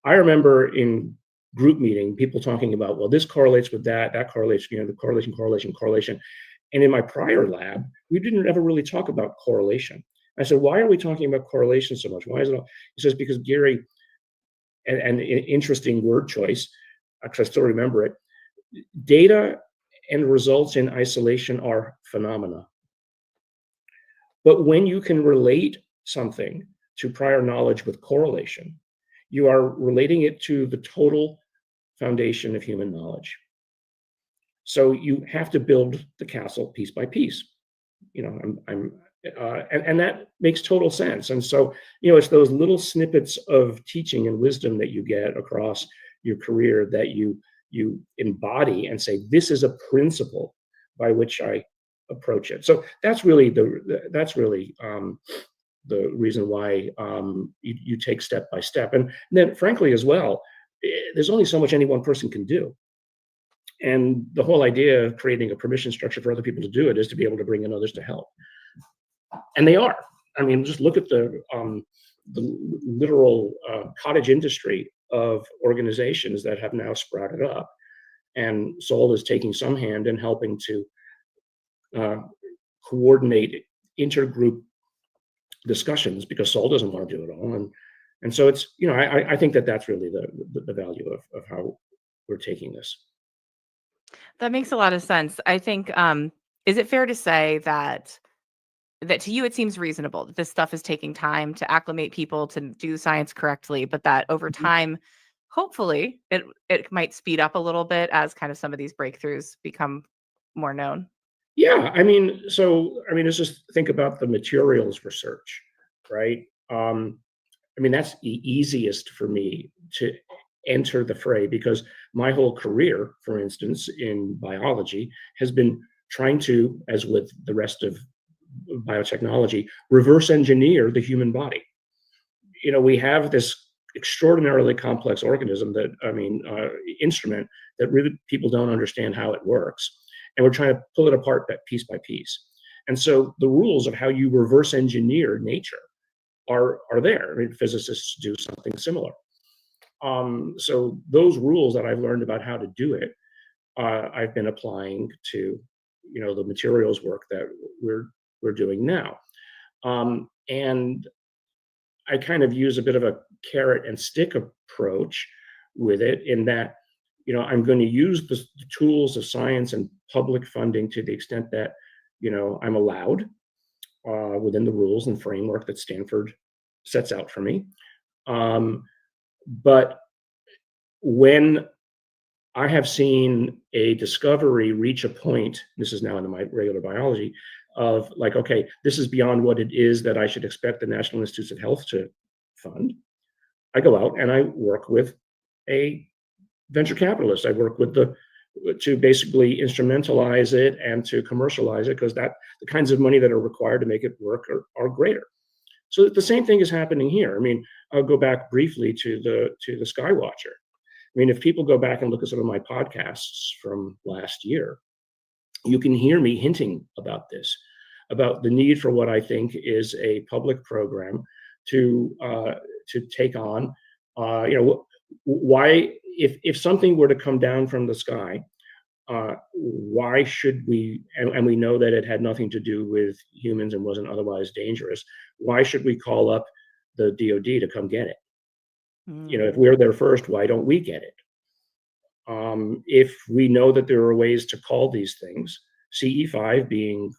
I remember in group meeting, people talking about, well, this correlates with that correlates, the correlation. And in my prior lab, we didn't ever really talk about correlation. I said, why are we talking about correlation so much? Why is it all? He says, because Garry, and an interesting word choice, actually I still remember it, data and results in isolation are phenomena. But when you can relate something to prior knowledge with correlation, you are relating it to the total foundation of human knowledge. So you have to build the castle piece by piece. And that makes total sense. And so, it's those little snippets of teaching and wisdom that you get across your career that you embody and say, this is a principle by which I approach it. So that's really the reason why you take step by step. And then, frankly, as well, there's only so much any one person can do. And the whole idea of creating a permission structure for other people to do it is to be able to bring in others to help. And they are. I mean, just look at the literal cottage industry of organizations that have now sprouted up. And Sol is taking some hand in helping to coordinate intergroup discussions, because Sol doesn't want to do it all. And so it's, I think that's really the value of how we're taking this. That makes a lot of sense. I think, is it fair to say that to you, it seems reasonable that this stuff is taking time to acclimate people to do science correctly, but that over time, hopefully it might speed up a little bit as kind of some of these breakthroughs become more known? Yeah, let's just think about the materials research, right? That's the easiest for me to enter the fray, because my whole career, for instance, in biology, has been trying to, as with the rest of biotechnology, reverse engineer the human body. We have this extraordinarily complex organism instrument that really people don't understand how it works. And we're trying to pull it apart piece by piece. And so the rules of how you reverse engineer nature are there. Physicists do something similar. So those rules that I've learned about how to do it, I've been applying to, the materials work that we're doing now. And I kind of use a bit of a carrot and stick approach with it, in that, I'm going to use the tools of science and public funding to the extent that, I'm allowed within the rules and framework that Stanford sets out for me. But when I have seen a discovery reach a point, this is now in my regular biology, of like, okay, this is beyond what it is that I should expect the National Institutes of Health to fund, I go out and I work with a venture capitalist. I work with to basically instrumentalize it and to commercialize it, because the kinds of money that are required to make it work are greater. So the same thing is happening here. I mean, I'll go back briefly to the Skywatcher. I mean, if people go back and look at some of my podcasts from last year, you can hear me hinting about this, about the need for what I think is a public program to take on, why, if something were to come down from the sky, why should we, and we know that it had nothing to do with humans and wasn't otherwise dangerous, why should we call up the DoD to come get it? If we're there first, why don't we get it? If we know that there are ways to call these things, CE5 being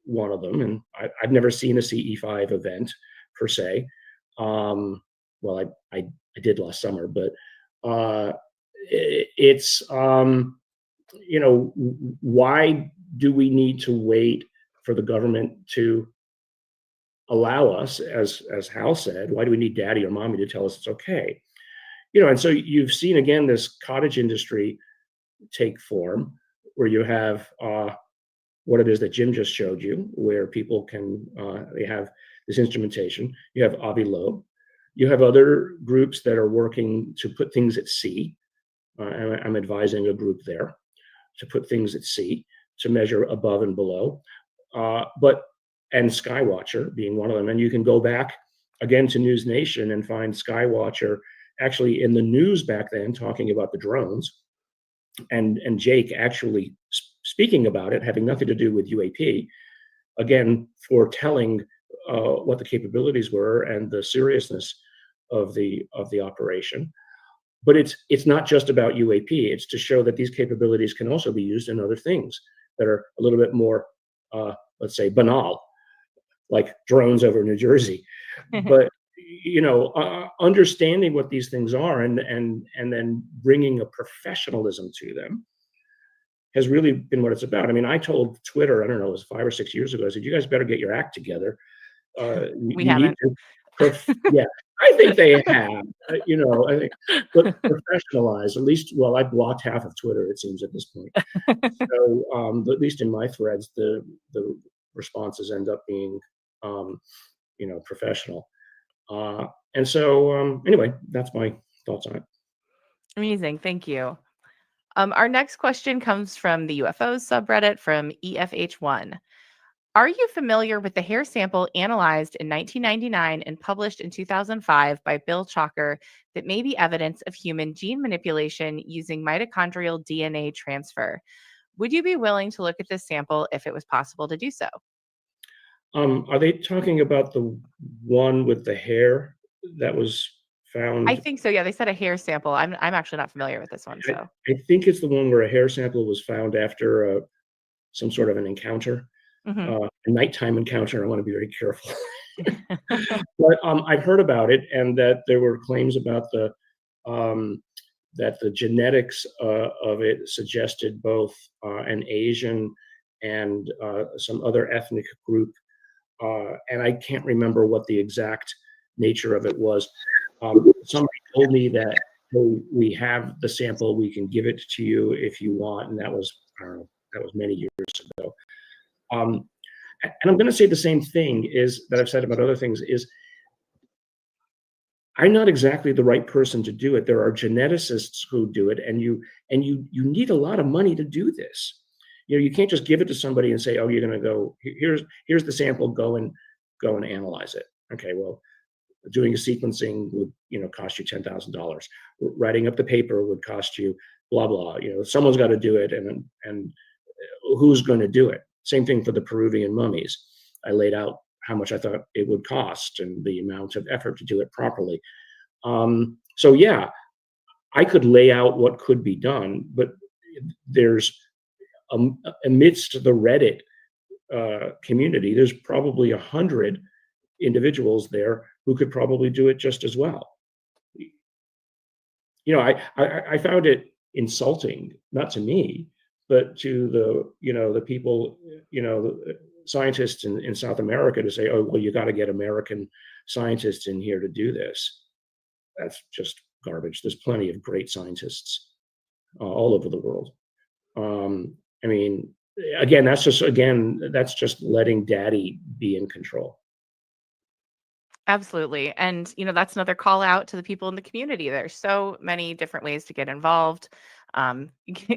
one of them, and I've never seen a CE5 event per se. Well, I did last summer, but it's why do we need to wait for the government to allow us, as Hal said, why do we need daddy or mommy to tell us it's okay? And so you've seen again this cottage industry take form, where you have what it is that Jim just showed you, where people can they have this instrumentation. You have Avi Loeb. You have other groups that are working to put things at sea. I'm advising a group there to put things at sea, to measure above and below. And Skywatcher being one of them. And you can go back again to News Nation and find Skywatcher actually in the news back then talking about the drones, and Jake actually speaking about it, having nothing to do with UAP, again, foretelling what the capabilities were and the seriousness of the operation. But it's not just about UAP. It's to show that these capabilities can also be used in other things that are a little bit more, let's say, banal, like drones over New Jersey. But understanding what these things are and then bringing a professionalism to them has really been what it's about. I mean, I told Twitter, I don't know, it was 5 or 6 years ago, I said, you guys better get your act together. We haven't. Yeah, I think they have, I think, but professionalize, at least, well, I blocked half of Twitter, it seems, at this point. So at least in my threads, the responses end up being, professional. And so anyway, that's my thoughts on it. Amazing. Thank you. Our next question comes from the UFOs subreddit from EFH1. Are you familiar with the hair sample analyzed in 1999 and published in 2005 by Bill Chalker that may be evidence of human gene manipulation using mitochondrial DNA transfer? Would you be willing to look at this sample if it was possible to do so? Are they talking about the one with the hair that was found? I think so. Yeah, they said a hair sample. I'm actually not familiar with this one. So I think it's the one where a hair sample was found after some sort of an encounter, a nighttime encounter. I want to be very careful. But I've heard about it, and that there were claims about that the genetics of it suggested both an Asian and some other ethnic group. And I can't remember what the exact nature of it was. Somebody told me that, hey, we have the sample, we can give it to you if you want. And that was, I don't know, that was many years ago. And I'm going to say the same thing that I've said about other things is, I'm not exactly the right person to do it. There are geneticists who do it, and you need a lot of money to do this. You can't just give it to somebody and say, oh, you're going to go, here's the sample, go and analyze it. Okay, well, doing a sequencing would, cost you $10,000. Writing up the paper would cost you blah, blah. Someone's got to do it, and who's going to do it? Same thing for the Peruvian mummies. I laid out how much I thought it would cost and the amount of effort to do it properly. So yeah, I could lay out what could be done, but there's, amidst the Reddit community, there's probably 100 individuals there who could probably do it just as well. I found it insulting, not to me, but to the people, the scientists in South America, to say, oh, well, you got to get American scientists in here to do this. That's just garbage. There's plenty of great scientists all over the world. I mean, again, that's just letting daddy be in control. Absolutely. And, that's another call out to the people in the community. There's so many different ways to get involved.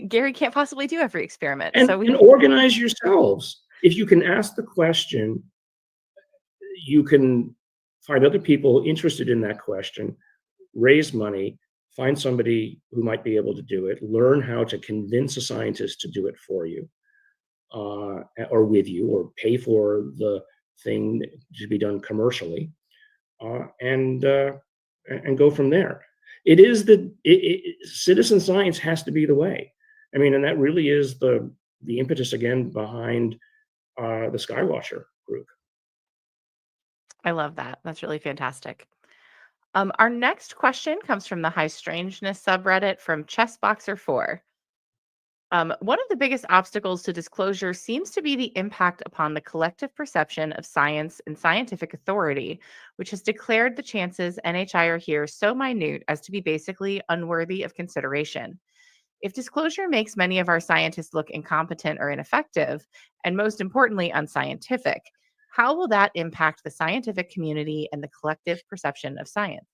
Garry can't possibly do every experiment. And, So we and organize yourselves. If you can ask the question, you can find other people interested in that question, raise money, find somebody who might be able to do it, learn how to convince a scientist to do it for you, or with you, or pay for the thing to be done commercially, and go from there. It is citizen science has to be the way. I mean, and that really is the impetus again behind the Skywatcher group. I love that. That's really fantastic. Our next question comes from the High Strangeness subreddit from Chessboxer4. One of the biggest obstacles to disclosure seems to be the impact upon the collective perception of science and scientific authority, which has declared the chances NHI are here so minute as to be basically unworthy of consideration. If disclosure makes many of our scientists look incompetent or ineffective, and most importantly, unscientific, how will that impact the scientific community and the collective perception of science?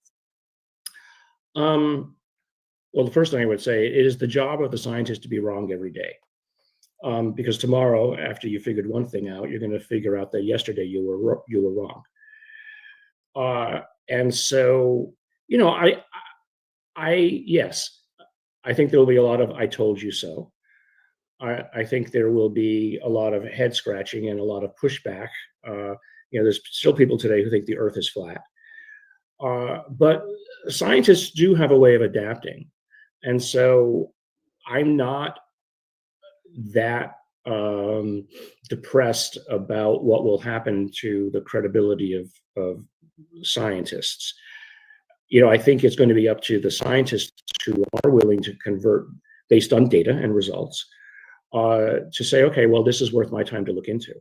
Well, the first thing I would say, it is the job of the scientist to be wrong every day. Because tomorrow, after you figured one thing out, you're going to figure out that yesterday you were wrong. And so, yes, I think there will be a lot of "I told you so." I think there will be a lot of head scratching and a lot of pushback. There's still people today who think the Earth is flat. But scientists do have a way of adapting. And so I'm not that depressed about what will happen to the credibility of scientists. I think it's going to be up to the scientists who are willing to convert based on data and results to say, okay, well, this is worth my time to look into.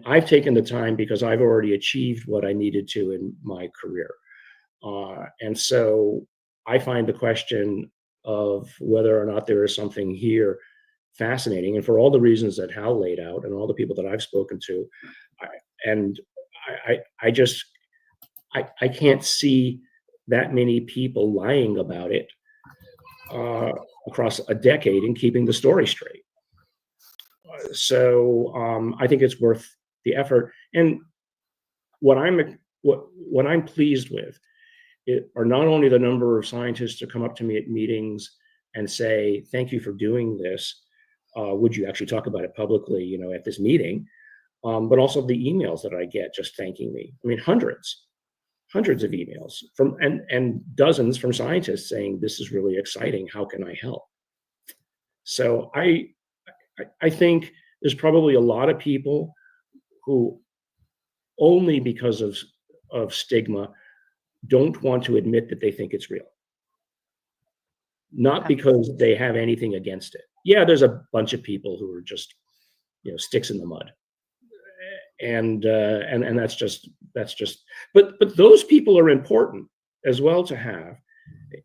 I've taken the time because I've already achieved what I needed to in my career. And so I find the question of whether or not there is something here fascinating. And for all the reasons that Hal laid out and all the people that I've spoken to, I can't see that many people lying about it across a decade and keeping the story straight. So I think it's worth the effort. And what I'm pleased with are not only the number of scientists who come up to me at meetings and say, "Thank you for doing this. Would you actually talk about it publicly, at this meeting?" But also the emails that I get just thanking me. Hundreds of emails and dozens from scientists saying, "This is really exciting. How can I help?" So I think there's probably a lot of people who only because of stigma don't want to admit that they think it's real. Not because they have anything against it. Yeah, there's a bunch of people who are just, sticks in the mud. And that's just, but those people are important as well to have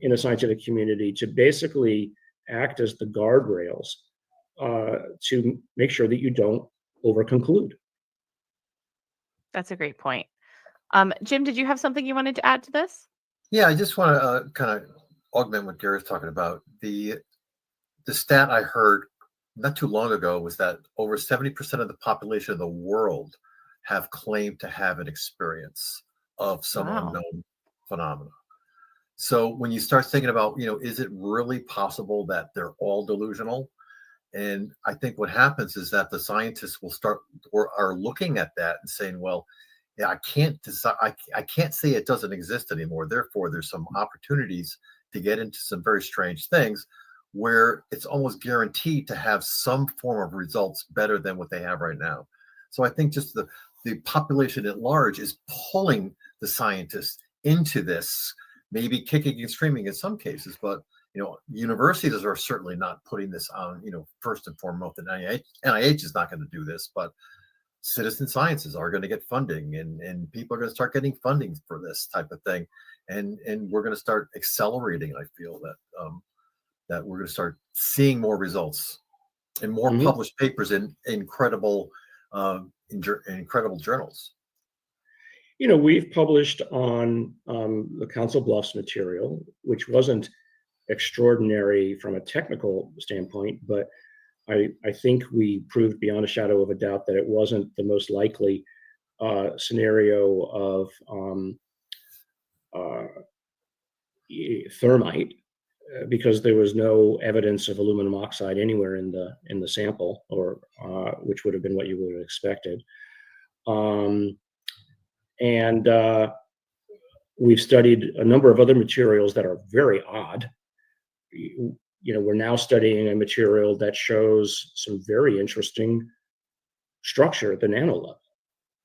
in a scientific community to basically act as the guardrails to make sure that you don't overconclude. That's a great point. Jim, did you have something you wanted to add to this? Yeah, I just want to kind of augment what Garry's talking about. The stat I heard not too long ago was that over 70% of the population of the world have claimed to have an experience of some unknown phenomena. So when you start thinking about, is it really possible that they're all delusional? And I think what happens is that the scientists will start or are looking at that and saying, well, yeah, I can't decide. I can't say it doesn't exist anymore. Therefore, there's some opportunities to get into some very strange things where it's almost guaranteed to have some form of results better than what they have right now. So I think just the population at large is pulling the scientists into this, maybe kicking and screaming in some cases, but universities are certainly not putting this on, first and foremost. The NIH is not going to do this, but citizen sciences are going to get funding, and people are going to start getting funding for this type of thing, and we're going to start accelerating. I feel that we're going to start seeing more results and more published papers in incredible journals. We've published on the Council Bluffs material, which wasn't extraordinary from a technical standpoint, but I think we proved beyond a shadow of a doubt that it wasn't the most likely scenario of thermite, because there was no evidence of aluminum oxide anywhere in the sample, or which would have been what you would have expected. And we've studied a number of other materials that are very odd. We're now studying a material that shows some very interesting structure at the nano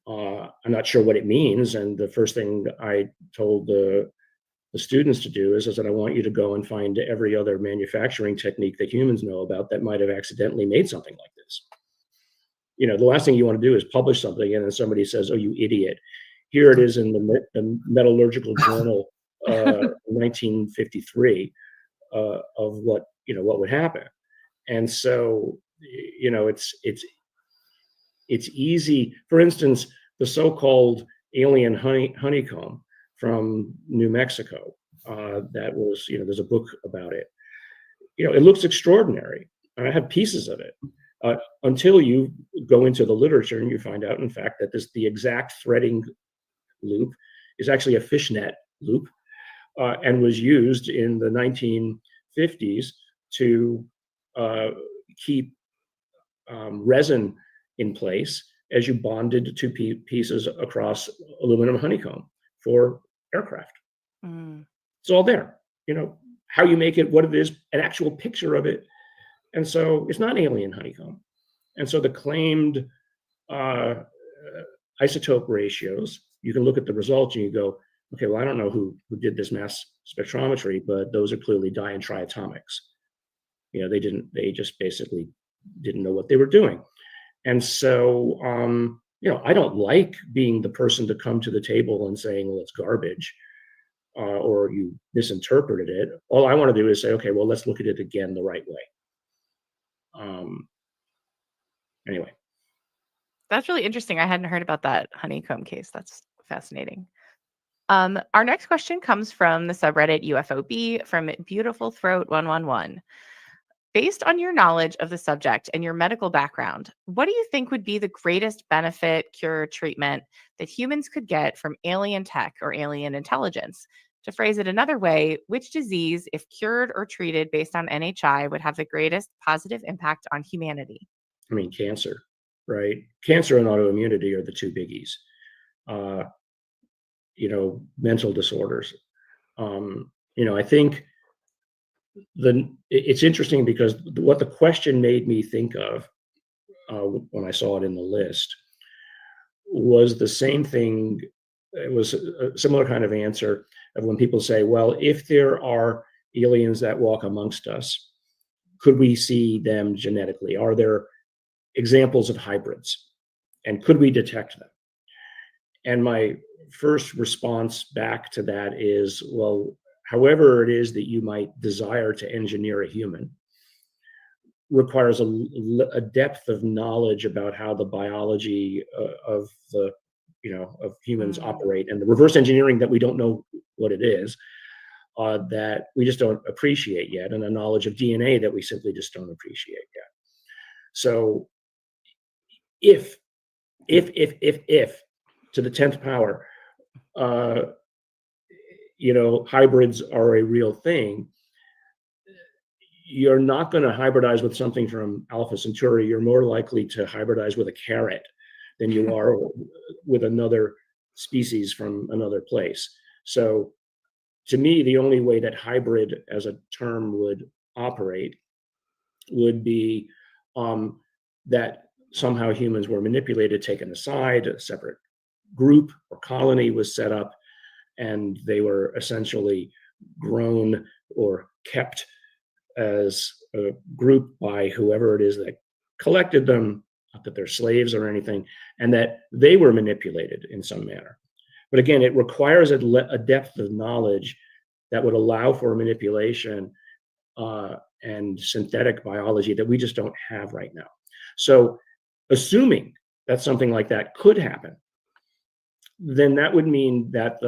level. I'm not sure what it means, and the first thing I told the students to do is I said, I want you to go and find every other manufacturing technique that humans know about that might have accidentally made something like this. The last thing you want to do is publish something and then somebody says, oh, you idiot. Here it is in the Metallurgical Journal, 1953, of what would happen. And so, it's easy. For instance, the so-called alien honeycomb from New Mexico, that was, there's a book about it. It looks extraordinary. I have pieces of it, until you go into the literature and you find out, in fact, that the exact threading loop is actually a fishnet loop, and was used in the 1950s to keep resin in place as you bonded two pieces across aluminum honeycomb for aircraft. It's all there. How you make it, what it is, an actual picture of it. And so it's not alien honeycomb. And so the claimed isotope ratios, you can look at the results and you go, okay, well, I don't know who did this mass spectrometry, but those are clearly di and triatomics. They just basically didn't know what they were doing. And so, I don't like being the person to come to the table and saying, well, it's garbage, or you misinterpreted it. All I want to do is say, okay, well, let's look at it again the right way. Anyway. That's really interesting. I hadn't heard about that honeycomb case. That's fascinating. Our next question comes from the subreddit UFOB from Beautiful Throat 111. Based on your knowledge of the subject and your medical background, what do you think would be the greatest benefit, cure, treatment that humans could get from alien tech or alien intelligence? To phrase it another way, which disease, if cured or treated based on NHI, would have the greatest positive impact on humanity? I mean, cancer, right? Cancer and autoimmunity are the two biggies. Mental disorders. I think it's interesting because what the question made me think of when I saw it in the list was the same thing. It was a similar kind of answer of when people say, well, if there are aliens that walk amongst us, could we see them genetically? Are there examples of hybrids? And could we detect them? And my first response back to that is, well, however it is that you might desire to engineer a human requires a depth of knowledge about how the biology of humans operate, and the reverse engineering that we don't know what it is, that we just don't appreciate yet, and a knowledge of DNA that we simply just don't appreciate yet. So if to the 10th power, hybrids are a real thing, you're not going to hybridize with something from Alpha Centauri. You're more likely to hybridize with a carrot than you are with another species from another place. So to me, the only way that hybrid as a term would operate would be that somehow humans were manipulated, taken aside, a separate group or colony was set up, and they were essentially grown or kept as a group by whoever it is that collected them, not that they're slaves or anything, and that they were manipulated in some manner. But again, it requires a depth of knowledge that would allow for manipulation and synthetic biology that we just don't have right now. So assuming that something like that could happen, then that would mean that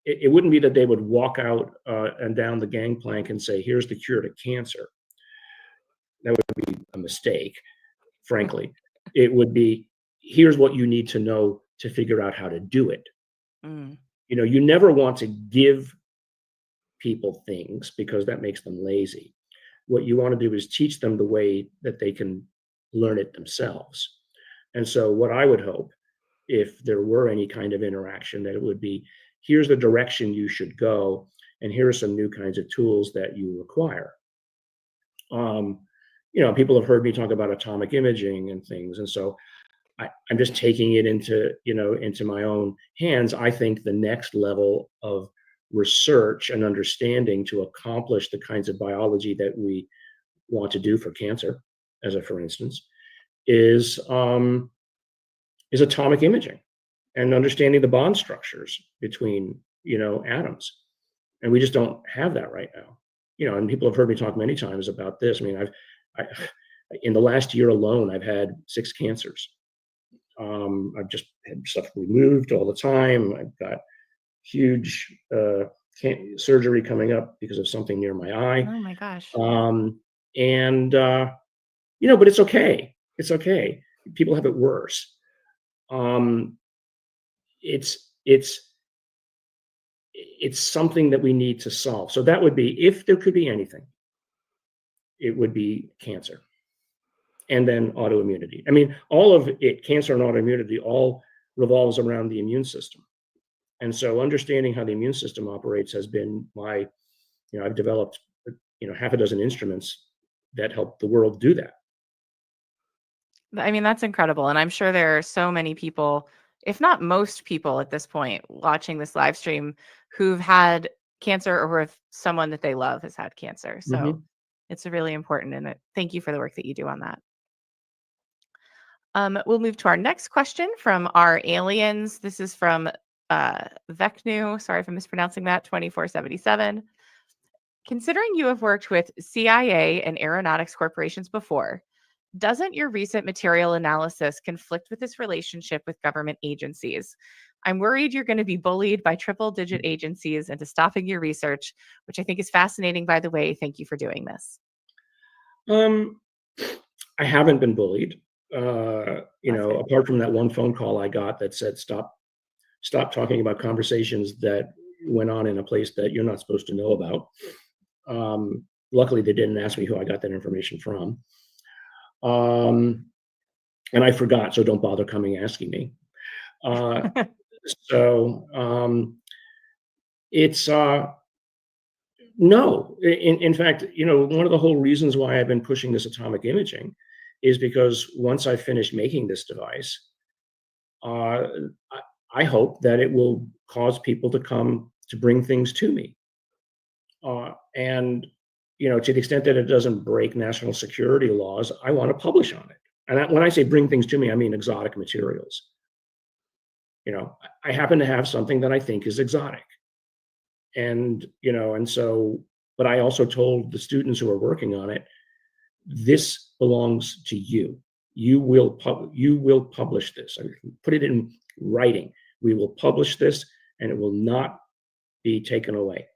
it wouldn't be that they would walk out and down the gangplank and say, here's the cure to cancer. That would be a mistake, frankly. It would be, here's what you need to know to figure out how to do it. You know, you never want to give people things because that makes them lazy. What you want to do is teach them the way that they can learn it themselves. And so what I would hope, if there were any kind of interaction, that it would be, here's the direction you should go, and here are some new kinds of tools that you require. You know, people have heard me talk about atomic imaging and things, and so I'm just taking it into, you know, into my own hands. I think the next level of research and understanding to accomplish the kinds of biology that we want to do for cancer, as a for instance, is atomic imaging and understanding the bond structures between, you know, atoms. And we just don't have that right now. You know, and people have heard me talk many times about this. I mean, in the last year alone, I've had 6 cancers. I've just had stuff removed all the time. I've got huge surgery coming up because of something near my eye. Oh my gosh. You know, but it's okay. It's okay. People have it worse. It's something that we need to solve. So that would be, if there could be anything, it would be cancer. And then autoimmunity. I mean, all of it, cancer and autoimmunity, all revolves around the immune system. And so understanding how the immune system operates has been my, you know, I've developed, you know, half a dozen instruments that help the world do that. I mean, that's incredible. And I'm sure there are so many people, if not most people at this point, watching this live stream who've had cancer, or if someone that they love has had cancer. So it's really important. And thank you for the work that you do on that. We'll move to our next question from our aliens. This is from Vecnu. Sorry if I'm mispronouncing that. 2477. Considering you have worked with CIA and aeronautics corporations before, doesn't your recent material analysis conflict with this relationship with government agencies? I'm worried you're going to be bullied by triple-digit agencies into stopping your research, which I think is fascinating, by the way. Thank you for doing this. I haven't been bullied. You know, apart from that one phone call I got that said, stop talking about conversations that went on in a place that you're not supposed to know about. Luckily, they didn't ask me who I got that information from. And I forgot, so don't bother coming asking me. It's no. In fact, you know, one of the whole reasons why I've been pushing this atomic imaging is because once I finish making this device, I hope that it will cause people to come to bring things to me. And, you know, to the extent that it doesn't break national security laws, I want to publish on it. And when I say bring things to me, I mean exotic materials. You know, I happen to have something that I think is exotic. And, you know, and so, but I also told the students who are working on it, this belongs to you. You will publish this. I mean, put it in writing. We will publish this, and it will not be taken away.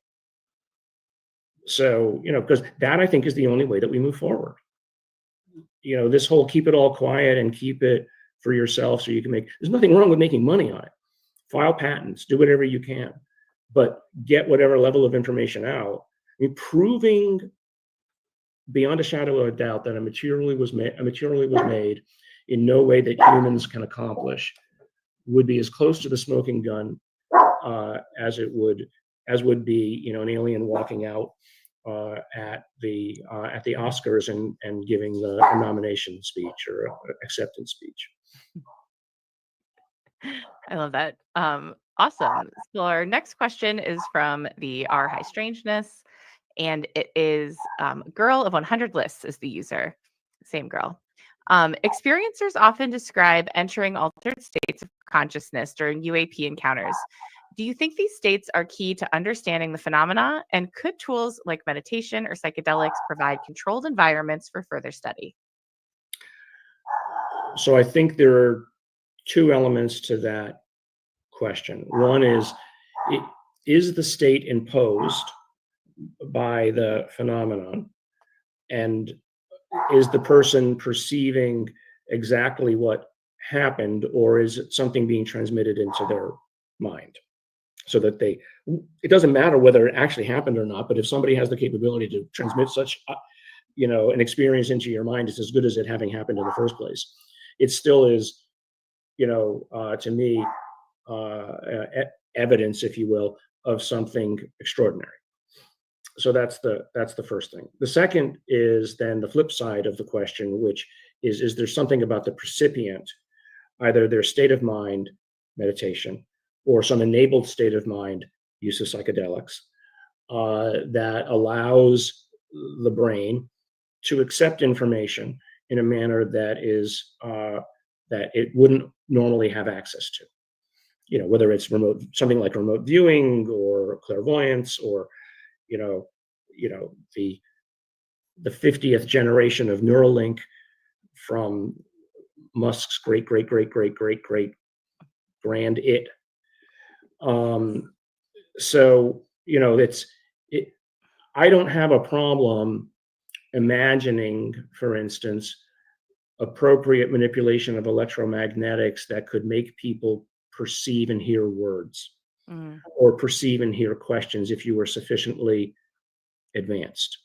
So, you know, because that I think is the only way that we move forward. You know, this whole keep it all quiet and keep it for yourself so you can make, there's nothing wrong with making money on it. File patents, do whatever you can, but get whatever level of information out. I mean, proving beyond a shadow of a doubt that a material was made in no way that humans can accomplish would be as close to the smoking gun as would be, you know, an alien walking out at the Oscars and giving the nomination speech or acceptance speech. I love that. Awesome. So our next question is from the R High Strangeness, and it is Girl of 100 Lists is the user. Same girl. Experiencers often describe entering altered states of consciousness during UAP encounters. Do you think these states are key to understanding the phenomena, and could tools like meditation or psychedelics provide controlled environments for further study? So I think there are two elements to that question. One is the state imposed by the phenomenon, and is the person perceiving exactly what happened, or is it something being transmitted into their mind? So that it doesn't matter whether it actually happened or not, but if somebody has the capability to transmit such, an experience into your mind, it's as good as it having happened in the first place. It still is, to me, evidence, if you will, of something extraordinary. So that's the first thing. The second is then the flip side of the question, which is there something about the recipient, either their state of mind, meditation, or some enabled state of mind, use of psychedelics, that allows the brain to accept information in a manner that is that it wouldn't normally have access to. Whether it's something like remote viewing or clairvoyance, or the 50th generation of Neuralink from Musk's great grand it. I don't have a problem imagining, for instance, appropriate manipulation of electromagnetics that could make people perceive and hear words, or perceive and hear questions if you were sufficiently advanced.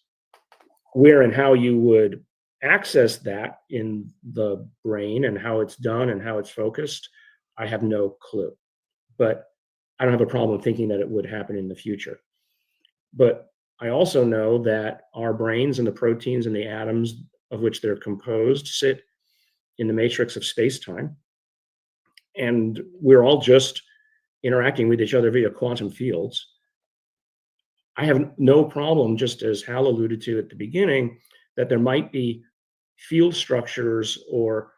Where and how you would access that in the brain and how it's done and how it's focused, I have no clue. But I don't have a problem thinking that it would happen in the future. But I also know that our brains and the proteins and the atoms of which they're composed sit in the matrix of space-time. And we're all just interacting with each other via quantum fields. I have no problem, just as Hal alluded to at the beginning, that there might be field structures or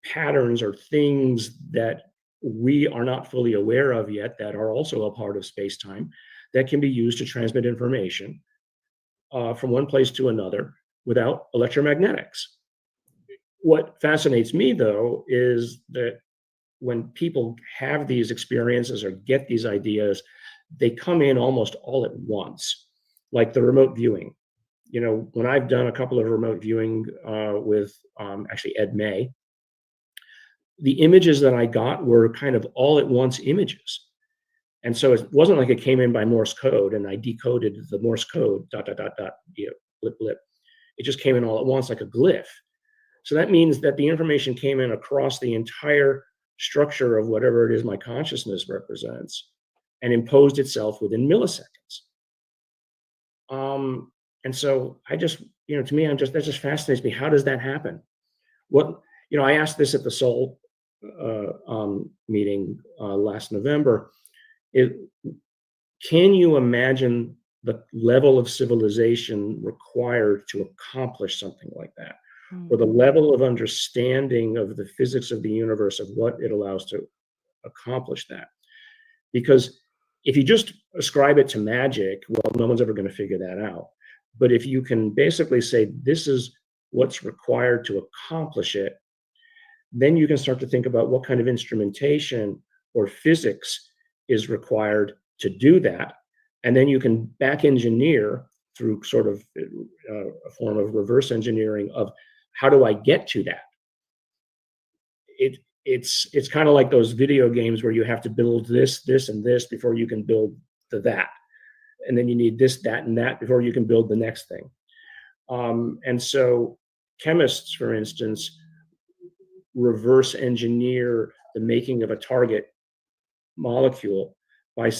patterns or things that we are not fully aware of yet that are also a part of space-time that can be used to transmit information from one place to another without electromagnetics. What fascinates me, though, is that when people have these experiences or get these ideas, they come in almost all at once, like the remote viewing. When I've done a couple of remote viewing with actually Ed May, the images that I got were kind of all at once images. And so it wasn't like it came in by Morse code and I decoded the Morse code, ... blip, blip. It just came in all at once like a glyph. So that means that the information came in across the entire structure of whatever it is my consciousness represents and imposed itself within milliseconds. And so I just, to me, that just fascinates me. How does that happen? I asked this at the Soul meeting last November. Can you imagine the level of civilization required to accomplish something like that? Or the level of understanding of the physics of the universe, of what it allows to accomplish that? Because if you just ascribe it to magic, well, no one's ever going to figure that out. But if you can basically say, this is what's required to accomplish it, then you can start to think about what kind of instrumentation or physics is required to do that. And then you can back engineer through sort of a form of reverse engineering of how do I get to that? It's kind of like those video games where you have to build this, and this before you can build that. And then you need this, that, and that before you can build the next thing. And so chemists, for instance, reverse engineer the making of a target molecule by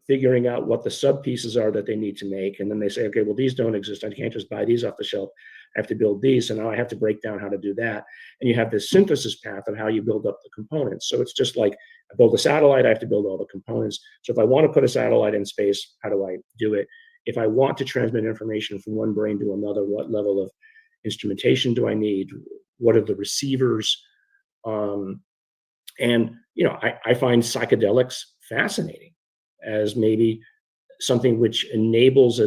figuring out what the sub pieces are that they need to make. And then they say, okay, well, these don't exist. I can't just buy these off the shelf. I have to build these. So now I have to break down how to do that. And you have this synthesis path of how you build up the components. So it's just like I build a satellite, I have to build all the components. So if I want to put a satellite in space, how do I do it? If I want to transmit information from one brain to another, what level of instrumentation do I need? What are the receivers? And, I find psychedelics fascinating as maybe something which enables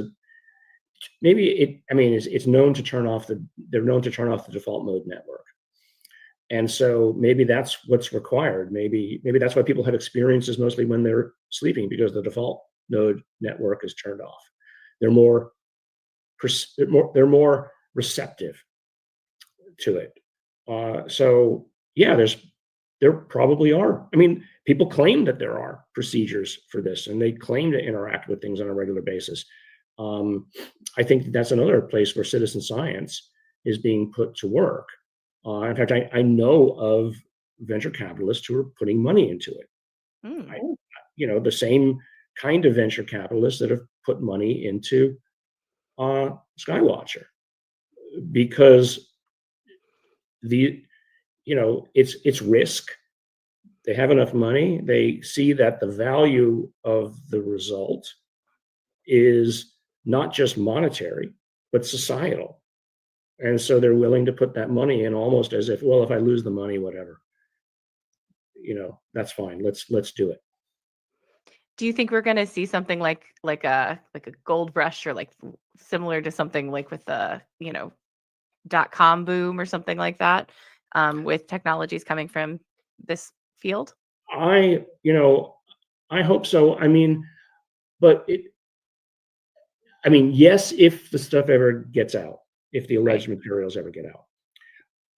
it's known to turn off the default mode network. And so maybe that's what's required. Maybe that's why people have experiences mostly when they're sleeping, because the default node network is turned off. They're more receptive to it. So yeah, there probably are. I mean, people claim that there are procedures for this, and they claim to interact with things on a regular basis. I think that's another place where citizen science is being put to work. In fact, I know of venture capitalists who are putting money into it. The same kind of venture capitalists that have put money into Skywatcher, because it's risk. They have enough money. They see that the value of the result is not just monetary, but societal. And so they're willing to put that money in almost as if, well, if I lose the money, whatever, that's fine. Let's do it. Do you think we're going to see something like a gold rush, or like similar to something like with the .com boom or something like that, with technologies coming from this field? I hope so. Yes, if the stuff ever gets out, if the alleged materials ever get out.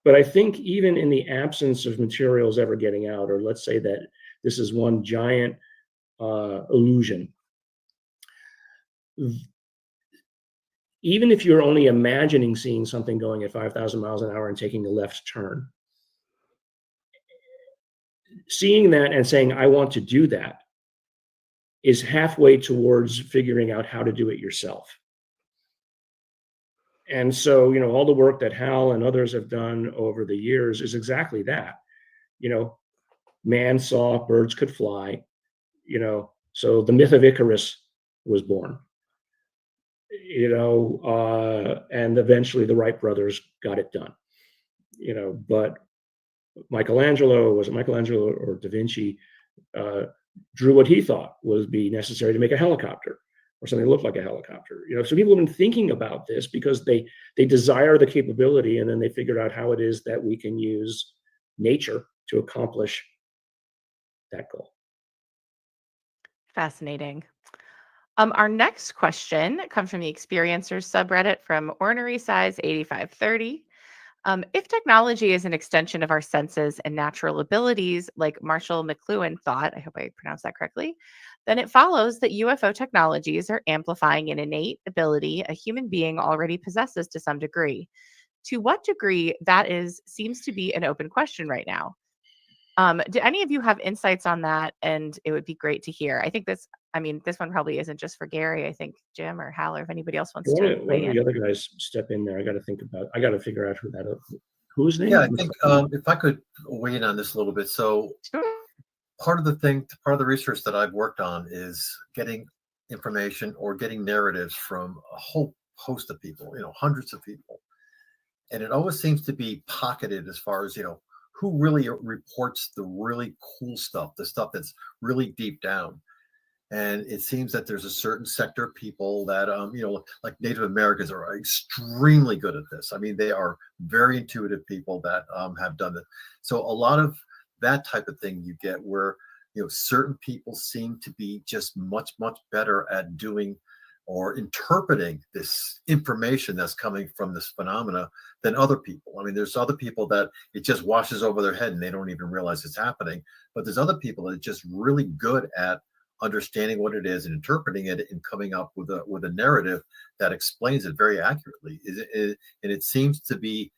But I think even in the absence of materials ever getting out, or let's say that this is one giant illusion, even if you're only imagining seeing something going at 5,000 miles an hour and taking a left turn, seeing that and saying, I want to do that, is halfway towards figuring out how to do it yourself. And so, all the work that Hal and others have done over the years is exactly that. Man saw birds could fly, so the myth of Icarus was born, and eventually the Wright brothers got it done, but Michelangelo or Da Vinci drew what he thought would be necessary to make a helicopter, or something that looked like a helicopter. So people have been thinking about this because they desire the capability, and then they figured out how it is that we can use nature to accomplish that goal. Fascinating. Our next question comes from the Experiencers subreddit from Ornery Size 8530. If technology is an extension of our senses and natural abilities, like Marshall McLuhan thought, I hope I pronounced that correctly, then it follows that UFO technologies are amplifying an innate ability a human being already possesses to some degree. To what degree, that seems to be an open question right now. Do any of you have insights on that? And it would be great to hear. I think this one probably isn't just for Garry. I think Jim or Hal, or if anybody else wants to weigh in. One of the other guys step in there. I got to figure out whose name. Yeah, I think if I could weigh in on this a little bit. So part of the research that I've worked on is getting information or getting narratives from a whole host of people, hundreds of people. And it always seems to be pocketed as far as, who really reports the really cool stuff, the stuff that's really deep down. And it seems that there's a certain sector of people that, like Native Americans are extremely good at this. I mean, they are very intuitive people that have done it. So a lot of that type of thing you get where, certain people seem to be just much, much better at doing or interpreting this information that's coming from this phenomena than other people. I mean, there's other people that it just washes over their head and they don't even realize it's happening. But there's other people that are just really good at understanding what it is and interpreting it and coming up with a narrative that explains it very accurately. And it seems to be,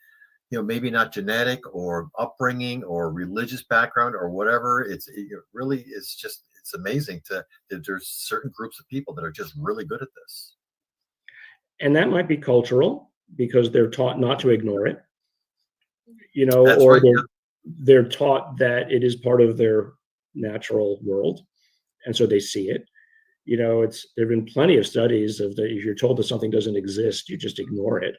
maybe not genetic or upbringing or religious background or whatever. It really is just, it's amazing that there's certain groups of people that are just really good at this. And that might be cultural because they're taught not to ignore it, That's or right, they're taught that it is part of their natural world. And so they see it. There've been plenty of studies of if you're told that something doesn't exist, you just ignore it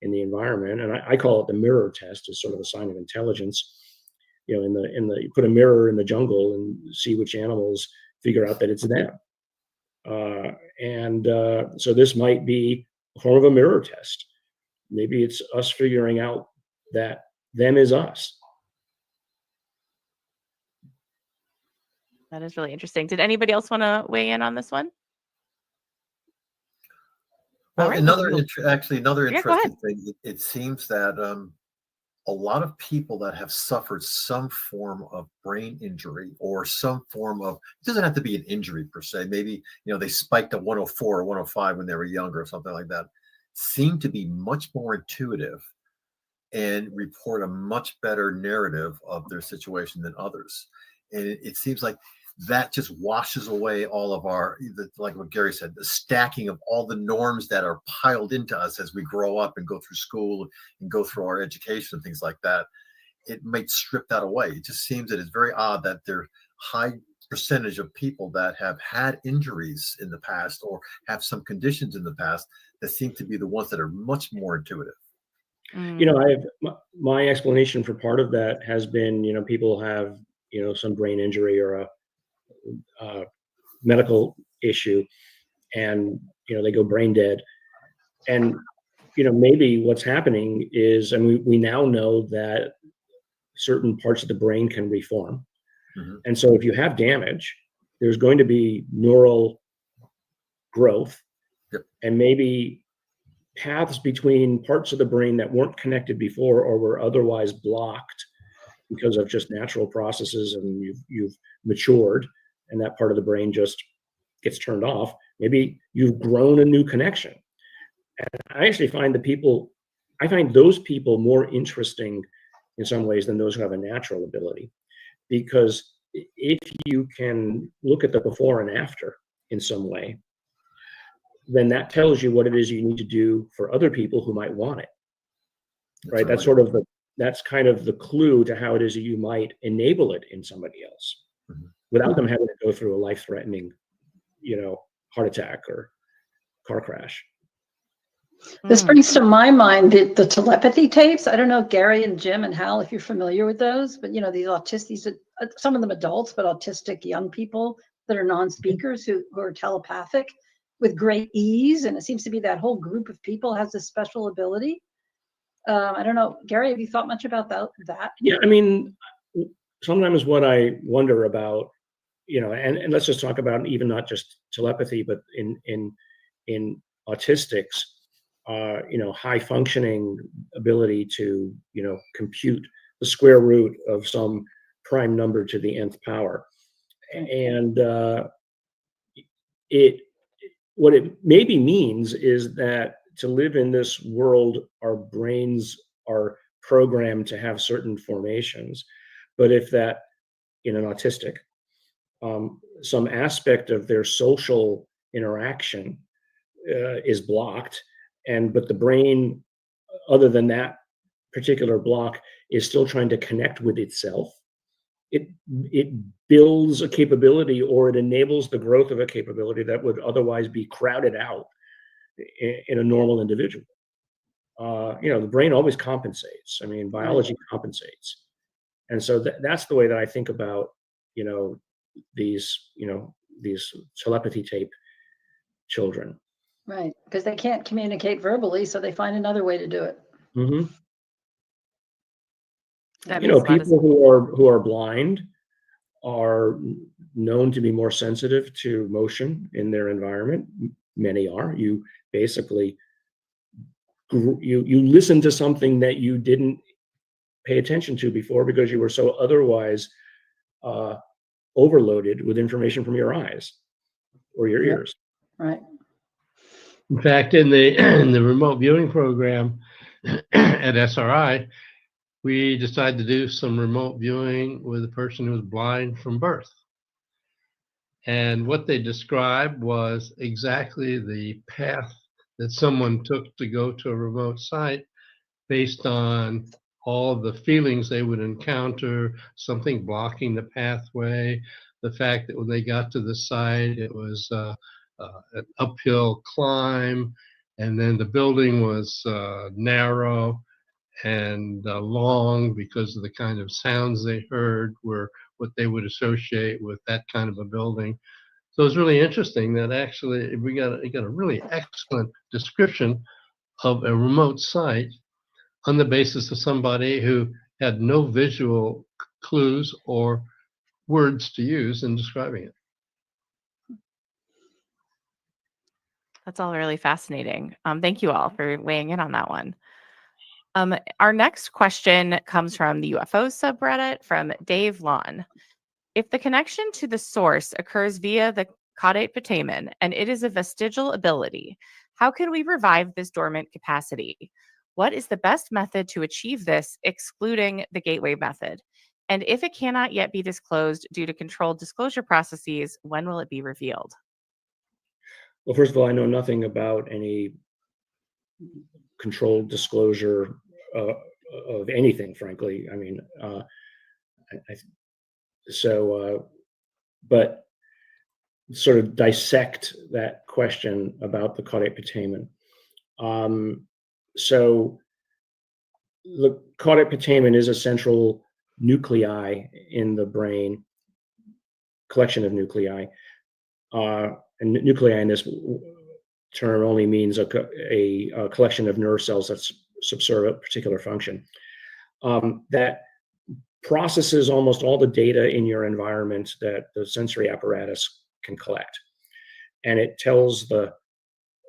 in the environment. And I call it the mirror test as sort of a sign of intelligence. You put a mirror in the jungle and see which animals figure out that it's them. So this might be a form of a mirror test. Maybe it's us figuring out that them is us. That is really interesting. Did anybody else want to weigh in on this one? Well, All right, another let's actually another Yeah, go ahead. interesting thing. It seems that a lot of people that have suffered some form of brain injury or some form of, it doesn't have to be an injury per se. Maybe they spiked a 104 or 105 when they were younger or something like that. Seem to be much more intuitive and report a much better narrative of their situation than others. And it seems like that just washes away all of like what Garry said, the stacking of all the norms that are piled into us as we grow up and go through school and go through our education and things like that. It might strip that away. It just seems that it's very odd that there are high percentage of people that have had injuries in the past or have some conditions in the past that seem to be the ones that are much more intuitive. I have my explanation for part of that has been, people have, some brain injury or a medical issue, and they go brain dead, and maybe what's happening is, and we now know that certain parts of the brain can reform, and so if you have damage, there's going to be neural growth, and maybe paths between parts of the brain that weren't connected before or were otherwise blocked because of just natural processes, and you've matured, and that part of the brain just gets turned off. Maybe you've grown a new connection. And I actually find those people more interesting in some ways than those who have a natural ability, because if you can look at the before and after in some way, then that tells you what it is you need to do for other people who might want it. Right? That's kind of the clue to how it is that you might enable it in somebody else without them having to go through a life-threatening, heart attack or car crash. This brings to my mind the telepathy tapes. I don't know, Garry and Jim and Hal, if you're familiar with those, but these some of them adults, but autistic young people that are non-speakers who are telepathic with great ease. And it seems to be that whole group of people has this special ability. I don't know, Garry, have you thought much about that? Yeah, I mean, sometimes what I wonder about, and let's just talk about even not just telepathy, but in autistics, high functioning ability to, compute the square root of some prime number to the nth power. And what it maybe means is that to live in this world, our brains are programmed to have certain formations. But if that, in an autistic, some aspect of their social interaction is blocked, but the brain, other than that particular block, is still trying to connect with itself, it builds a capability, or it enables the growth of a capability that would otherwise be crowded out in a normal individual. The brain always compensates. I mean, biology compensates. And so that's the way that I think about, these telepathy tape children. Right, because they can't communicate verbally, so they find another way to do it. Mm-hmm. People who are blind are known to be more sensitive to motion in their environment. Many are. You basically you listen to something that you didn't pay attention to before because you were so otherwise overloaded with information from your eyes or your ears. Right. In fact, in the remote viewing program at SRI, we decided to do some remote viewing with a person who was blind from birth. And what they described was exactly the path that someone took to go to a remote site based on all the feelings they would encounter, something blocking the pathway, the fact that when they got to the site, it was an uphill climb, and then the building was narrow and long because of the kind of sounds they heard were what they would associate with that kind of a building. So it's really interesting that actually we got a really excellent description of a remote site on the basis of somebody who had no visual clues or words to use in describing it. That's all really fascinating. Thank you all for weighing in on that one. Our next question comes from the UFO subreddit from Dave Lawn. If the connection to the source occurs via the caudate putamen and it is a vestigial ability, how can we revive this dormant capacity? What is the best method to achieve this, excluding the gateway method? And if it cannot yet be disclosed due to controlled disclosure processes, when will it be revealed? Well, first of all, I know nothing about any controlled disclosure of anything, frankly. I mean, but sort of dissect that question about the caudate putamen. So the caudate putamen is a central nuclei in the brain, collection of nuclei. And nuclei in this term only means a collection of nerve cells that subserve a particular function. That processes almost all the data in your environment that the sensory apparatus can collect. And it tells the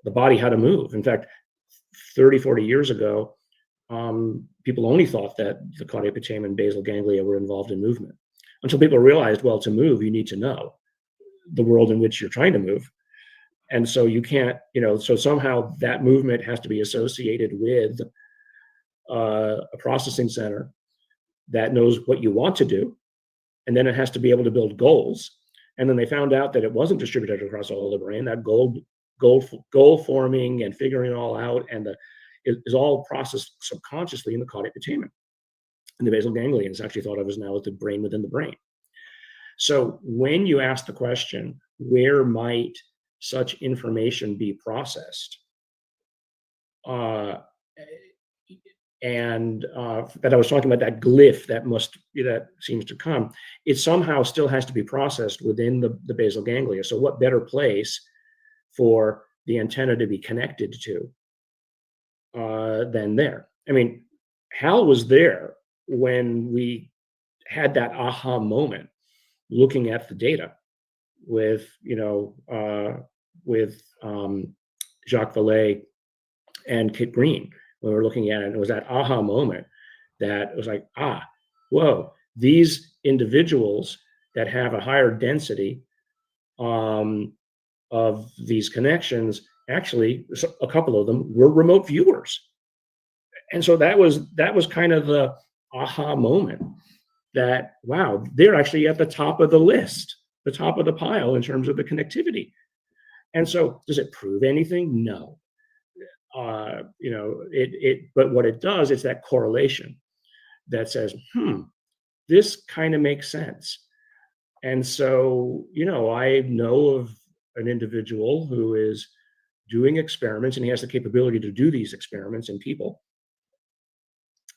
body how to move. In fact, 30, 40 years ago, people only thought that the caudate putamen and basal ganglia were involved in movement. Until people realized, well, to move, you need to know the world in which you're trying to move. And so you can't, so somehow that movement has to be associated with a processing center that knows what you want to do. And then it has to be able to build goals. And then they found out that it wasn't distributed across all of the brain, that goal forming and figuring it all out. And it is all processed subconsciously in the caudate putamen. And the basal ganglia is actually thought of as now as the brain within the brain. So when you ask the question, where might such information be processed? And that I was talking about, that glyph that seems to come, it somehow still has to be processed within the basal ganglia. So what better place for the antenna to be connected to than there? I mean, Hal was there when we had that aha moment, looking at the data with Jacques Vallée and Kit Green. When we were looking at it, it was that aha moment that it was like, whoa, these individuals that have a higher density of these connections, actually, a couple of them were remote viewers. And so that was kind of the aha moment that, wow, they're actually at the top of the list, the top of the pile in terms of the connectivity. And so does it prove anything? No. But what it does is that correlation that says, this kind of makes sense. And so, I know of an individual who is doing experiments, and he has the capability to do these experiments in people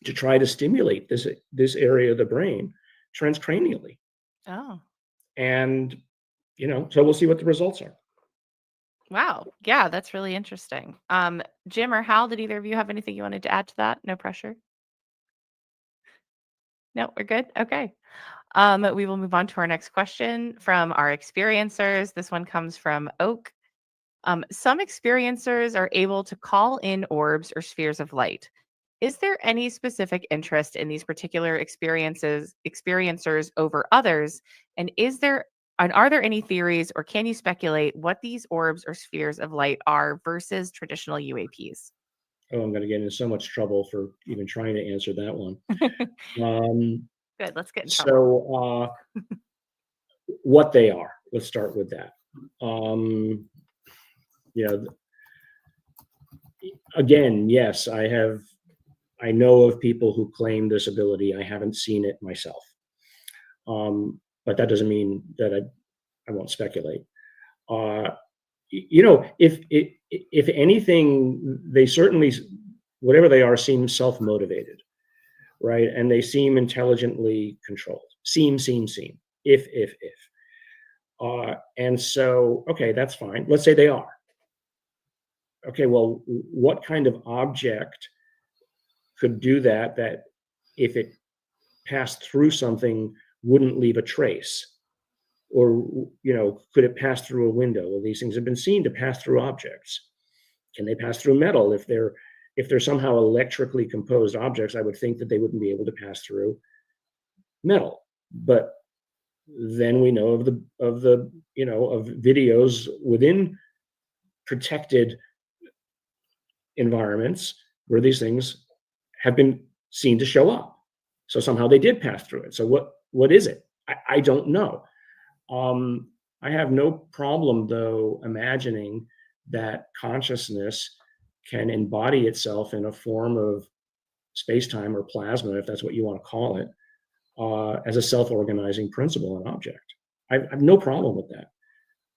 to try to stimulate this area of the brain transcranially. Oh. And, so we'll see what the results are. Wow. Yeah, that's really interesting. Jim or Hal, did either of you have anything you wanted to add to that? No pressure. No, we're good. Okay. We will move on to our next question from our experiencers. This one comes from Oak. Some experiencers are able to call in orbs or spheres of light. Is there any specific interest in these particular experiencers over others? And are there any theories, or can you speculate what these orbs or spheres of light are versus traditional UAPs? Oh, I'm going to get into so much trouble for even trying to answer that one. Good, let's get in trouble. So what they are, let's start with that. Again, yes, I know of people who claim this ability. I haven't seen it myself. But that doesn't mean that I won't speculate. If anything, they certainly, whatever they are, seem self-motivated, right? And they seem intelligently controlled. Seem. If. And so, okay, that's fine. Let's say they are. Okay, well, what kind of object could do that if it passed through something wouldn't leave a trace? Or, could it pass through a window? Well, these things have been seen to pass through objects. Can they pass through metal? If they're somehow electrically composed objects, I would think that they wouldn't be able to pass through metal. But then we know of videos within protected environments where these things have been seen to show up. So somehow they did pass through it. So what is it? I don't know. I have no problem, though, imagining that consciousness can embody itself in a form of space-time or plasma, if that's what you want to call it, as a self-organizing principle and object. I have no problem with that.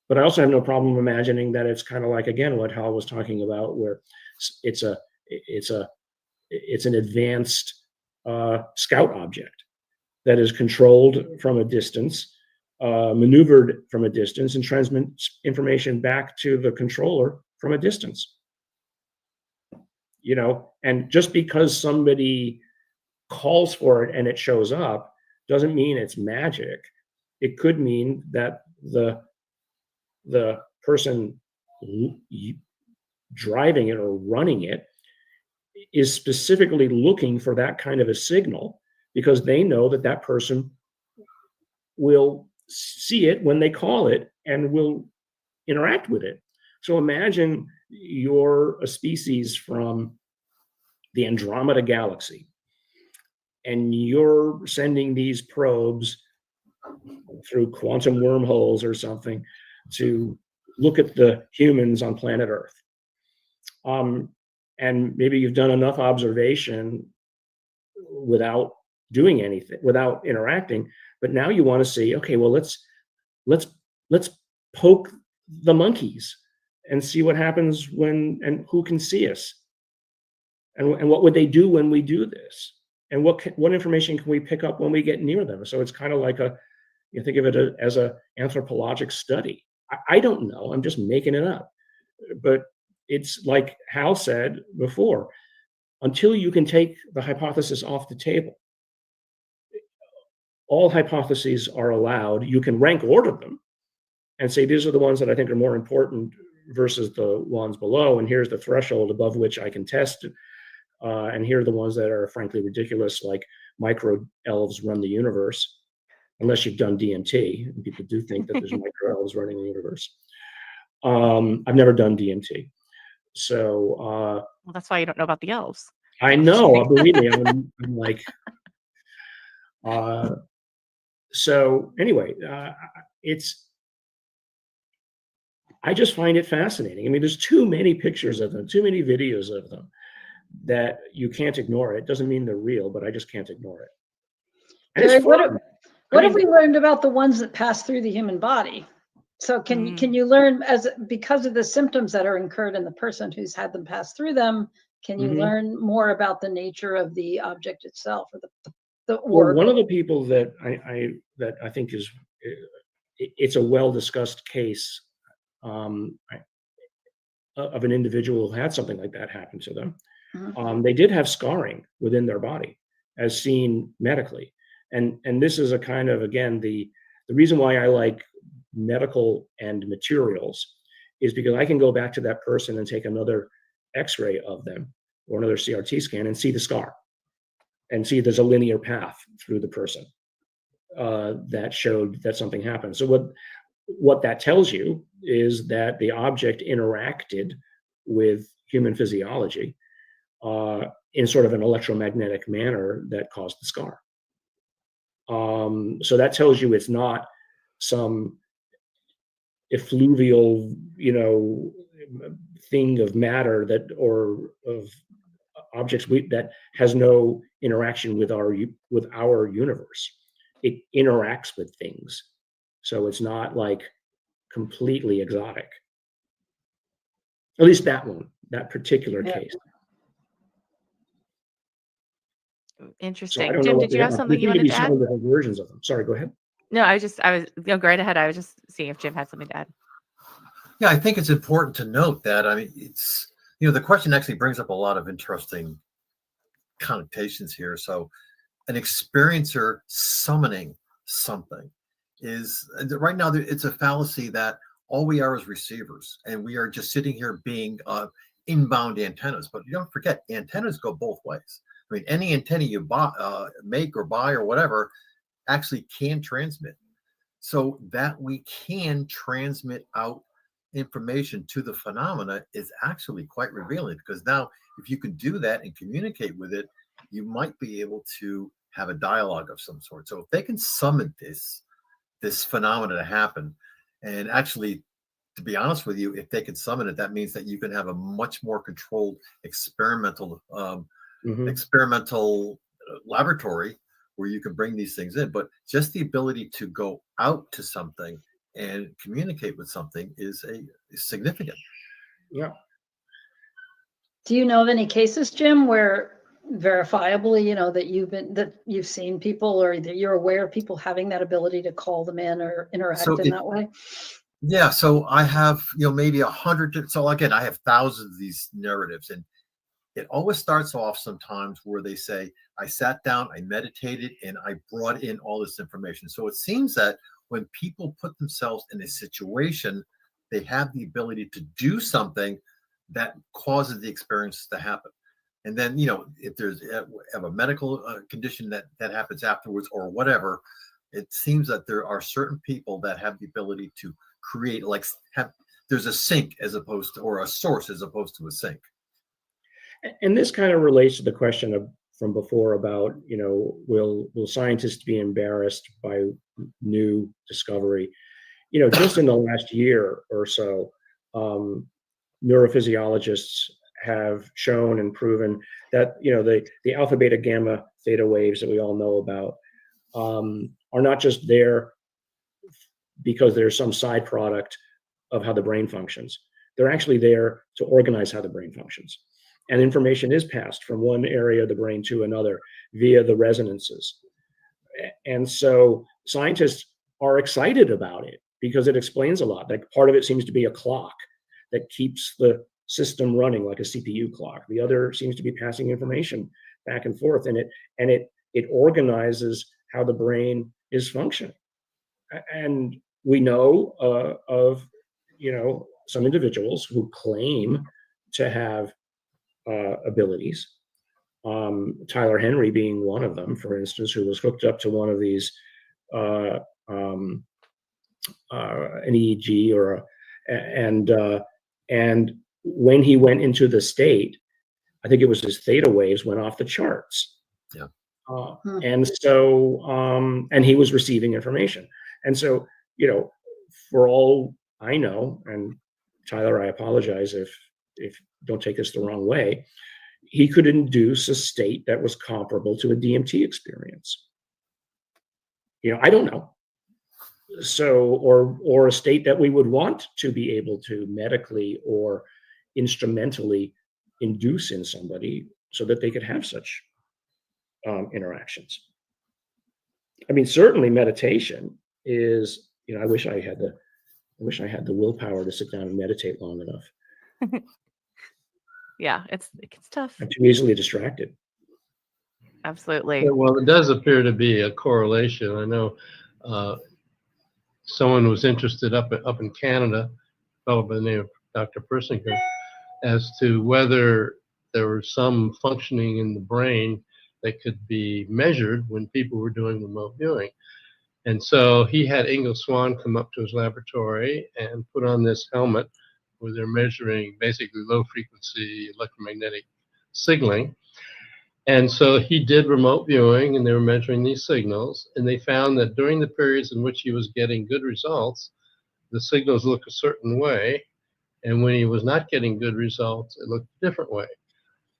But I also have no problem imagining that it's kind of like, again, what Hal was talking about, where it's an advanced scout object that is controlled from a distance, maneuvered from a distance, and transmits information back to the controller from a distance. And just because somebody calls for it and it shows up doesn't mean it's magic. It could mean that the person driving it or running it is specifically looking for that kind of a signal because they know that person will see it when they call it and will interact with it. So imagine you're a species from the Andromeda galaxy and you're sending these probes through quantum wormholes or something to look at the humans on planet Earth. And maybe you've done enough observation without doing anything, without interacting, but now you want to see, okay, well, let's poke the monkeys and see what happens and who can see us, and what would they do when we do this, and what information can we pick up when we get near them. So it's kind of like you think of it as a anthropologic study. I don't know, I'm just making it up, but it's like Hal said before, until you can take the hypothesis off the table, all hypotheses are allowed. You can rank order them and say, these are the ones that I think are more important versus the ones below. And here's the threshold above which I can test. And here are the ones that are frankly ridiculous, like micro elves run the universe, unless you've done DMT. And people do think that there's micro elves running the universe. I've never done DMT. So well, that's why you don't know about the elves. I know, believe me, I'm like, so anyway, I just find it fascinating. I mean, there's too many pictures of them, too many videos of them that you can't ignore it. Doesn't mean they're real, but I just can't ignore it. Garry, what have we learned about the ones that pass through the human body? So can you learn, because of the symptoms that are incurred in the person who's had them pass through them, can you learn more about the nature of the object itself, or well, one of the people that I think it's a well-discussed case of an individual who had something like that happen to them. They did have scarring within their body, as seen medically, and this is a kind of, again, the reason why I like medical and materials is because I can go back to that person and take another X-ray of them or another CRT scan and see the scar and see there's a linear path through the person that showed that something happened. So what that tells you is that the object interacted with human physiology in sort of an electromagnetic manner that caused the scar. So that tells you it's not some effluvial, thing of matter or of objects that has no interaction with our universe. It interacts with things, so it's not like completely exotic. At least that particular case. Interesting. Jim, did you have something you wanted to add? Different versions of them. Sorry, go ahead. No, I was go right ahead. I was just seeing if Jim had something to add. Yeah, I think it's important to note that, I mean, it's, the question actually brings up a lot of interesting connotations here. So an experiencer summoning something is right now it's a fallacy that all we are is receivers, and we are just sitting here being inbound antennas. But you don't forget, antennas go both ways. I mean, any antenna you make or buy or whatever actually can transmit. So that we can transmit out information to the phenomena is actually quite revealing, because now if you can do that and communicate with it, you might be able to have a dialogue of some sort. So if they can summon this phenomena to happen, and actually, to be honest with you, if they can summon it, that means that you can have a much more controlled experimental laboratory where you can bring these things in. But just the ability to go out to something and communicate with something is significant. Yeah. Do you know of any cases, Jim, where verifiably, that you've seen people, or that you're aware of people having that ability to call them in or interact in that way? Yeah, so I have, maybe 100. So again, I have thousands of these narratives, and it always starts off sometimes where they say, I sat down, I meditated, and I brought in all this information. So it seems that when people put themselves in a situation, they have the ability to do something that causes the experience to happen. And then, if there's a medical condition that happens afterwards or whatever, it seems that there are certain people that have the ability to create, there's a sink as opposed to, or a source as opposed to a sink. And this kind of relates to the question from before about, will scientists be embarrassed by new discovery? Just in the last year or so, neurophysiologists have shown and proven that, the alpha, beta, gamma, theta waves that we all know about are not just there because there's some side product of how the brain functions. They're actually there to organize how the brain functions. And information is passed from one area of the brain to another via the resonances. And so scientists are excited about it because it explains a lot. Like, part of it seems to be a clock that keeps the system running like a CPU clock. The other seems to be passing information back and forth, and it organizes how the brain is functioning. And we know of some individuals who claim to have abilities. Tyler Henry being one of them, for instance, who was hooked up to one of these an EEG and when he went into the state, I think it was his theta waves went off the charts. Yeah. And so and he was receiving information. And so, for all I know, and Tyler, I apologize if don't take this the wrong way, he could induce a state that was comparable to a DMT experience. I don't know. So, or a state that we would want to be able to medically or instrumentally induce in somebody so that they could have such interactions. I mean, certainly meditation is, I wish I had the willpower to sit down and meditate long enough. Yeah, it gets tough. I'm too easily distracted. Absolutely. Yeah, well, it does appear to be a correlation. I know someone was interested up in Canada, a fellow by the name of Dr. Persinger, as to whether there was some functioning in the brain that could be measured when people were doing remote viewing. And so he had Ingo Swann come up to his laboratory and put on this helmet where they're measuring basically low frequency electromagnetic signaling. And so he did remote viewing, and they were measuring these signals, and they found that during the periods in which he was getting good results, the signals looked a certain way, and when he was not getting good results, it looked a different way.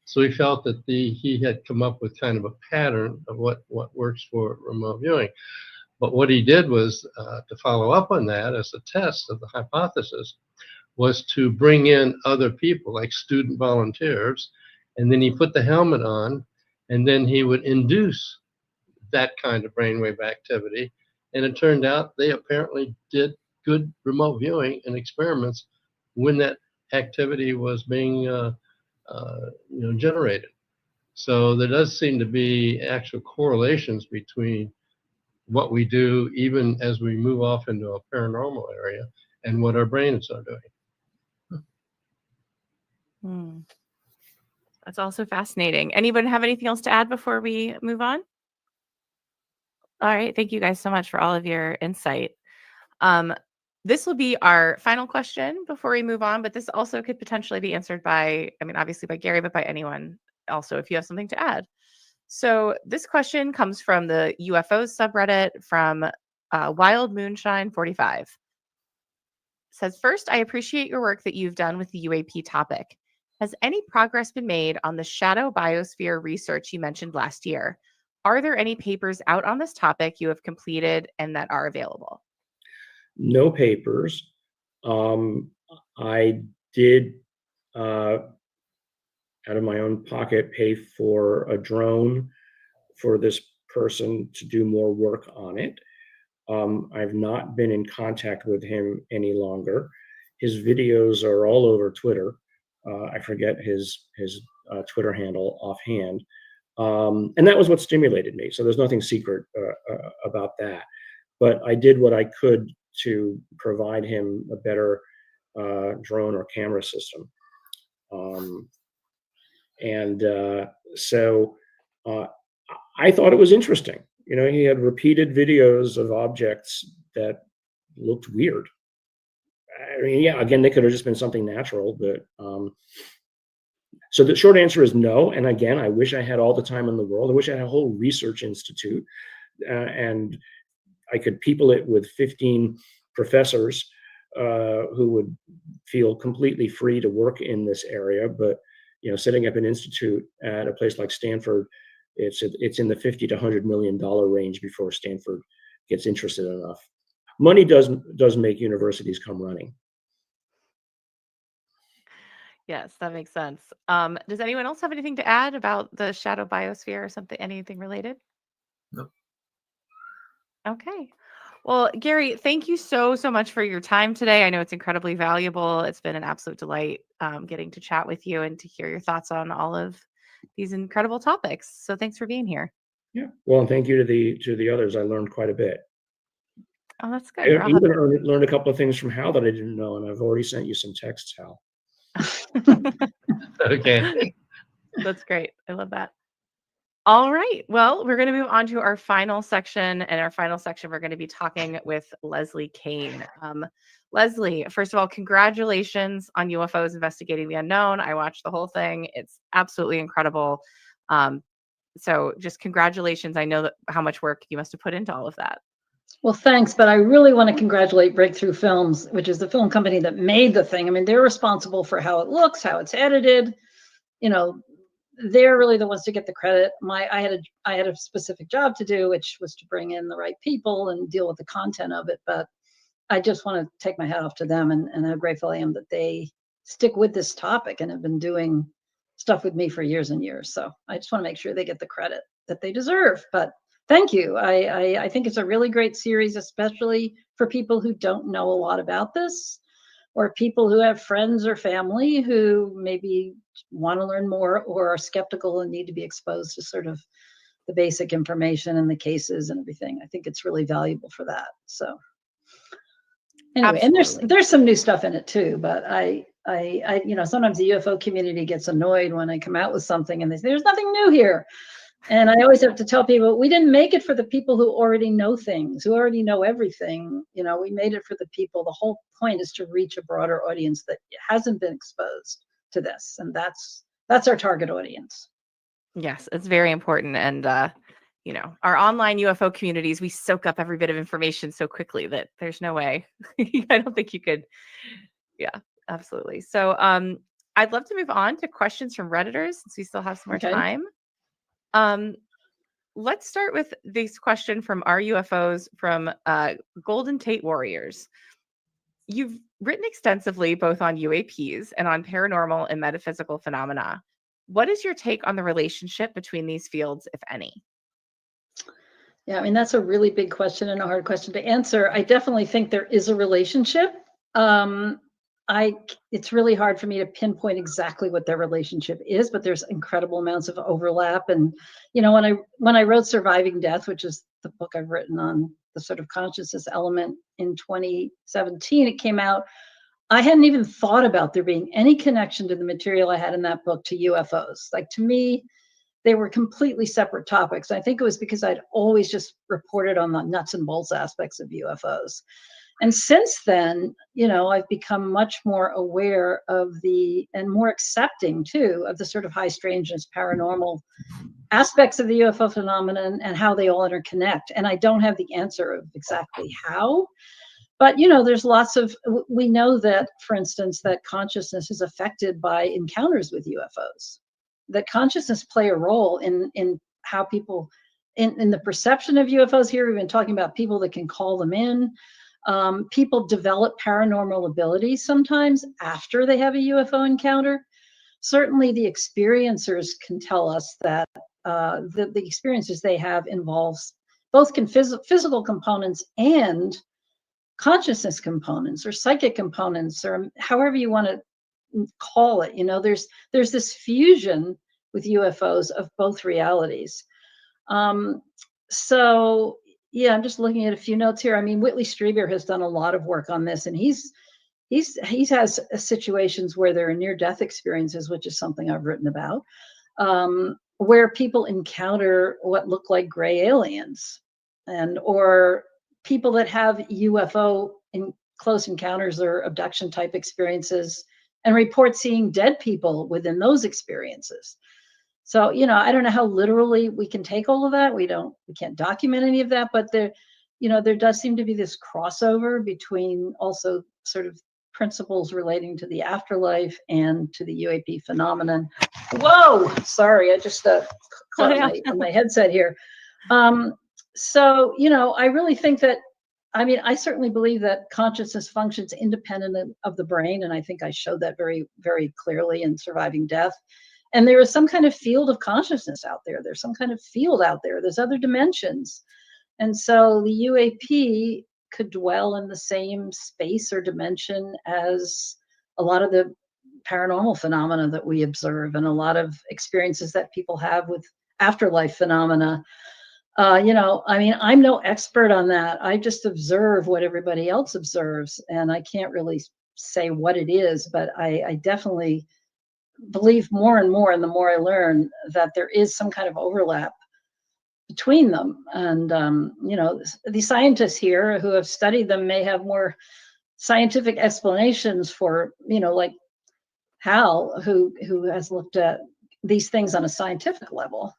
So he felt that he had come up with kind of a pattern of what works for remote viewing. But what he did was, to follow up on that as a test of the hypothesis, was to bring in other people, like student volunteers, and then he put the helmet on, and then he would induce that kind of brainwave activity. And it turned out they apparently did good remote viewing and experiments when that activity was being generated. So there does seem to be actual correlations between what we do, even as we move off into a paranormal area, and what our brains are doing. Hmm. That's also fascinating. Anybody have anything else to add before we move on? All right. Thank you guys so much for all of your insight. This will be our final question before we move on, but this also could potentially be answered by, I mean, obviously by Garry, but by anyone also if you have something to add. So this question comes from the UFOs subreddit from Wild Moonshine 45. Says, first, I appreciate your work that you've done with the UAP topic. Has any progress been made on the shadow biosphere research you mentioned last year? Are there any papers out on this topic you have completed and that are available? No papers. I did, out of my own pocket, pay for a drone for this person to do more work on it. I've not been in contact with him any longer. His videos are all over Twitter. I forget his Twitter handle offhand. And that was what stimulated me. So there's nothing secret about that. But I did what I could to provide him a better drone or camera system. So I thought it was interesting. You know, he had repeated videos of objects that looked weird. I mean, yeah, again, they could have just been something natural, but so the short answer is no. And again, I wish I had all the time in the world. I wish I had a whole research institute and I could people it with 15 professors who would feel completely free to work in this area. But, you know, setting up an institute at a place like Stanford, it's in the $50 to $100 million range before Stanford gets interested enough. Money does make universities come running. Yes, that makes sense. Does anyone else have anything to add about the shadow biosphere or something, anything related? No. Okay. Well, Garry, thank you so much for your time today. I know it's incredibly valuable. It's been an absolute delight getting to chat with you and to hear your thoughts on all of these incredible topics. So thanks for being here. Yeah. Well, and thank you to the others. I learned quite a bit. Oh, that's good. I even learned a couple of things from Hal that I didn't know, and I've already sent you some texts, Hal. Okay. That's great. I love that. All right. Well, we're going to move on to our final section. And our final section, we're going to be talking with Leslie Kean. Leslie, first of all, congratulations on UFOs Investigating the Unknown. I watched the whole thing. It's absolutely incredible. So just congratulations. I know how much work you must have put into all of that. Well, thanks, but I really want to congratulate Breakthrough Films, which is the film company that made the thing. I mean, they're responsible for how it looks, how it's edited. You know, they're really the ones to get the credit. I had a specific job to do, which was to bring in the right people and deal with the content of it. But I just want to take my hat off to them and how grateful I am that they stick with this topic and have been doing stuff with me for years and years. So I just want to make sure they get the credit that they deserve. But thank you. I think it's a really great series, especially for people who don't know a lot about this, or people who have friends or family who maybe want to learn more or are skeptical and need to be exposed to sort of the basic information and the cases and everything. I think it's really valuable for that. So anyway, Absolutely. And there's some new stuff in it too, but I you know, sometimes the UFO community gets annoyed when I come out with something and they say, there's nothing new here. And I always have to tell people, we didn't make it for the people who already know things, who already know everything. You know, we made it for the people. The whole point is to reach a broader audience that hasn't been exposed to this. And that's our target audience. Yes, it's very important. And, you know, our online UFO communities, we soak up every bit of information so quickly that there's no way. I don't think you could. Yeah, absolutely. So I'd love to move on to questions from Redditors since we still have some more time. Let's start with this question from our UFOs from Golden Tate Warriors. You've written extensively both on UAPs and on paranormal and metaphysical phenomena. What is your take on the relationship between these fields, if any? Yeah, I mean, that's a really big question and a hard question to answer. I definitely think there is a relationship. it's really hard for me to pinpoint exactly what their relationship is, but there's incredible amounts of overlap. And, you know, when I wrote Surviving Death, which is the book I've written on the sort of consciousness element in 2017, it came out, I hadn't even thought about there being any connection to the material I had in that book to UFOs. Like, to me, they were completely separate topics. I think it was because I'd always just reported on the nuts and bolts aspects of UFOs. And since then, you know, I've become much more aware of and more accepting too of the sort of high strangeness, paranormal aspects of the UFO phenomenon and how they all interconnect. And I don't have the answer of exactly how, but, you know, there's we know that, for instance, that consciousness is affected by encounters with UFOs, that consciousness play a role in how people, in the perception of UFOs. Here we've been talking about people that can call them in. People develop paranormal abilities sometimes after they have a UFO encounter. Certainly the experiencers can tell us that the experiences they have involves both physical components and consciousness components or psychic components, or however you want to call it. You know, there's this fusion with UFOs of both realities. So yeah, I'm just looking at a few notes here. I mean, Whitley Strieber has done a lot of work on this, and he has situations where there are near-death experiences, which is something I've written about, where people encounter what look like gray aliens, or people that have UFO in close encounters or abduction type experiences and report seeing dead people within those experiences. So, you know, I don't know how literally we can take all of that. We can't document any of that, but there does seem to be this crossover between also sort of principles relating to the afterlife and to the UAP phenomenon. Whoa, sorry, I just caught my headset here. So, you know, I really think that, I mean, I certainly believe that consciousness functions independent of the brain, and I think I showed that very, very clearly in Surviving Death. And there is some kind of field of consciousness out there. There's some kind of field out there. There's other dimensions. And so the UAP could dwell in the same space or dimension as a lot of the paranormal phenomena that we observe and a lot of experiences that people have with afterlife phenomena. You know, I mean, I'm no expert on that. I just observe what everybody else observes, and I can't really say what it is, but I definitely believe more and more, and the more I learn, that there is some kind of overlap between them. And, you know, the scientists here who have studied them may have more scientific explanations for, you know, like Hal, who has looked at these things on a scientific level.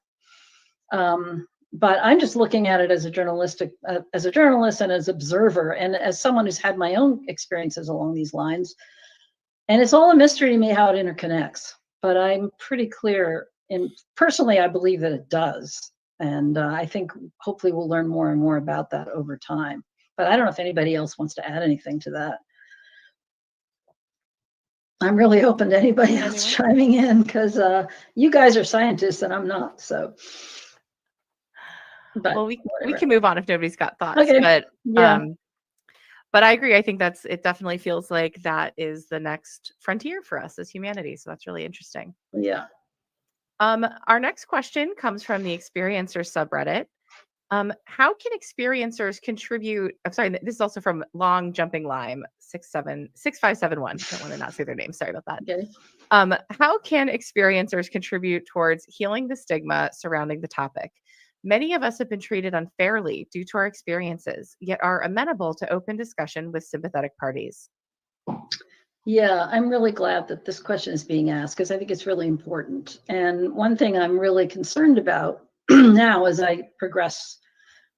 But I'm just looking at it as a journalist and as observer, and as someone who's had my own experiences along these lines. And it's all a mystery to me how it interconnects, but I'm pretty clear, and personally, I believe that it does. And I think hopefully we'll learn more and more about that over time. But I don't know if anybody else wants to add anything to that. I'm really open to anybody else chiming in, because you guys are scientists and I'm not. So, but well, we can move on if nobody's got thoughts. Okay. But yeah. But I agree. I think it definitely feels like that is the next frontier for us as humanity. So that's really interesting. Yeah. Our next question comes from the Experiencer subreddit. How can experiencers contribute? I'm sorry, this is also from Long Jumping Lime 6571. Don't want to not say their name. Sorry about that. Okay. How can experiencers contribute towards healing the stigma surrounding the topic? Many of us have been treated unfairly due to our experiences, yet are amenable to open discussion with sympathetic parties. Yeah, I'm really glad that this question is being asked, because I think it's really important. And one thing I'm really concerned about now as I progress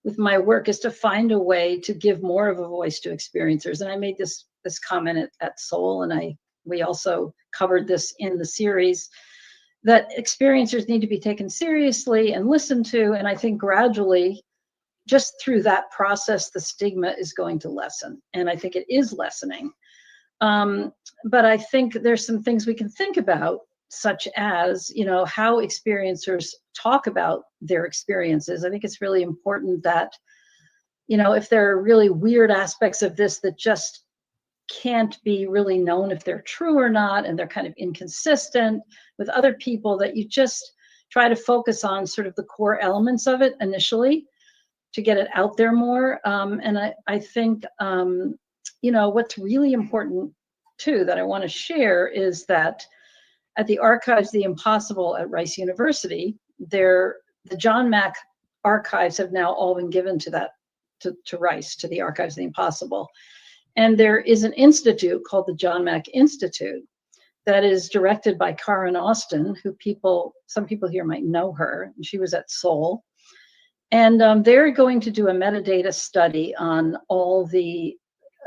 with my work is to find a way to give more of a voice to experiencers. And I made this comment at Soul, and we also covered this in the series, that experiencers need to be taken seriously and listened to. And I think gradually, just through that process, the stigma is going to lessen. And I think it is lessening. But I think there's some things we can think about, such as, you know, how experiencers talk about their experiences. I think it's really important that, you know, if there are really weird aspects of this that just can't be really known if they're true or not, and they're kind of inconsistent with other people, that you just try to focus on sort of the core elements of it initially to get it out there more. And I think, you know, what's really important too that I want to share is that at the Archives of the Impossible at Rice University, the John Mack archives have now all been given to Rice, to the Archives of the Impossible. And there is an institute called the John Mack Institute that is directed by Karen Austin, who some people here might know her. She was at Seoul. And they're going to do a metadata study on all the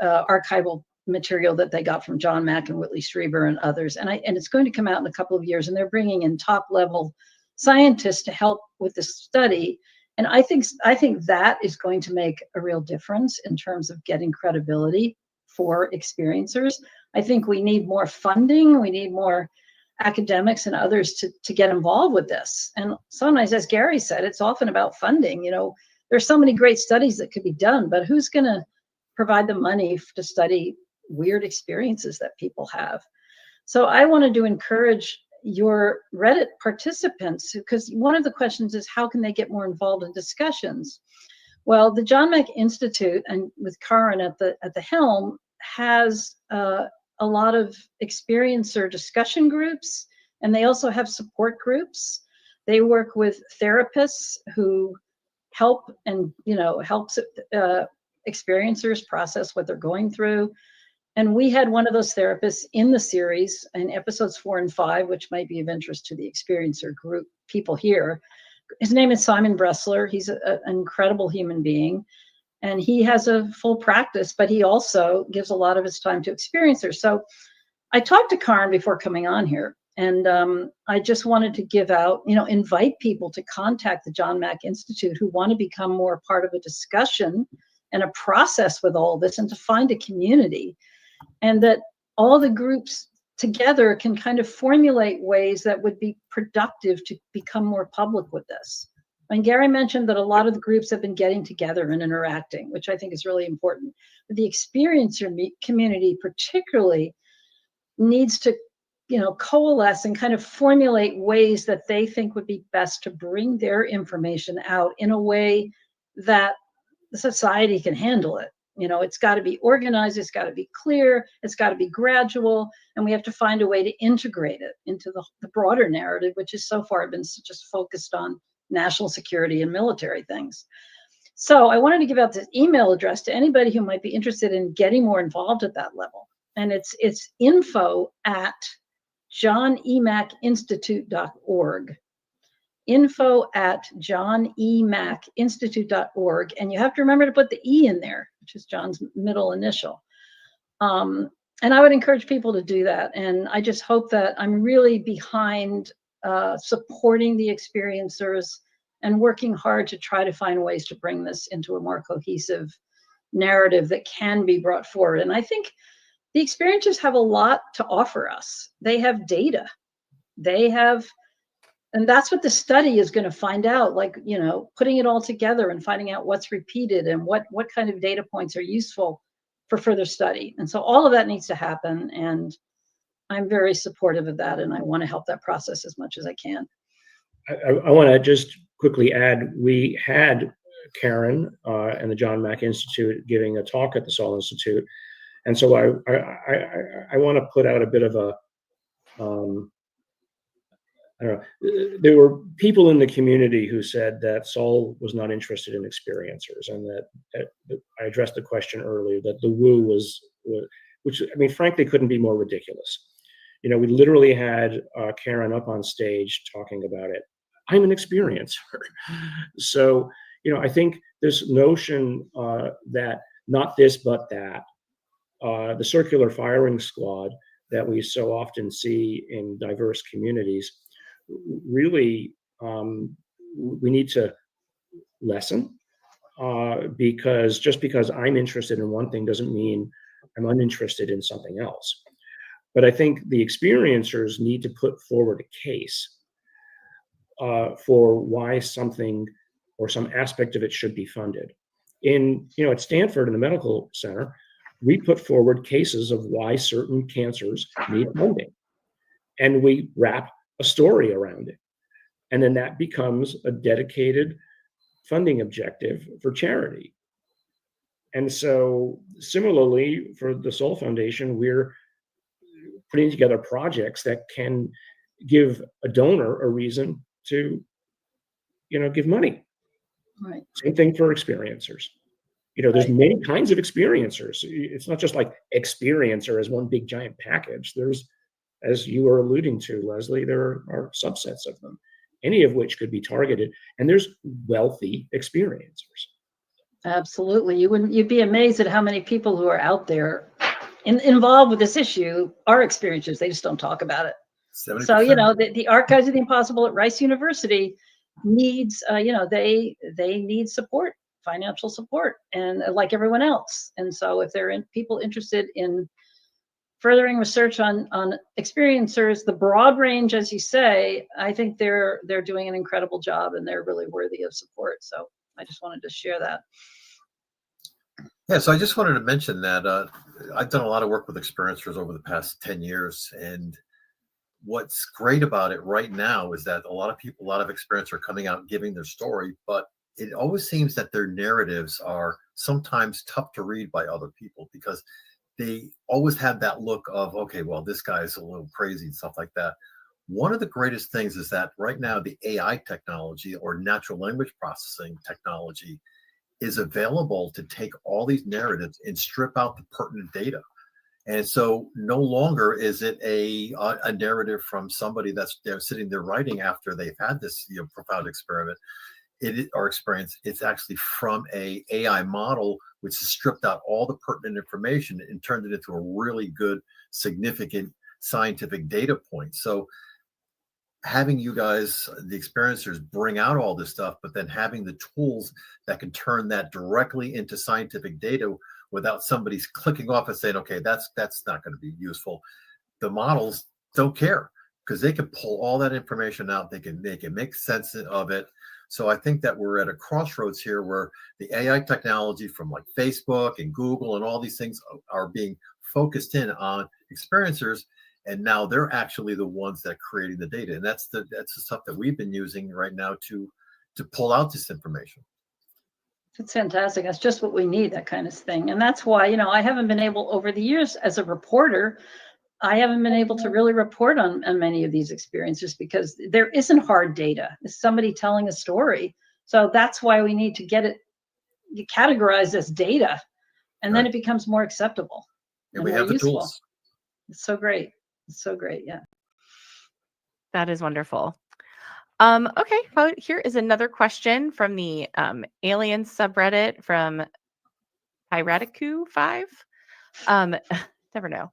archival material that they got from John Mack and Whitley Strieber and others. And it's going to come out in a couple of years, and they're bringing in top level scientists to help with the study. And I think that is going to make a real difference in terms of getting credibility for experiencers. I think we need more funding. We need more academics and others to get involved with this. And sometimes, as Garry said, it's often about funding. You know, there's so many great studies that could be done, but who's going to provide the money to study weird experiences that people have? So I wanted to encourage your Reddit participants, because one of the questions is how can they get more involved in discussions? Well, the John Mack Institute, and with Karen at the helm, has a lot of experiencer discussion groups, and they also have support groups. They work with therapists who help experiencers process what they're going through. And we had one of those therapists in the series in episodes 4 and 5, which might be of interest to the experiencer group people here. His name is Simon Bressler. He's an incredible human being, and he has a full practice, but he also gives a lot of his time to experiencers. So I talked to Karen before coming on here, and I just wanted to give out, invite people to contact the John Mack Institute who want to become more part of a discussion and a process with all this, and to find a community, and that all the groups together can kind of formulate ways that would be productive to become more public with this. And Garry mentioned that a lot of the groups have been getting together and interacting, which I think is really important. But the experiencer community particularly needs to, coalesce and kind of formulate ways that they think would be best to bring their information out in a way that the society can handle it. It's got to be organized, it's got to be clear, it's got to be gradual, and we have to find a way to integrate it into the broader narrative, which has so far been just focused on national security and military things. So I wanted to give out this email address to anybody who might be interested in getting more involved at that level. And it's info@johnemacinstitute.org. info@johnemacinstitute.org. And you have to remember to put the E in there, which is John's middle initial. And I would encourage people to do that. And I just hope that I'm really behind supporting the experiencers and working hard to try to find ways to bring this into a more cohesive narrative that can be brought forward. And I think the experiencers have a lot to offer us. They have data. And that's what the study is going to find out, putting it all together and finding out what's repeated and what kind of data points are useful for further study. And so all of that needs to happen. And I'm very supportive of that. And I want to help that process as much as I can. I want to just quickly add, we had Karen and the John Mack Institute giving a talk at the Seoul Institute. And so I want to put out a bit of a, I don't know, there were people in the community who said that Seoul was not interested in experiencers, and that I addressed the question earlier, that the woo was, which, I mean, frankly, couldn't be more ridiculous. We literally had Karen up on stage talking about it. I'm an experiencer. So, I think this notion that not this, but that, the circular firing squad that we so often see in diverse communities, really, we need to lessen, because just because I'm interested in one thing doesn't mean I'm uninterested in something else. But I think the experiencers need to put forward a case for why something or some aspect of it should be funded. At Stanford, in the medical center, we put forward cases of why certain cancers need funding, and we wrap a story around it. And then that becomes a dedicated funding objective for charity. And so similarly for the Soul Foundation, we're putting together projects that can give a donor a reason to, give money. Right. Same thing for experiencers. There's many kinds of experiencers. It's not just like experiencer as one big giant package. There's, as you were alluding to, Leslie, there are subsets of them, any of which could be targeted. And there's wealthy experiencers. Absolutely. You'd be amazed at how many people who are out there involved with this issue are experiencers. They just don't talk about it. 70%. So, the Archives of the Impossible at Rice University needs, they need support, financial support, and like everyone else. And so if there are people interested in furthering research on experiencers, the broad range, as you say, I think they're doing an incredible job, and they're really worthy of support. So I just wanted to share that. Yeah, so I just wanted to mention that I've done a lot of work with experiencers over the past 10 years. And what's great about it right now is that a lot of experiencers are coming out and giving their story, but it always seems that their narratives are sometimes tough to read by other people because they always have that look of, okay, well, this guy's a little crazy and stuff like that. One of the greatest things is that right now the AI technology or natural language processing technology is available to take all these narratives and strip out the pertinent data. And so no longer is it a narrative from somebody that's sitting there writing after they've had this profound experience. It's actually from a AI model which has stripped out all the pertinent information and turned it into a really good, significant scientific data point. So having you guys, the experiencers, bring out all this stuff, but then having the tools that can turn that directly into scientific data without somebody's clicking off and saying, okay, that's not going to be useful. The models don't care because they can pull all that information out. They can make sense of it. So I think that we're at a crossroads here where the AI technology from like Facebook and Google and all these things are being focused in on experiencers. And now they're actually the ones that are creating the data. And that's the stuff that we've been using right now to pull out this information. It's fantastic. That's just what we need, that kind of thing. And that's why, I haven't been able over the years as a reporter, I haven't been able to really report on many of these experiences because there isn't hard data. It's somebody telling a story. So that's why we need to get it categorized as data. And then it becomes more acceptable. And we have the tools. It's so great. It's so great. Yeah. That is wonderful. Okay, well, here is another question from the alien subreddit from Piratiku5. Never know.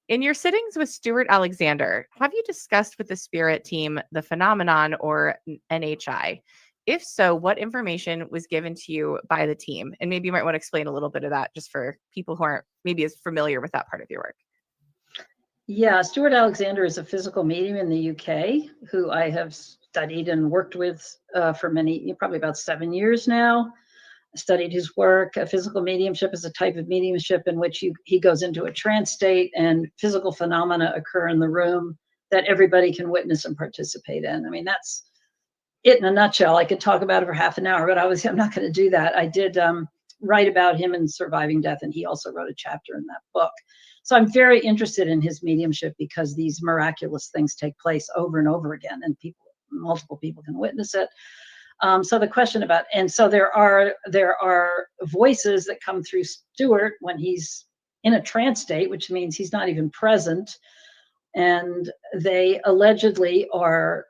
In your sittings with Stuart Alexander, have you discussed with the Spirit team the phenomenon or NHI? If so, what information was given to you by the team? And maybe you might want to explain a little bit of that just for people who aren't maybe as familiar with that part of your work. Yeah, Stuart Alexander is a physical medium in the UK who I have studied and worked with for probably about 7 years now. I studied his work. Physical mediumship is a type of mediumship in which he goes into a trance state and physical phenomena occur in the room that everybody can witness and participate in. I mean, that's it in a nutshell. I could talk about it for half an hour, but obviously I'm not going to do that. I did write about him in Surviving Death, and he also wrote a chapter in that book. So I'm very interested in his mediumship because these miraculous things take place over and over again, and multiple people can witness it. So the question about, and so there are voices that come through Stuart when he's in a trance state, which means he's not even present, and they allegedly are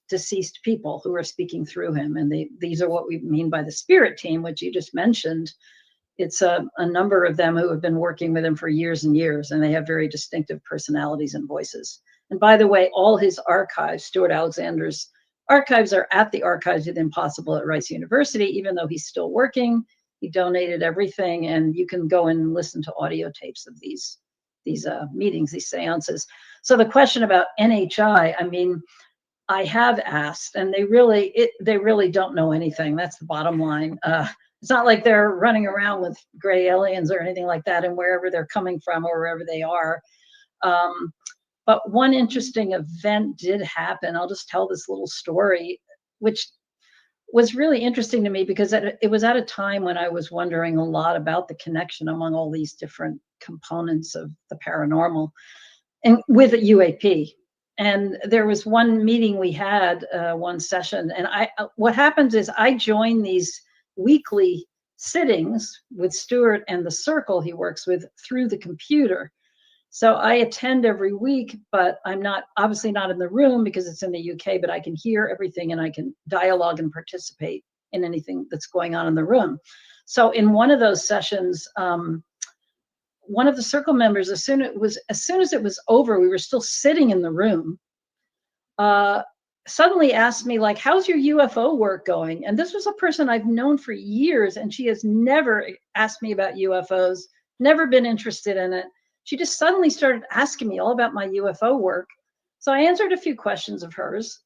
deceased people who are speaking through him. And these are what we mean by the Spirit team, which you just mentioned. It's a number of them who have been working with him for years and years, and they have very distinctive personalities and voices. And by the way, all his archives, Stuart Alexander's archives, are at the Archives of the Impossible at Rice University, even though he's still working. He donated everything, and you can go and listen to audio tapes of these meetings, these seances. So the question about NHI, I mean, I have asked, and they really don't know anything. That's the bottom line. It's not like they're running around with gray aliens or anything like that, and wherever they're coming from or wherever they are. But one interesting event did happen. I'll just tell this little story, which was really interesting to me because it was at a time when I was wondering a lot about the connection among all these different components of the paranormal and with a UAP. And there was one meeting we had, one session, and what happens is I join these weekly sittings with Stuart and the circle he works with through the computer. So I attend every week, but I'm obviously not in the room because it's in the UK, but I can hear everything and I can dialogue and participate in anything that's going on in the room. So in one of those sessions, one of the circle members, as soon as it was over, we were still sitting in the room, suddenly asked me, like, how's your UFO work going? And this was a person I've known for years, and she has never asked me about UFOs, never been interested in it. She just suddenly started asking me all about my UFO work. So I answered a few questions of hers,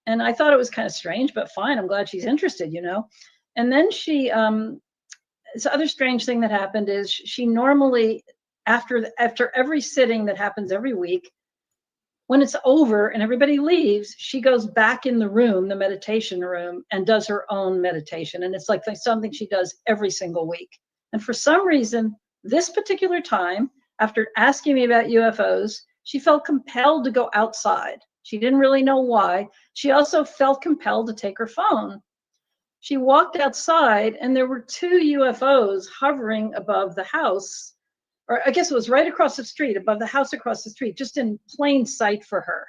and I thought it was kind of strange, but fine, I'm glad she's interested, you know? And then she, this other strange thing that happened is she normally, after every sitting that happens every week, when it's over and everybody leaves, she goes back in the room, the meditation room, and does her own meditation. And it's like something she does every single week. And for some reason, this particular time, after asking me about UFOs, she felt compelled to go outside. She didn't really know why. She also felt compelled to take her phone. She walked outside and there were 2 UFOs hovering above the house, or I guess it was right across the street, above the house across the street, just in plain sight for her.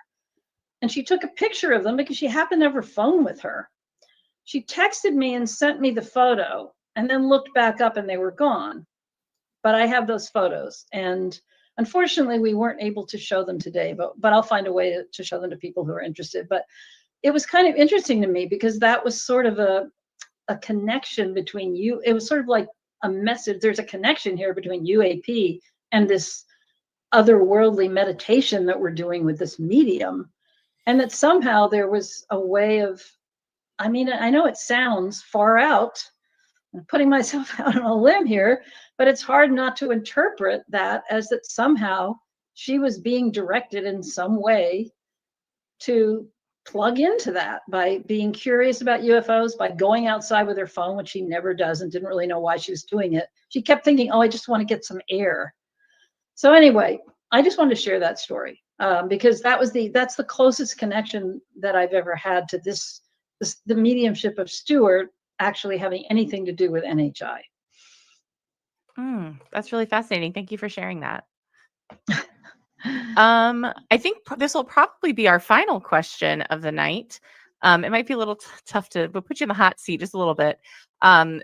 And she took a picture of them because she happened to have her phone with her. She texted me and sent me the photo and then looked back up and they were gone. But I have those photos, and unfortunately we weren't able to show them today, but I'll find a way to show them to people who are interested. But it was kind of interesting to me because that was sort of a connection between you. It was sort of like a message. There's a connection here between UAP and this otherworldly meditation that we're doing with this medium. And that somehow there was a way of, I mean, I know it sounds far out, I'm putting myself out on a limb here, but it's hard not to interpret that as that somehow she was being directed in some way to plug into that by being curious about UFOs, by going outside with her phone, which she never does and didn't really know why she was doing it. She kept thinking, oh, I just want to get some air. So anyway, I just wanted to share that story because that's the closest connection that I've ever had to the mediumship of Stuart actually having anything to do with NHI. That's really fascinating. Thank you for sharing that. I think this will probably be our final question of the night. It might be a little tough to put you in the hot seat just a little bit.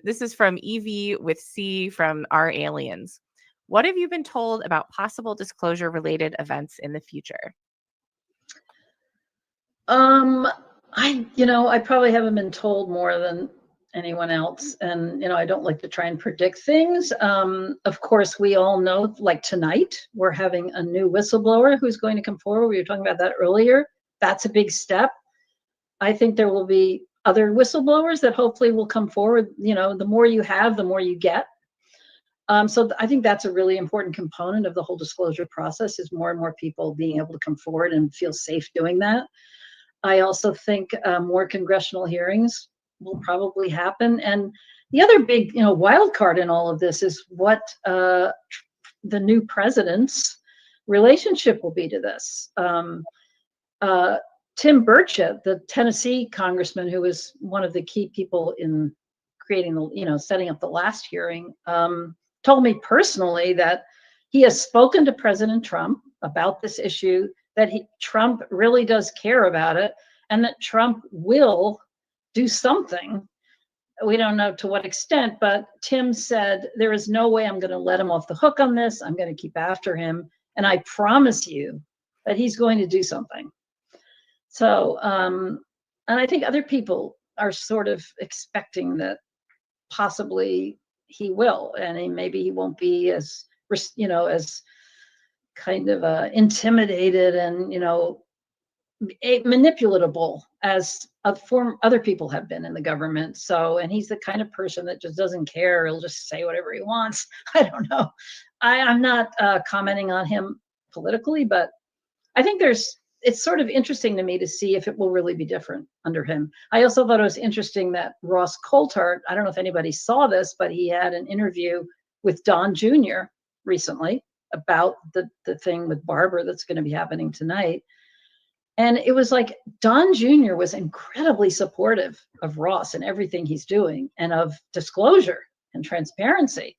This is from Evie with C from Our Aliens. What have you been told about possible disclosure related events in the future? I probably haven't been told more than anyone else, and I don't like to try and predict things. Of course, we all know, like tonight, we're having a new whistleblower who's going to come forward. We were talking about that earlier. That's a big step. I think there will be other whistleblowers that hopefully will come forward. The more you have, the more you get. So I think that's a really important component of the whole disclosure process, is more and more people being able to come forward and feel safe doing that. I also think more congressional hearings will probably happen. And the other big, wild card in all of this is what the new president's relationship will be to this. Tim Burchett, the Tennessee congressman who was one of the key people in creating setting up the last hearing, told me personally that he has spoken to President Trump about this issue, that Trump really does care about it, and that Trump will do something. We don't know to what extent, but Tim said, there is no way I'm going to let him off the hook on this. I'm going to keep after him. And I promise you that he's going to do something. So, and I think other people are sort of expecting that possibly he will, and maybe he won't be as, as kind of intimidated and, manipulatable as other people have been in the government. So, and he's the kind of person that just doesn't care. He'll just say whatever he wants. I don't know. I'm not commenting on him politically, but I think it's sort of interesting to me to see if it will really be different under him. I also thought it was interesting that Ross Coulthart, I don't know if anybody saw this, but he had an interview with Don Jr. recently about the thing with Barbara that's going to be happening tonight. And it was like Don Jr. was incredibly supportive of Ross and everything he's doing and of disclosure and transparency.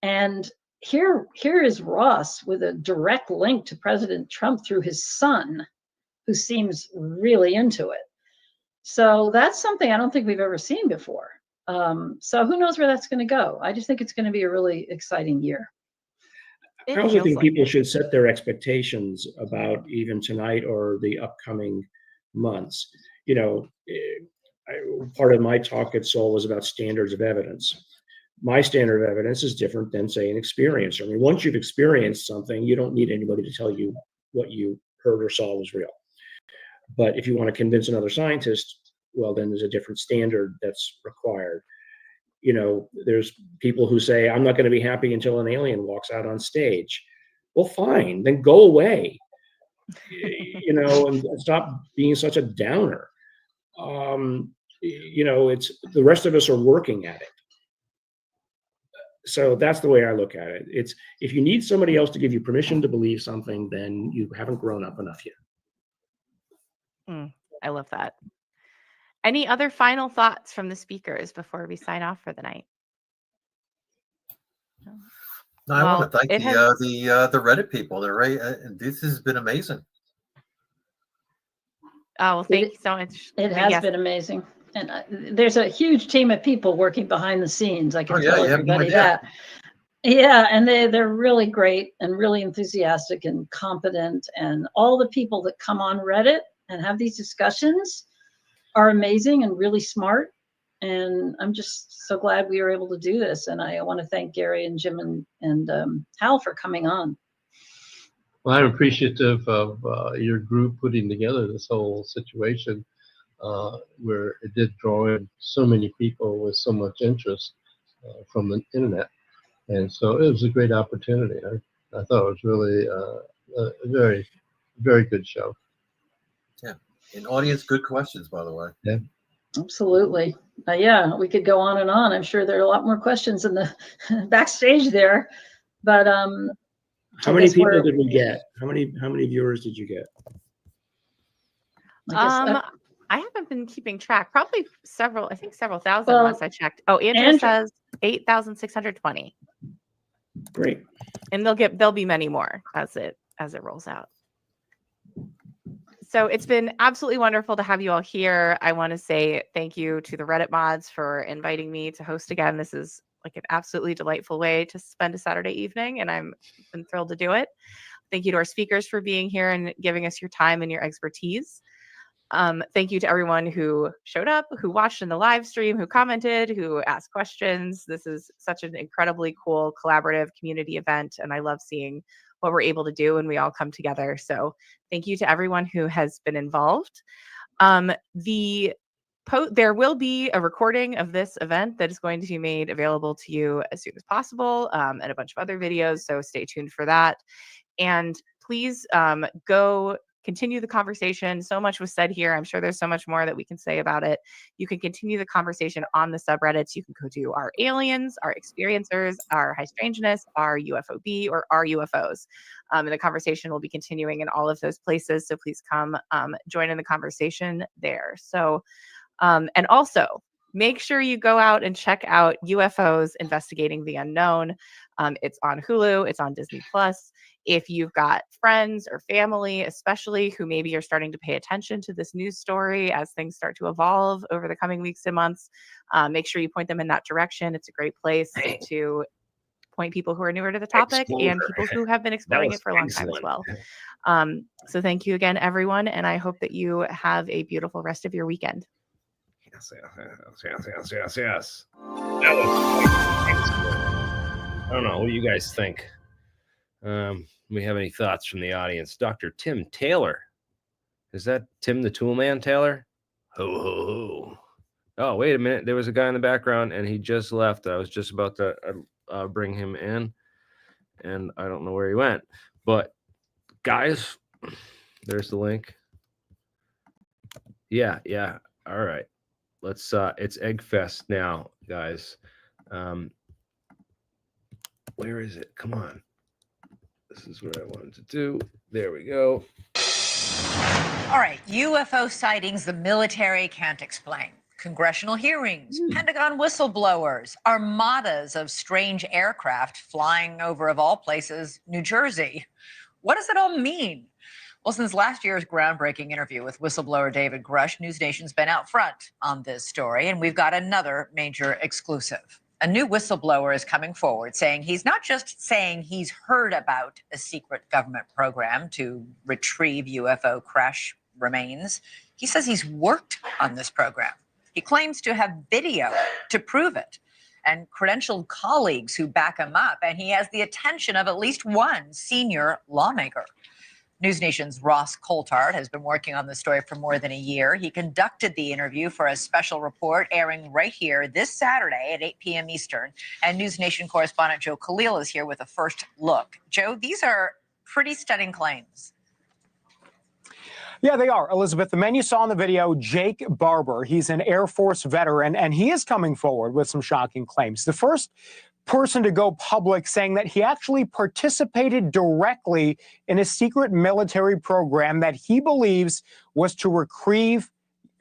And here is Ross with a direct link to President Trump through his son, who seems really into it. So that's something I don't think we've ever seen before. So who knows where that's going to go? I just think it's going to be a really exciting year. I also think people should set their expectations about even tonight or the upcoming months. You know, part of my talk at Seoul was about standards of evidence. My standard of evidence is different than, say, an experiencer. I mean, once you've experienced something, you don't need anybody to tell you what you heard or saw was real. But if you want to convince another scientist, well, then there's a different standard that's required. You know, there's people who say, I'm not going to be happy until an alien walks out on stage. Well, fine, then go away, you know, and stop being such a downer. You know, it's the rest of us are working at it. So that's the way I look at it. It's if you need somebody else to give you permission to believe something, then you haven't grown up enough yet. I love that. Any other final thoughts from the speakers before we sign off for the night? No, I want to thank the Reddit people. They're right. This has been amazing. Oh, well, thank you so much. It has been amazing. And there's a huge team of people working behind the scenes. I can tell everybody that. Yeah, and they're really great and really enthusiastic and competent. And all the people that come on Reddit and have these discussions are amazing and really smart. And I'm just so glad we were able to do this. And I want to thank Garry and Jim and Hal for coming on. Well, I'm appreciative of your group putting together this whole situation. Where it did draw in so many people with so much interest from the internet. And so it was a great opportunity. I thought it was really a very, very good show. Yeah. And audience, good questions, by the way. Yeah. Absolutely. Yeah, we could go on and on. I'm sure there are a lot more questions in the backstage there. But how many people did we get? How many viewers did you get? I haven't been keeping track. Probably several thousand last I checked. Oh, Andrew says 8,620. Great. And there'll be many more as it rolls out. So it's been absolutely wonderful to have you all here. I want to say thank you to the Reddit mods for inviting me to host again. This is like an absolutely delightful way to spend a Saturday evening, and I'm been thrilled to do it. Thank you to our speakers for being here and giving us your time and your expertise. Thank you to everyone who showed up, who watched in the live stream, who commented, who asked questions. This is such an incredibly cool collaborative community event, and I love seeing what we're able to do when we all come together. So thank you to everyone who has been involved. There will be a recording of this event that is going to be made available to you as soon as possible, and a bunch of other videos, so stay tuned for that. And please go continue the conversation. So much was said here. I'm sure there's so much more that we can say about it. You can continue the conversation on the subreddits. You can go to our aliens, our experiencers, our high strangeness, our UFOB, or our UFOs. And the conversation will be continuing in all of those places. So please come join in the conversation there. So, and also make sure you go out and check out UFOs Investigating the Unknown. It's on Hulu. It's on Disney Plus. If you've got friends or family, especially who maybe are starting to pay attention to this news story as things start to evolve over the coming weeks and months, make sure you point them in that direction. It's a great place to point people who are newer to the topic and people who have been exploring it for a long time as well. So thank you again, everyone. And I hope that you have a beautiful rest of your weekend. Yes. That was I don't know. What do you guys think? We have any thoughts from the audience? Dr. Tim Taylor. Is that Tim the Toolman Taylor? Ho, ho, ho. Oh, wait a minute. There was a guy in the background and he just left. I was just about to bring him in and I don't know where he went. But guys, there's the link. Yeah. All right. Let's it's Egg Fest now, guys. Where is it? Come on. This is what I wanted to do. There we go. All right, UFO sightings the military can't explain. Congressional hearings, Pentagon whistleblowers, armadas of strange aircraft flying over, of all places, New Jersey. What does it all mean? Well, since last year's groundbreaking interview with whistleblower David Grush, News Nation's been out front on this story, and we've got another major exclusive. A new whistleblower is coming forward saying he's not just saying he's heard about a secret government program to retrieve UFO crash remains. He says he's worked on this program. He claims to have video to prove it and credentialed colleagues who back him up, and he has the attention of at least one senior lawmaker. News Nation's Ross Coulthard has been working on the story for more than a year. He conducted the interview for a special report airing right here this Saturday at 8 p.m. Eastern. And News Nation correspondent Joe Khalil is here with a first look. Joe, these are pretty stunning claims. Yeah, they are, Elizabeth. The man you saw in the video, Jake Barber, he's an Air Force veteran, and he is coming forward with some shocking claims. The first person to go public saying that he actually participated directly in a secret military program that he believes was to retrieve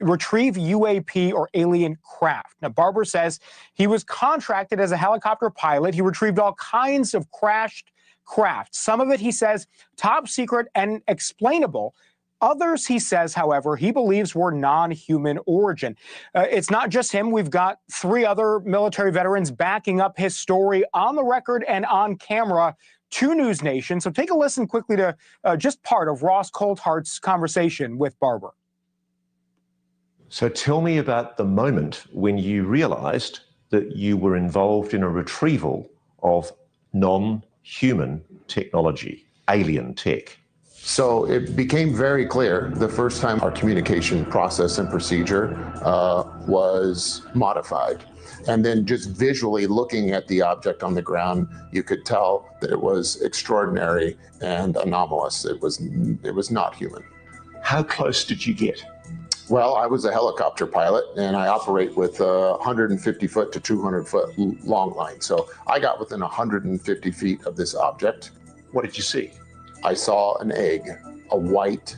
UAP or alien craft. Now, Barber says he was contracted as a helicopter pilot. He retrieved all kinds of crashed craft. Some of it, he says, top secret and explainable. Others, he says, however, he believes were non-human origin. It's not just him. We've got 3 other military veterans backing up his story on the record and on camera to News Nation. So take a listen quickly to just part of Ross Coulthard's conversation with Barber. So tell me about the moment when you realized that you were involved in a retrieval of non-human technology, alien tech. So it became very clear the first time our communication process and procedure was modified. And then just visually looking at the object on the ground, you could tell that it was extraordinary and anomalous. It was not human. How close did you get? Well, I was a helicopter pilot and I operate with 150 foot to 200 foot long line. So I got within 150 feet of this object. What did you see? I saw an egg, a white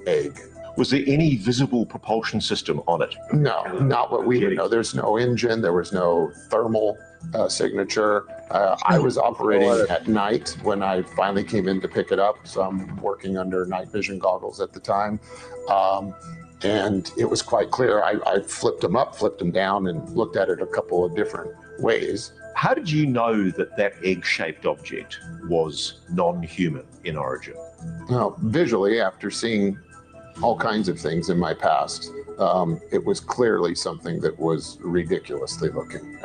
egg. Was there any visible propulsion system on it? No, not what we know. There's no engine. There was no thermal signature. I was operating at night when I finally came in to pick it up. So I'm working under night vision goggles at the time. And it was quite clear. I flipped them up, flipped them down, and looked at it a couple of different ways. How did you know that that egg-shaped object was non-human in origin? Well, visually, after seeing all kinds of things in my past, it was clearly something that was ridiculously looking.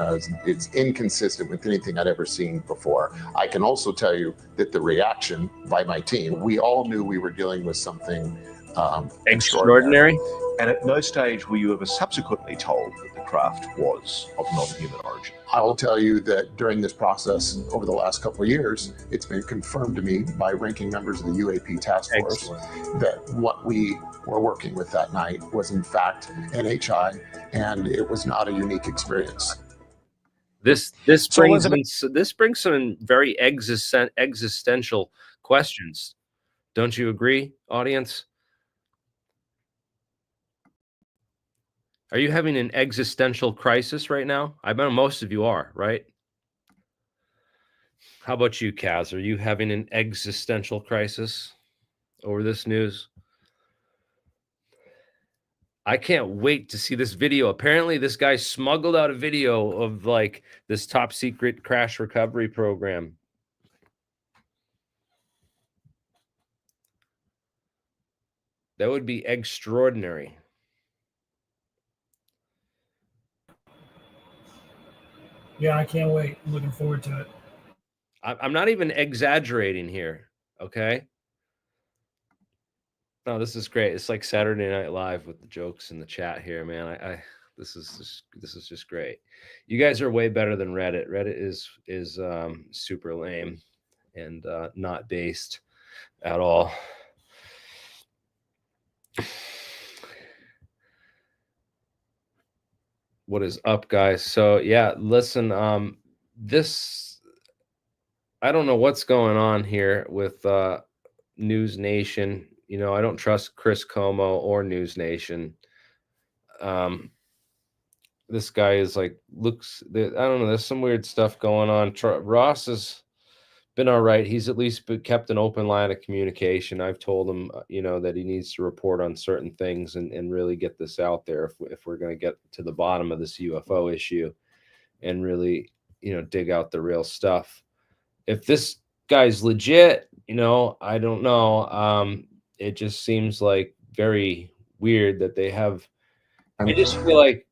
It's inconsistent with anything I'd ever seen before. I can also tell you that the reaction by my team, we all knew we were dealing with something extraordinary. And at no stage were you ever subsequently told that the craft was of non-human origin? I will tell you that during this process over the last couple of years, it's been confirmed to me by ranking members of the UAP task force that what we were working with that night was in fact NHI, and it was not a unique experience. This brings some very existential questions. Don't you agree, audience? Are you having an existential crisis right now? I know most of you are, right? How about you, Kaz? Are you having an existential crisis over this news? I can't wait to see this video. Apparently, this guy smuggled out a video of like this top secret crash recovery program. That would be extraordinary. Yeah, I can't wait. I'm looking forward to it. I'm not even exaggerating here, okay? No, this is great. It's like Saturday Night Live with the jokes in the chat here, man. This is just great. You guys are way better than Reddit. Reddit is super lame and not based at all. What is up, guys? So yeah, listen, this, I don't know what's going on here with News Nation. You know, I don't trust Chris Como or News Nation. This guy is like, looks, I don't know, there's some weird stuff going on. Ross has been all right. He's at least kept an open line of communication. I've told him, you know, that he needs to report on certain things and really get this out there if we're going to get to the bottom of this UFO issue and really, you know, dig out the real stuff. If this guy's legit, you know, I don't know. It just seems like very weird that they have, I just feel like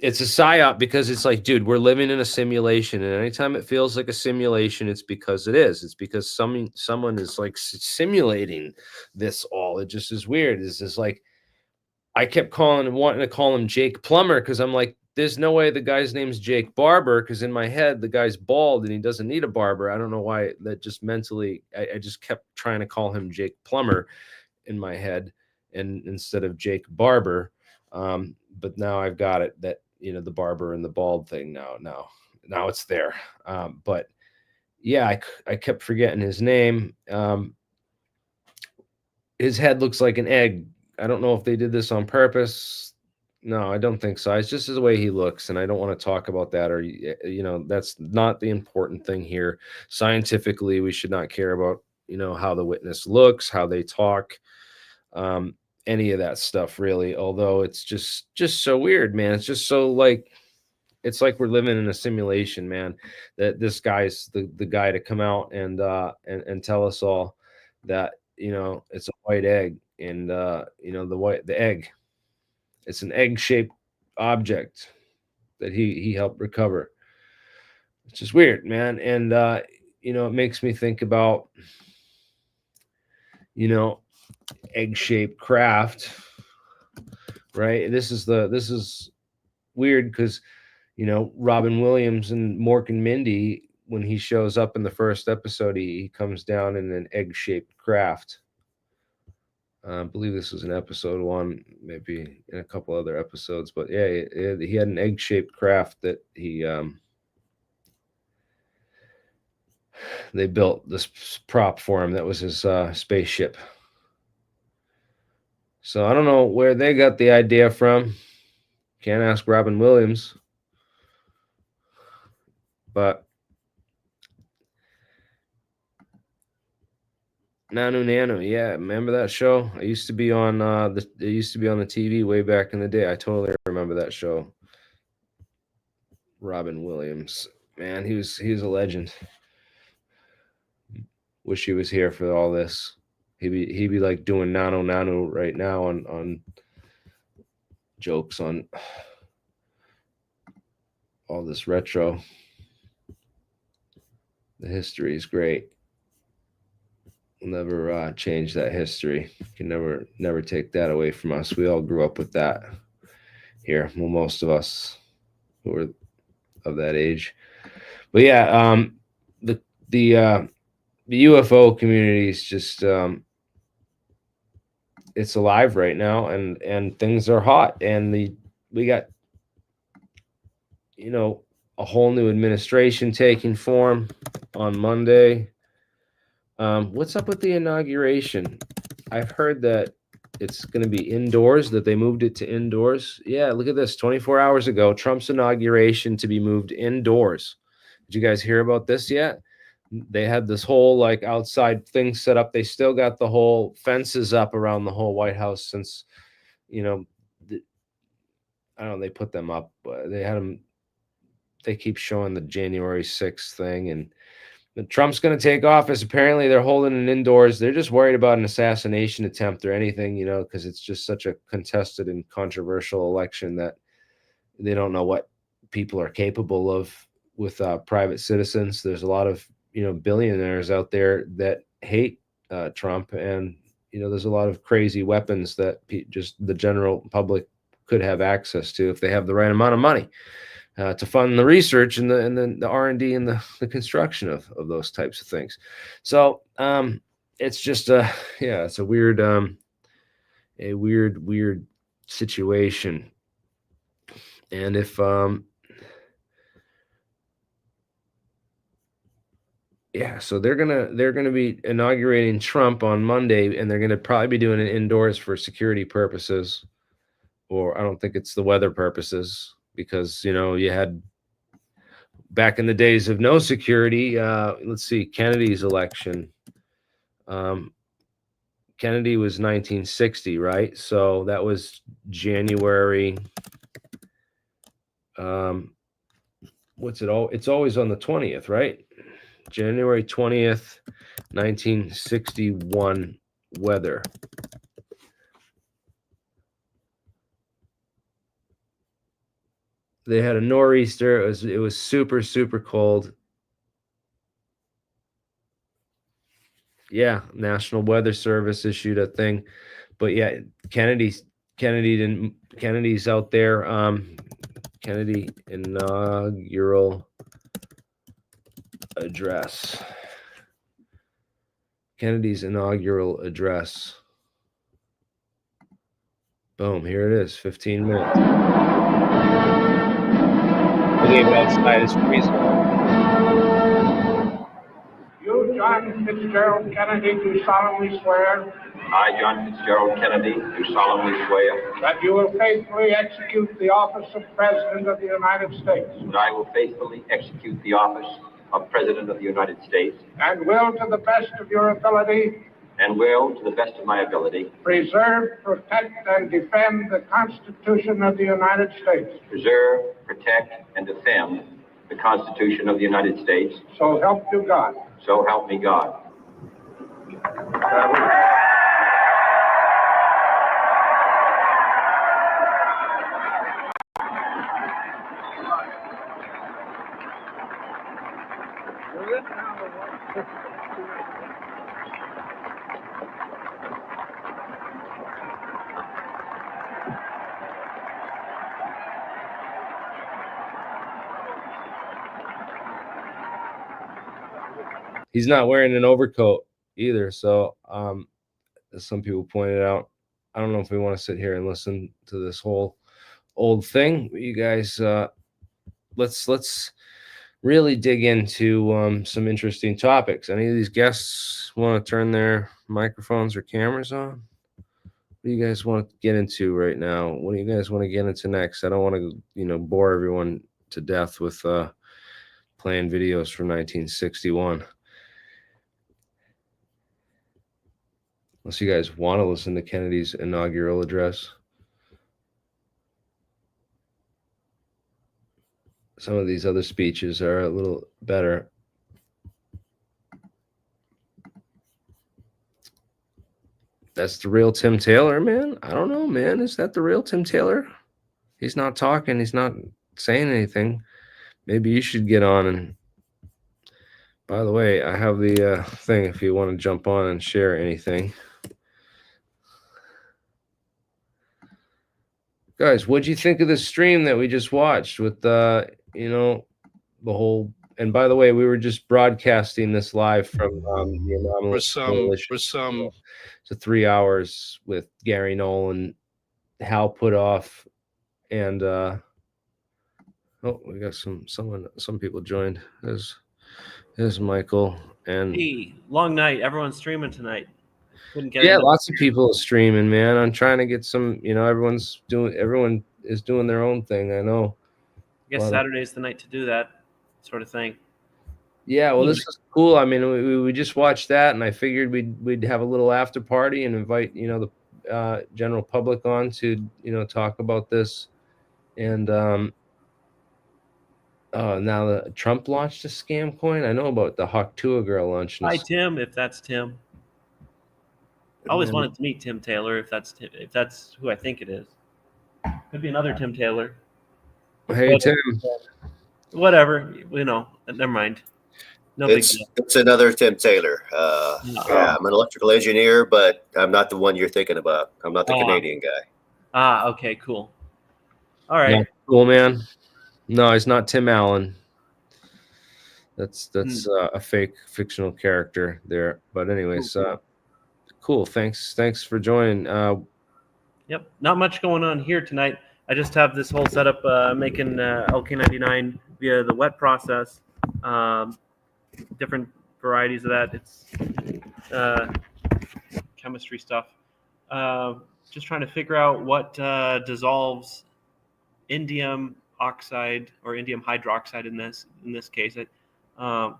it's a psyop because it's like, dude, we're living in a simulation, and anytime it feels like a simulation, it's because it is. It's because someone is like simulating this all. It just is weird. It's just like, I kept wanting to call him Jake Plumber because I'm like, there's no way the guy's name's Jake Barber, because in my head the guy's bald and he doesn't need a barber. I don't know why that just mentally, I just kept trying to call him Jake Plumber in my head and instead of Jake Barber. But now I've got it that, you know, the barber and the bald thing now it's there. But yeah, I kept forgetting his name. His head looks like an egg. I don't know if they did this on purpose. No, I don't think so. It's just the way he looks, and I don't want to talk about that, or, you know, that's not the important thing here. Scientifically, we should not care about, you know, how the witness looks, how they talk, any of that stuff, really. Although it's just so weird, man. It's just so like, it's like we're living in a simulation, man. That this guy's the guy to come out and tell us all that, you know, it's a white egg, and you know, the egg, it's an egg-shaped object that he helped recover. It's just weird, man. And you know, it makes me think about, you know, egg-shaped craft, right? This is weird because, you know, Robin Williams and Mork and Mindy, when he shows up in the first episode, he comes down in an egg-shaped craft. I believe this was in episode 1, maybe in a couple other episodes, but yeah, he had an egg-shaped craft that they built this prop for him that was his spaceship. So I don't know where they got the idea from. Can't ask Robin Williams. But Nanu, yeah, remember that show? I used to be on it used to be on the TV way back in the day. I totally remember that show. Robin Williams, man, he was a legend. Wish he was here for all this. He'd be like doing Nanu right now on jokes on all this retro. The history is great. We'll never change that history. Can never take that away from us. We all grew up with that here. Well, most of us who are of that age. But yeah, the UFO community is just it's alive right now, and things are hot, and we got, you know, a whole new administration taking form on Monday. What's up with the inauguration? I've heard that it's going to be indoors, that they moved it to indoors. Yeah, look at this. 24 hours ago, Trump's inauguration to be moved indoors. Did you guys hear about this yet? They had this whole like outside thing set up. They still got the whole fences up around the whole White House since, you know, I don't know, they put them up. They had them. They keep showing the January 6th thing, and Trump's going to take office. Apparently, they're holding it indoors. They're just worried about an assassination attempt or anything, you know, because it's just such a contested and controversial election that they don't know what people are capable of with private citizens. There's a lot of, you know, billionaires out there that hate Trump, and there's a lot of crazy weapons that just the general public could have access to if they have the right amount of money to fund the research and the R&D and the construction of those types of things. So it's just it's a weird situation. And if so they're gonna be inaugurating Trump on Monday, and they're gonna probably be doing it indoors for security purposes, or I don't think it's the weather purposes, because you had back in the days of no security. Let's see, Kennedy's election. Kennedy was 1960, right? So that was January. What's it all? It's always on the 20th, right? January 20th, 1961 weather. They had a nor'easter. It was super, super cold. Yeah, National Weather Service issued a thing. But yeah, Kennedy's out there. Kennedy inaugural address. Kennedy's inaugural address. Boom, here it is, 15 minutes. Outside is freezing. You, John Fitzgerald Kennedy, do solemnly swear I, John Fitzgerald Kennedy, do solemnly swear that you will faithfully execute the office of President of the United States that I will faithfully execute the office of President of the United States and will, to the best of your ability, and will, to the best of my ability, preserve, protect, and defend the Constitution of the United States. preserve, protect, and defend the Constitution of the United States. So help you God. So help me God. He's not wearing an overcoat either. So, as some people pointed out, I don't know if we want to sit here and listen to this whole old thing. You guys, let's really dig into some interesting topics. Any of these guests want to turn their microphones or cameras on? What do you guys want to get into right now? What do you guys want to get into next? I don't want to, bore everyone to death with playing videos from 1961. Unless you guys want to listen to Kennedy's inaugural address. Some of these other speeches are a little better. That's the real Tim Taylor, man. I don't know, man. Is that the real Tim Taylor? He's not talking. He's not saying anything. Maybe you should get on. And by the way, I have the thing if you want to jump on and share anything. Guys, what'd you think of the stream that we just watched with the whole? And by the way, we were just broadcasting this live from the Anomalous Coalition. To 3 hours with Garry, Nolan, Hal Puthoff, and we got some people joined. There's Michael and hey, long night. Everyone's streaming tonight. Lots of people streaming, man. I'm trying to get some. Everyone is doing their own thing. I know. I guess Saturday's the night to do that sort of thing. Yeah, well, this is cool. I mean, we just watched that, and I figured we'd have a little after party and invite the general public on to talk about this. And now the Trump launched a scam coin. I know about the Hawk-Tua girl launching. Hi, Tim. If that's Tim. I always wanted to meet Tim Taylor. If that's who I think it is, could be another Tim Taylor. Hey, Tim. Whatever, never mind. No big it's deal. it's another Tim Taylor. Yeah, I'm an electrical engineer, but I'm not the one you're thinking about. I'm not the Canadian guy. Okay, cool. All right. No, cool, man. No, he's not Tim Allen. That's a fake fictional character there. But anyways, cool. Thanks for joining. Yep. Not much going on here tonight. I just have this whole setup making LK99 via the wet process. Different varieties of that. It's chemistry stuff. Just trying to figure out what dissolves indium oxide or indium hydroxide in this case. I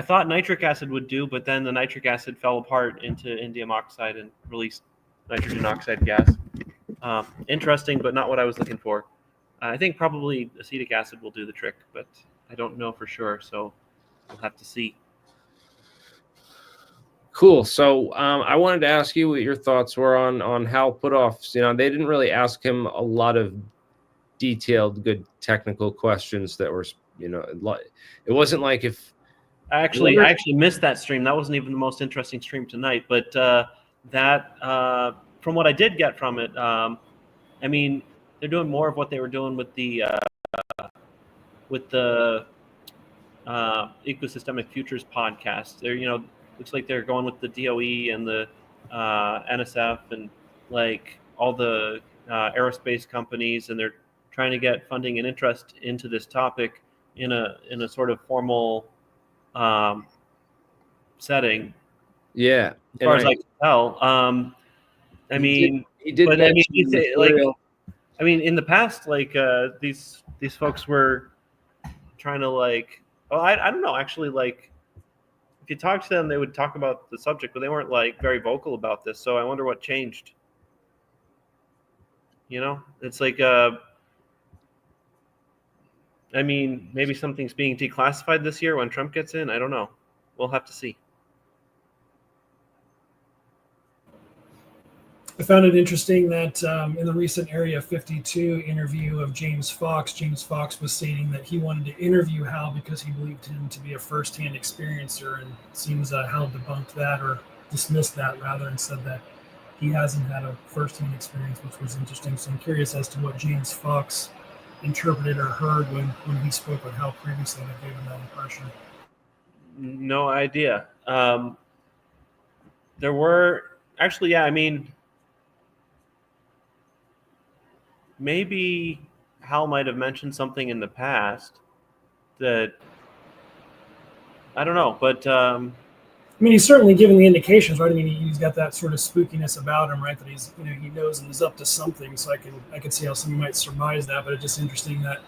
thought nitric acid would do, but then the nitric acid fell apart into indium oxide and released nitrogen oxide gas. Interesting, but not what I was looking for. I think probably acetic acid will do the trick, but I don't know for sure, so we'll have to see. Cool. So I wanted to ask you what your thoughts were on Hal Puthoff. You know, they didn't really ask him a lot of detailed, good technical questions that were, you know, it wasn't like if I actually missed that stream. That wasn't even the most interesting stream tonight, but that from what I did get from it, I mean, they're doing more of what they were doing with the Ecosystemic Futures podcast. They're, you know, looks like they're going with the DOE and the NSF and like all the aerospace companies, and they're trying to get funding and interest into this topic in a sort of formal setting. Yeah, as far as I can tell. I mean, he did. But I mean, I mean, in the past, like these folks were trying to like, well, I don't know, actually, like if you talk to them, they would talk about the subject, but they weren't like very vocal about this. So I wonder what changed. You know, it's like, I mean, maybe something's being declassified this year when Trump gets in. I don't know. We'll have to see. I found it interesting that in the recent Area 52 interview of James Fox was stating that he wanted to interview Hal because he believed him to be a first-hand experiencer, and it seems Hal debunked that or dismissed that rather and said that he hasn't had a first-hand experience, which was interesting. So I'm curious as to what James Fox interpreted or heard when he spoke with Hal previously that gave him that impression. No idea. There were actually, yeah, I mean, maybe Hal might have mentioned something in the past that I don't know, but I mean, he's certainly given the indications, right? I mean, he's got that sort of spookiness about him, right? That he's, you know, he knows and he's up to something. So I can see how somebody might surmise that, but it's just interesting that,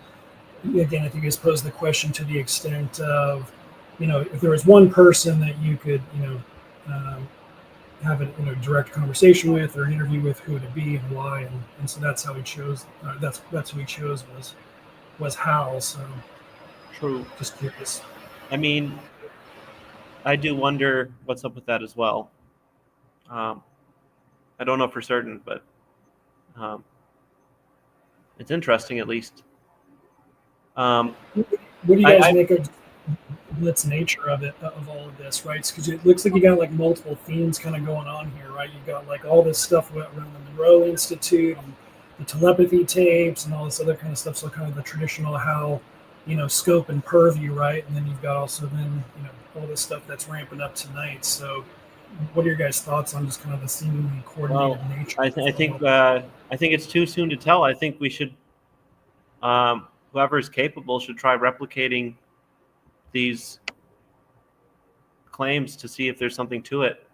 again, I think he's posed the question to the extent of, you know, if there was one person that you could, you know, have a direct conversation with or an interview with, who would it be and why? And so that's how he chose. That's who he chose was Hal. So true. Just curious. I mean, I do wonder what's up with that as well. I don't know for certain, but it's interesting at least. What do you guys make of blitz nature of it, of all of this, right? Because it looks like you got like multiple themes kind of going on here, right? You've got like all this stuff around the Monroe Institute and the telepathy tapes and all this other kind of stuff. So kind of the traditional Hal, you know, scope and purview, right? And then you've got also then, you know, all this stuff that's ramping up tonight. So what are your guys' thoughts on just kind of the seemingly coordinated nature? I think it's too soon to tell. I think we should, whoever is capable should try replicating these claims to see if there's something to it.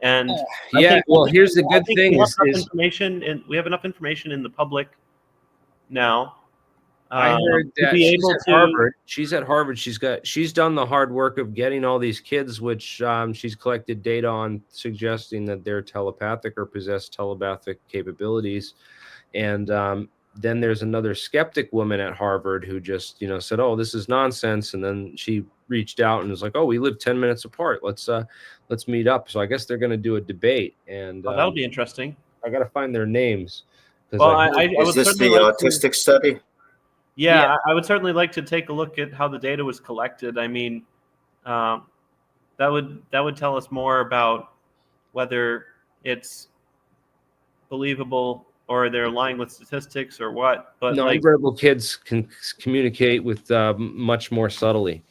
And here's the good thing we have enough information in the public now. I heard that she's at Harvard. She's done the hard work of getting all these kids, which she's collected data on, suggesting that they're telepathic or possess telepathic capabilities. And then there's another skeptic woman at Harvard who just, you know, said, "Oh, this is nonsense." And then she reached out and was like, "Oh, we live 10 minutes apart. Let's meet up." So I guess they're going to do a debate, and that'll be interesting. I got to find their names. Well, is this the autistic study? Yeah, I would certainly like to take a look at how the data was collected. I mean, that would tell us more about whether it's believable or they're lying with statistics or what. But like, nonverbal kids can communicate with much more subtly,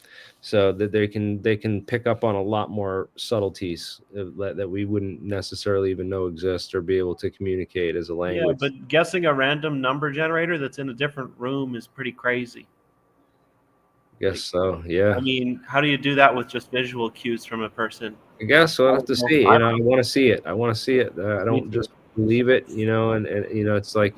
so that they can pick up on a lot more subtleties that we wouldn't necessarily even know exist or be able to communicate as a yeah, language. but guessing a random number generator that's in a different room is pretty crazy. Guess so. Yeah. I mean, how do you do that with just visual cues from a person? I guess we'll have to see. I You know, I want to see it. I want to see it. I don't too. just believe it. You know, and you know, it's like,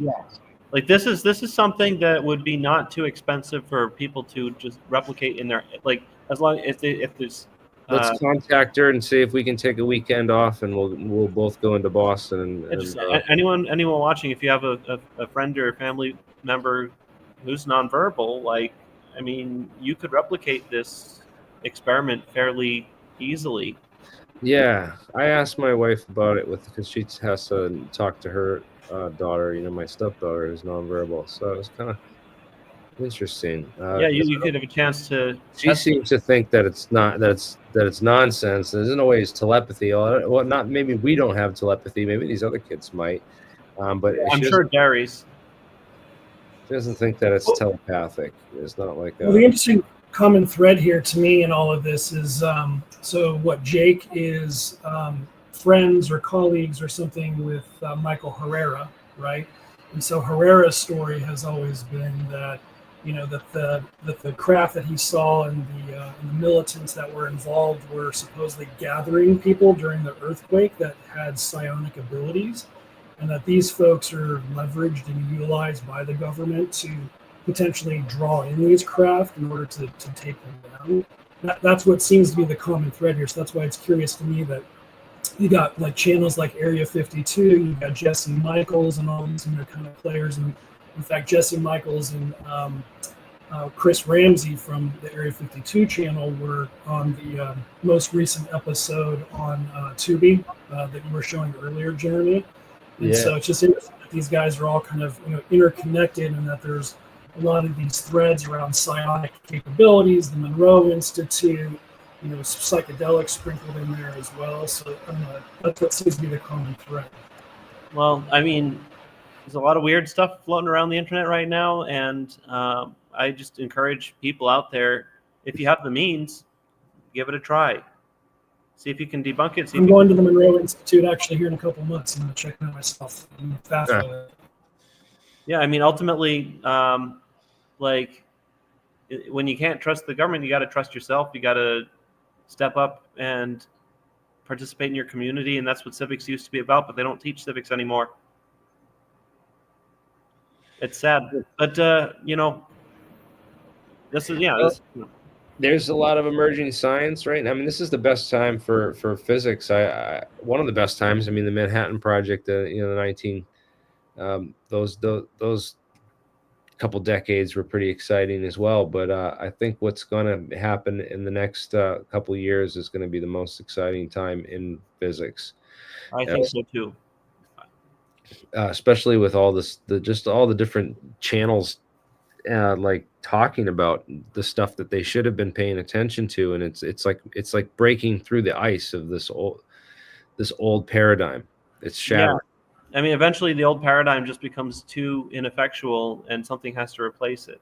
Like this is something that would be not too expensive for people to just replicate in their, like, as long as if there's let's contact her and see if we can take a weekend off, and we'll both go into Boston. And just anyone watching, if you have a friend or a family member who's nonverbal, like, I mean, you could replicate this experiment fairly easily. yeah, I asked my wife about it because she has to talk to her daughter. You know, my stepdaughter is nonverbal, so it was kind of interesting. Yeah, you could have a chance to. She seems to think that it's not that it's nonsense. There's no way it's telepathy. Well, not maybe we don't have telepathy. Maybe these other kids might. But I'm sure Garry's. She doesn't think that it's telepathic. It's not like Well, the interesting common thread here to me in all of this is so what Jake is friends or colleagues or something with Michael Herrera, right? And so Herrera's story has always been that, you know, that the craft that he saw and the militants that were involved were supposedly gathering people during the earthquake that had psionic abilities, and that these folks are leveraged and utilized by the government to potentially draw in these craft in order to take them down. That's what seems to be the common thread here. So that's why it's curious to me that you got like channels like Area 52, you got Jesse Michaels and all these kind of players. And in fact, Jesse Michaels and Chris Ramsey from the Area 52 channel were on the most recent episode on Tubi that you were showing earlier, Jeremy. And so it's just interesting that these guys are all kind of, you know, interconnected, and that there's a lot of these threads around psionic capabilities, the Monroe Institute, you know, psychedelics sprinkled in there as well. So that's what seems to be the common thread. Well, I mean, there's a lot of weird stuff floating around the internet right now, and I just encourage people out there, if you have the means, give it a try. See if you can debunk it. I'm going to the Monroe Institute actually here in a couple months. I'm going to check it out myself. I'm fast with it. Yeah, I mean, ultimately, like, when you can't trust the government, you got to trust yourself. You got to step up and participate in your community, and that's what civics used to be about, but they don't teach civics anymore. It's sad, but you know, this is there's a lot of emerging science, right? I mean, this is the best time for physics. One of the best times. I mean, the Manhattan Project, you know, the those couple decades were pretty exciting as well. But I think what's going to happen in the next couple of years is going to be the most exciting time in physics. I think so too. Especially with all this, just all the different channels, like talking about the stuff that they should have been paying attention to, and it's like breaking through the ice of this old paradigm. It's shattering. Yeah. I mean, eventually the old paradigm just becomes too ineffectual, and something has to replace it.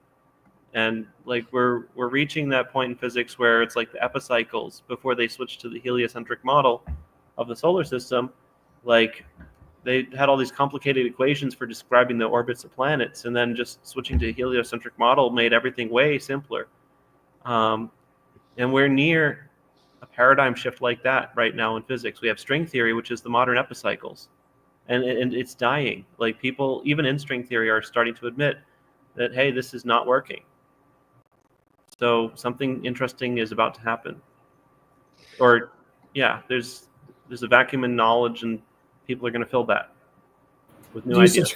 And like we're reaching that point in physics where it's like the epicycles before they switched to the heliocentric model of the solar system. Like, they had all these complicated equations for describing the orbits of planets, and then just switching to a heliocentric model made everything way simpler. And we're near a paradigm shift like that right now in physics. We have string theory, which is the modern epicycles, and it's dying. Like, people, even in string theory, are starting to admit that, hey, this is not working. So something interesting is about to happen. Or, yeah, there's a vacuum in knowledge, and people are going to fill that with new ideas.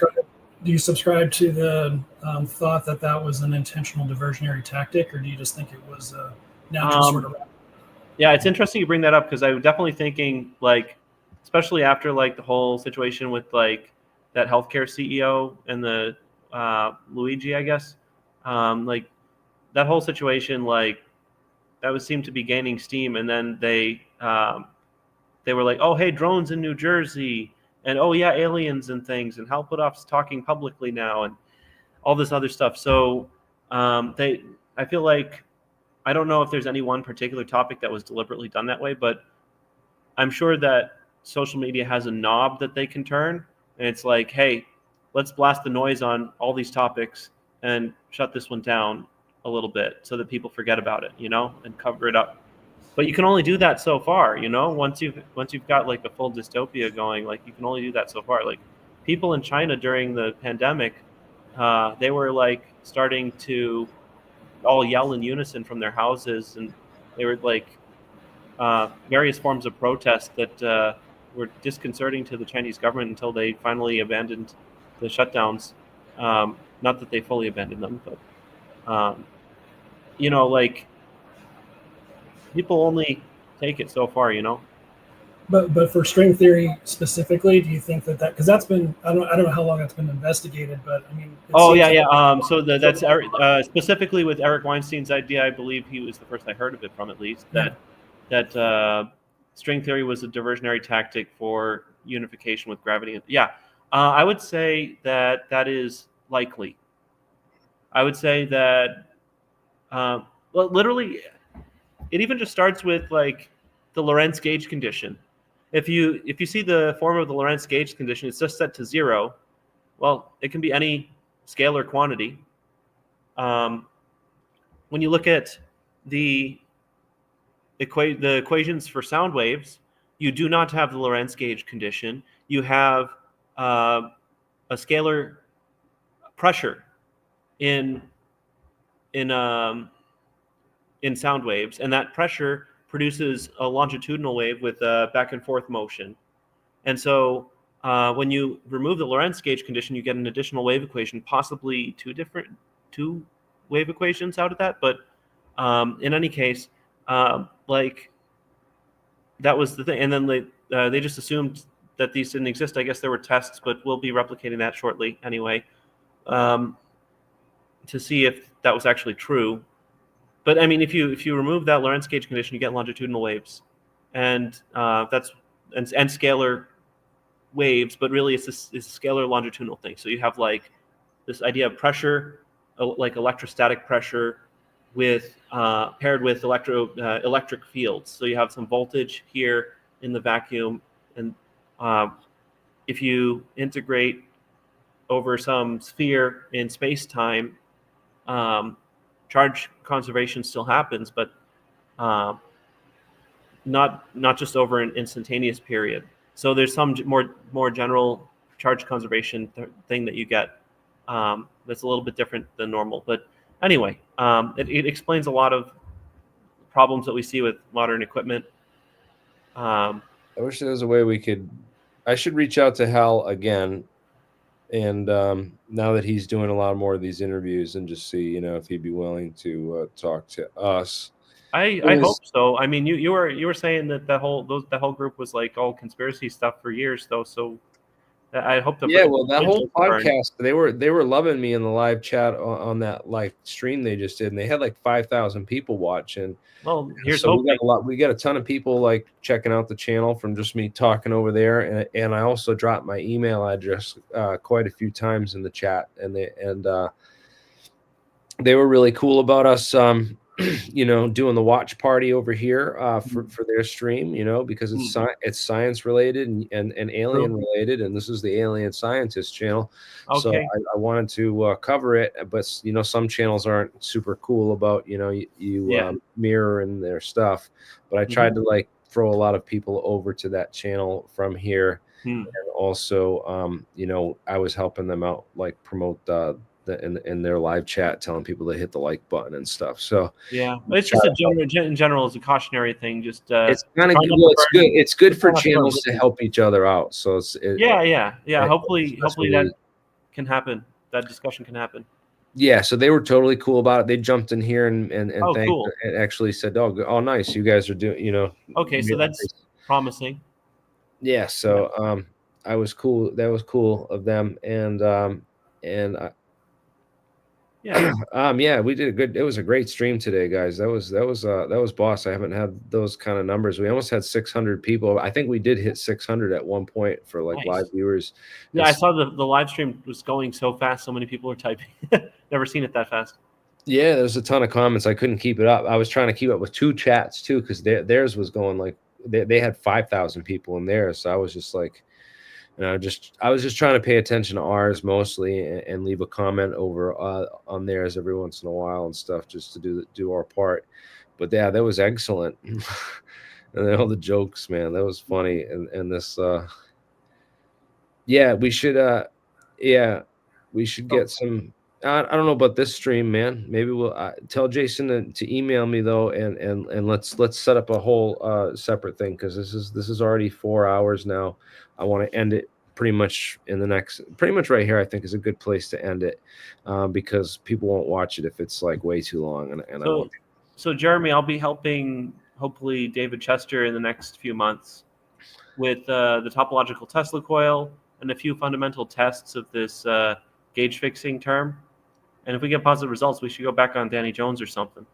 Do you subscribe to the thought that that was an intentional diversionary tactic, or do you just think it was now just sort of? Yeah, it's interesting you bring that up, because I was definitely thinking, like, especially after like the whole situation with like that healthcare CEO and the Luigi, I guess, like that whole situation, like seemed to be gaining steam, and then they were like, oh hey, drones in New Jersey, and oh yeah, aliens and things, and Hal Puthoff's talking publicly now, and all this other stuff. So I feel like, I don't know if there's any one particular topic that was deliberately done that way, but I'm sure that social media has a knob that they can turn, and it's like, hey, let's blast the noise on all these topics and shut this one down a little bit so that people forget about it, and cover it up. But you can only do that so far, once you've got like a full dystopia going, like you can only do that so far. Like people in China during the pandemic, they were like starting to all yell in unison from their houses, and they were like various forms of protest that were disconcerting to the Chinese government until they finally abandoned the shutdowns. Not that they fully abandoned them, but like people only take it so far, But for string theory specifically, do you think that because that's been, I don't know how long that's been investigated, but I mean. Oh yeah, yeah. So that's specifically with Eric Weinstein's idea. I believe he was the first I heard of it from, at least. That string theory was a diversionary tactic for unification with gravity. Yeah, I would say that is likely. I would say that, well, literally, it even just starts with like the Lorentz gauge condition. If you see the form of the Lorentz gauge condition, it's just set to 0. Well, it can be any scalar quantity. When you look at the equations for sound waves, you do not have the Lorentz gauge condition. You have a scalar pressure in sound waves, and that pressure produces a longitudinal wave with a back and forth motion. And so when you remove the Lorentz gauge condition, you get an additional wave equation, possibly two wave equations out of that. But in any case, like that was the thing. And then they just assumed that these didn't exist. I guess there were tests, but we'll be replicating that shortly anyway, to see if that was actually true. But I mean, if you remove that Lorentz gauge condition, you get longitudinal waves, and that's scalar waves. But really, it's a scalar longitudinal thing. So you have like this idea of pressure, like electrostatic pressure, with paired with electric fields. So you have some voltage here in the vacuum, and if you integrate over some sphere in space-time, charge conservation still happens, but not just over an instantaneous period. So there's some more general charge conservation thing that you get that's a little bit different than normal. But anyway, it explains a lot of problems that we see with modern equipment. I wish there was a way we could. I should reach out to Hal again, and now that he's doing a lot more of these interviews, and just see, if he'd be willing to talk to us. I hope so. I mean, you were saying that that whole group was like all conspiracy stuff for years, though. So I hope that. Yeah, well, that whole podcast, they were loving me in the live chat on that live stream they just did, and they had like 5,000 people watching. Well, here's so hoping. we got a ton of people like checking out the channel from just me talking over there, and I also dropped my email address quite a few times in the chat, and they were really cool about us doing the watch party over here for their stream, because it's science related and alien related, and this is the Alien Scientist channel. Okay. So I wanted to cover it, but some channels aren't super cool about mirroring their stuff, but I tried to like throw a lot of people over to that channel from here, and also I was helping them out, like promote in their live chat, telling people to hit the like button and stuff. So yeah, it's just in general is a cautionary thing. Just it's kind of it's good. It's good for channels to help each other out. So yeah. Hopefully that can happen. That discussion can happen. Yeah, so they were totally cool about it. They jumped in here and thanked, cool. and actually said, "Oh, nice, you guys are doing." Okay, so that's promising. Yeah, so I was cool. That was cool of them, and Yeah. Yeah, we did a good. It was a great stream today, guys. That was boss. I haven't had those kind of numbers. We almost had 600 people. I think we did hit 600 at one point for like Nice. live viewers. Yeah, I saw the live stream was going so fast. So many people were typing. Never seen it that fast. Yeah, there's a ton of comments. I couldn't keep it up. I was trying to keep up with 2 chats too, because theirs was going like they had 5,000 people in there. So I was just like, I was just trying to pay attention to ours mostly and leave a comment over on theirs every once in a while and stuff, just to do our part. But yeah, that was excellent. And then all the jokes, man, that was funny. And this, yeah, we should get some. I don't know about this stream, man. Maybe we'll tell Jason to email me though, and let's set up a whole separate thing, because this is already 4 hours now. I want to end it pretty much right here. I think is a good place to end it, because people won't watch it if it's like way too long. So Jeremy, I'll be helping hopefully David Chester in the next few months with the topological Tesla coil and a few fundamental tests of this gauge fixing term. And if we get positive results, we should go back on Danny Jones or something.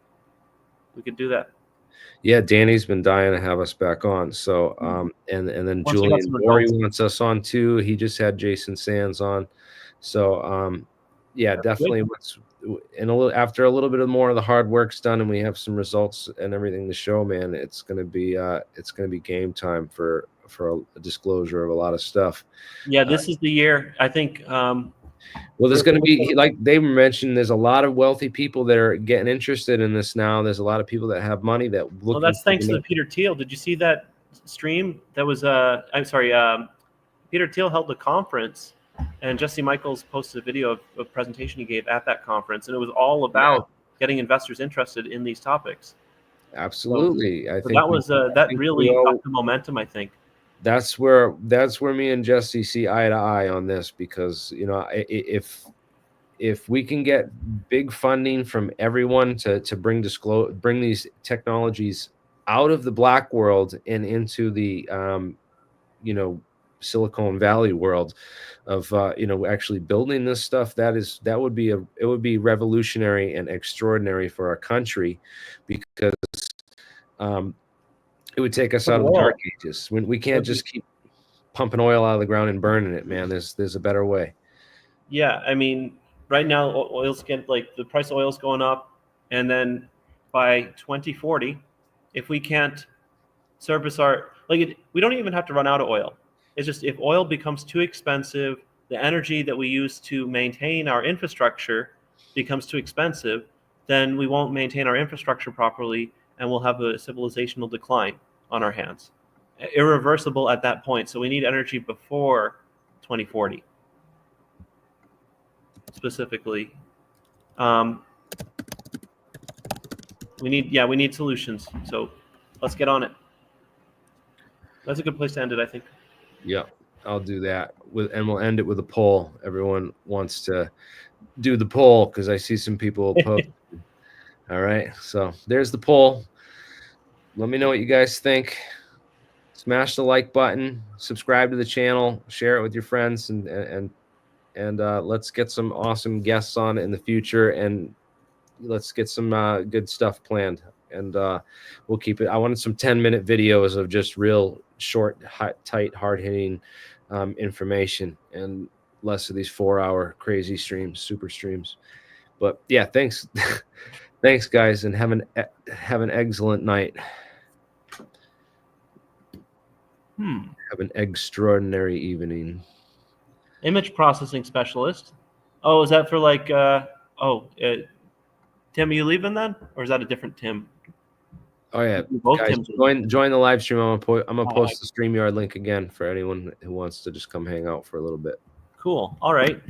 We could do that. Yeah, Danny's been dying to have us back on. So, and then Julian Maury wants us on too. He just had Jason Sands on. So, yeah, definitely. After a little bit more of the hard work's done, and we have some results and everything to show, man, it's gonna be game time for a disclosure of a lot of stuff. Yeah, this is the year. I think. Well, there's going to be, like they mentioned, there's a lot of wealthy people that are getting interested in this now. There's a lot of people that have money that look. Well, that's thanks to Peter Thiel. Did you see that stream? That was I'm sorry. Peter Thiel held a conference, and Jesse Michaels posted a video of a presentation he gave at that conference, and it was all about getting investors interested in these topics. Absolutely, I think that really got the momentum. I think. That's where me and Jesse see eye to eye on this, because if we can get big funding from everyone to bring these technologies out of the black world and into the Silicon Valley world of actually building this stuff, it would be revolutionary and extraordinary for our country, because it would take us out of the dark ages. When we can't just keep pumping oil out of the ground and burning it, man. There's a better way. Yeah, I mean, right now oil's getting, like, the price of oil's going up, and then by 2040, if we can't service we don't even have to run out of oil. It's just if oil becomes too expensive, the energy that we use to maintain our infrastructure becomes too expensive, then we won't maintain our infrastructure properly, and we'll have a civilizational decline on our hands. Irreversible at that point. So we need energy before 2040. Specifically. We need solutions. So let's get on it. That's a good place to end it, I think. Yeah, I'll do that. And we'll end it with a poll. Everyone wants to do the poll, because I see some people post. All right, so there's the poll. Let me know what you guys think. Smash the like button, subscribe to the channel, share it with your friends, and let's get some awesome guests on in the future, and let's get some good stuff planned. And we'll keep it. I wanted some 10-minute videos of just real short, tight, hard-hitting information, and less of these 4-hour crazy streams, super streams. But yeah, thanks. Thanks, guys, and have an excellent night. Have an extraordinary evening. Image processing specialist. Oh, is that for like? Tim, are you leaving then, or is that a different Tim? Oh yeah, guys, join the live stream. I'm gonna post the StreamYard link again for anyone who wants to just come hang out for a little bit. Cool. All right.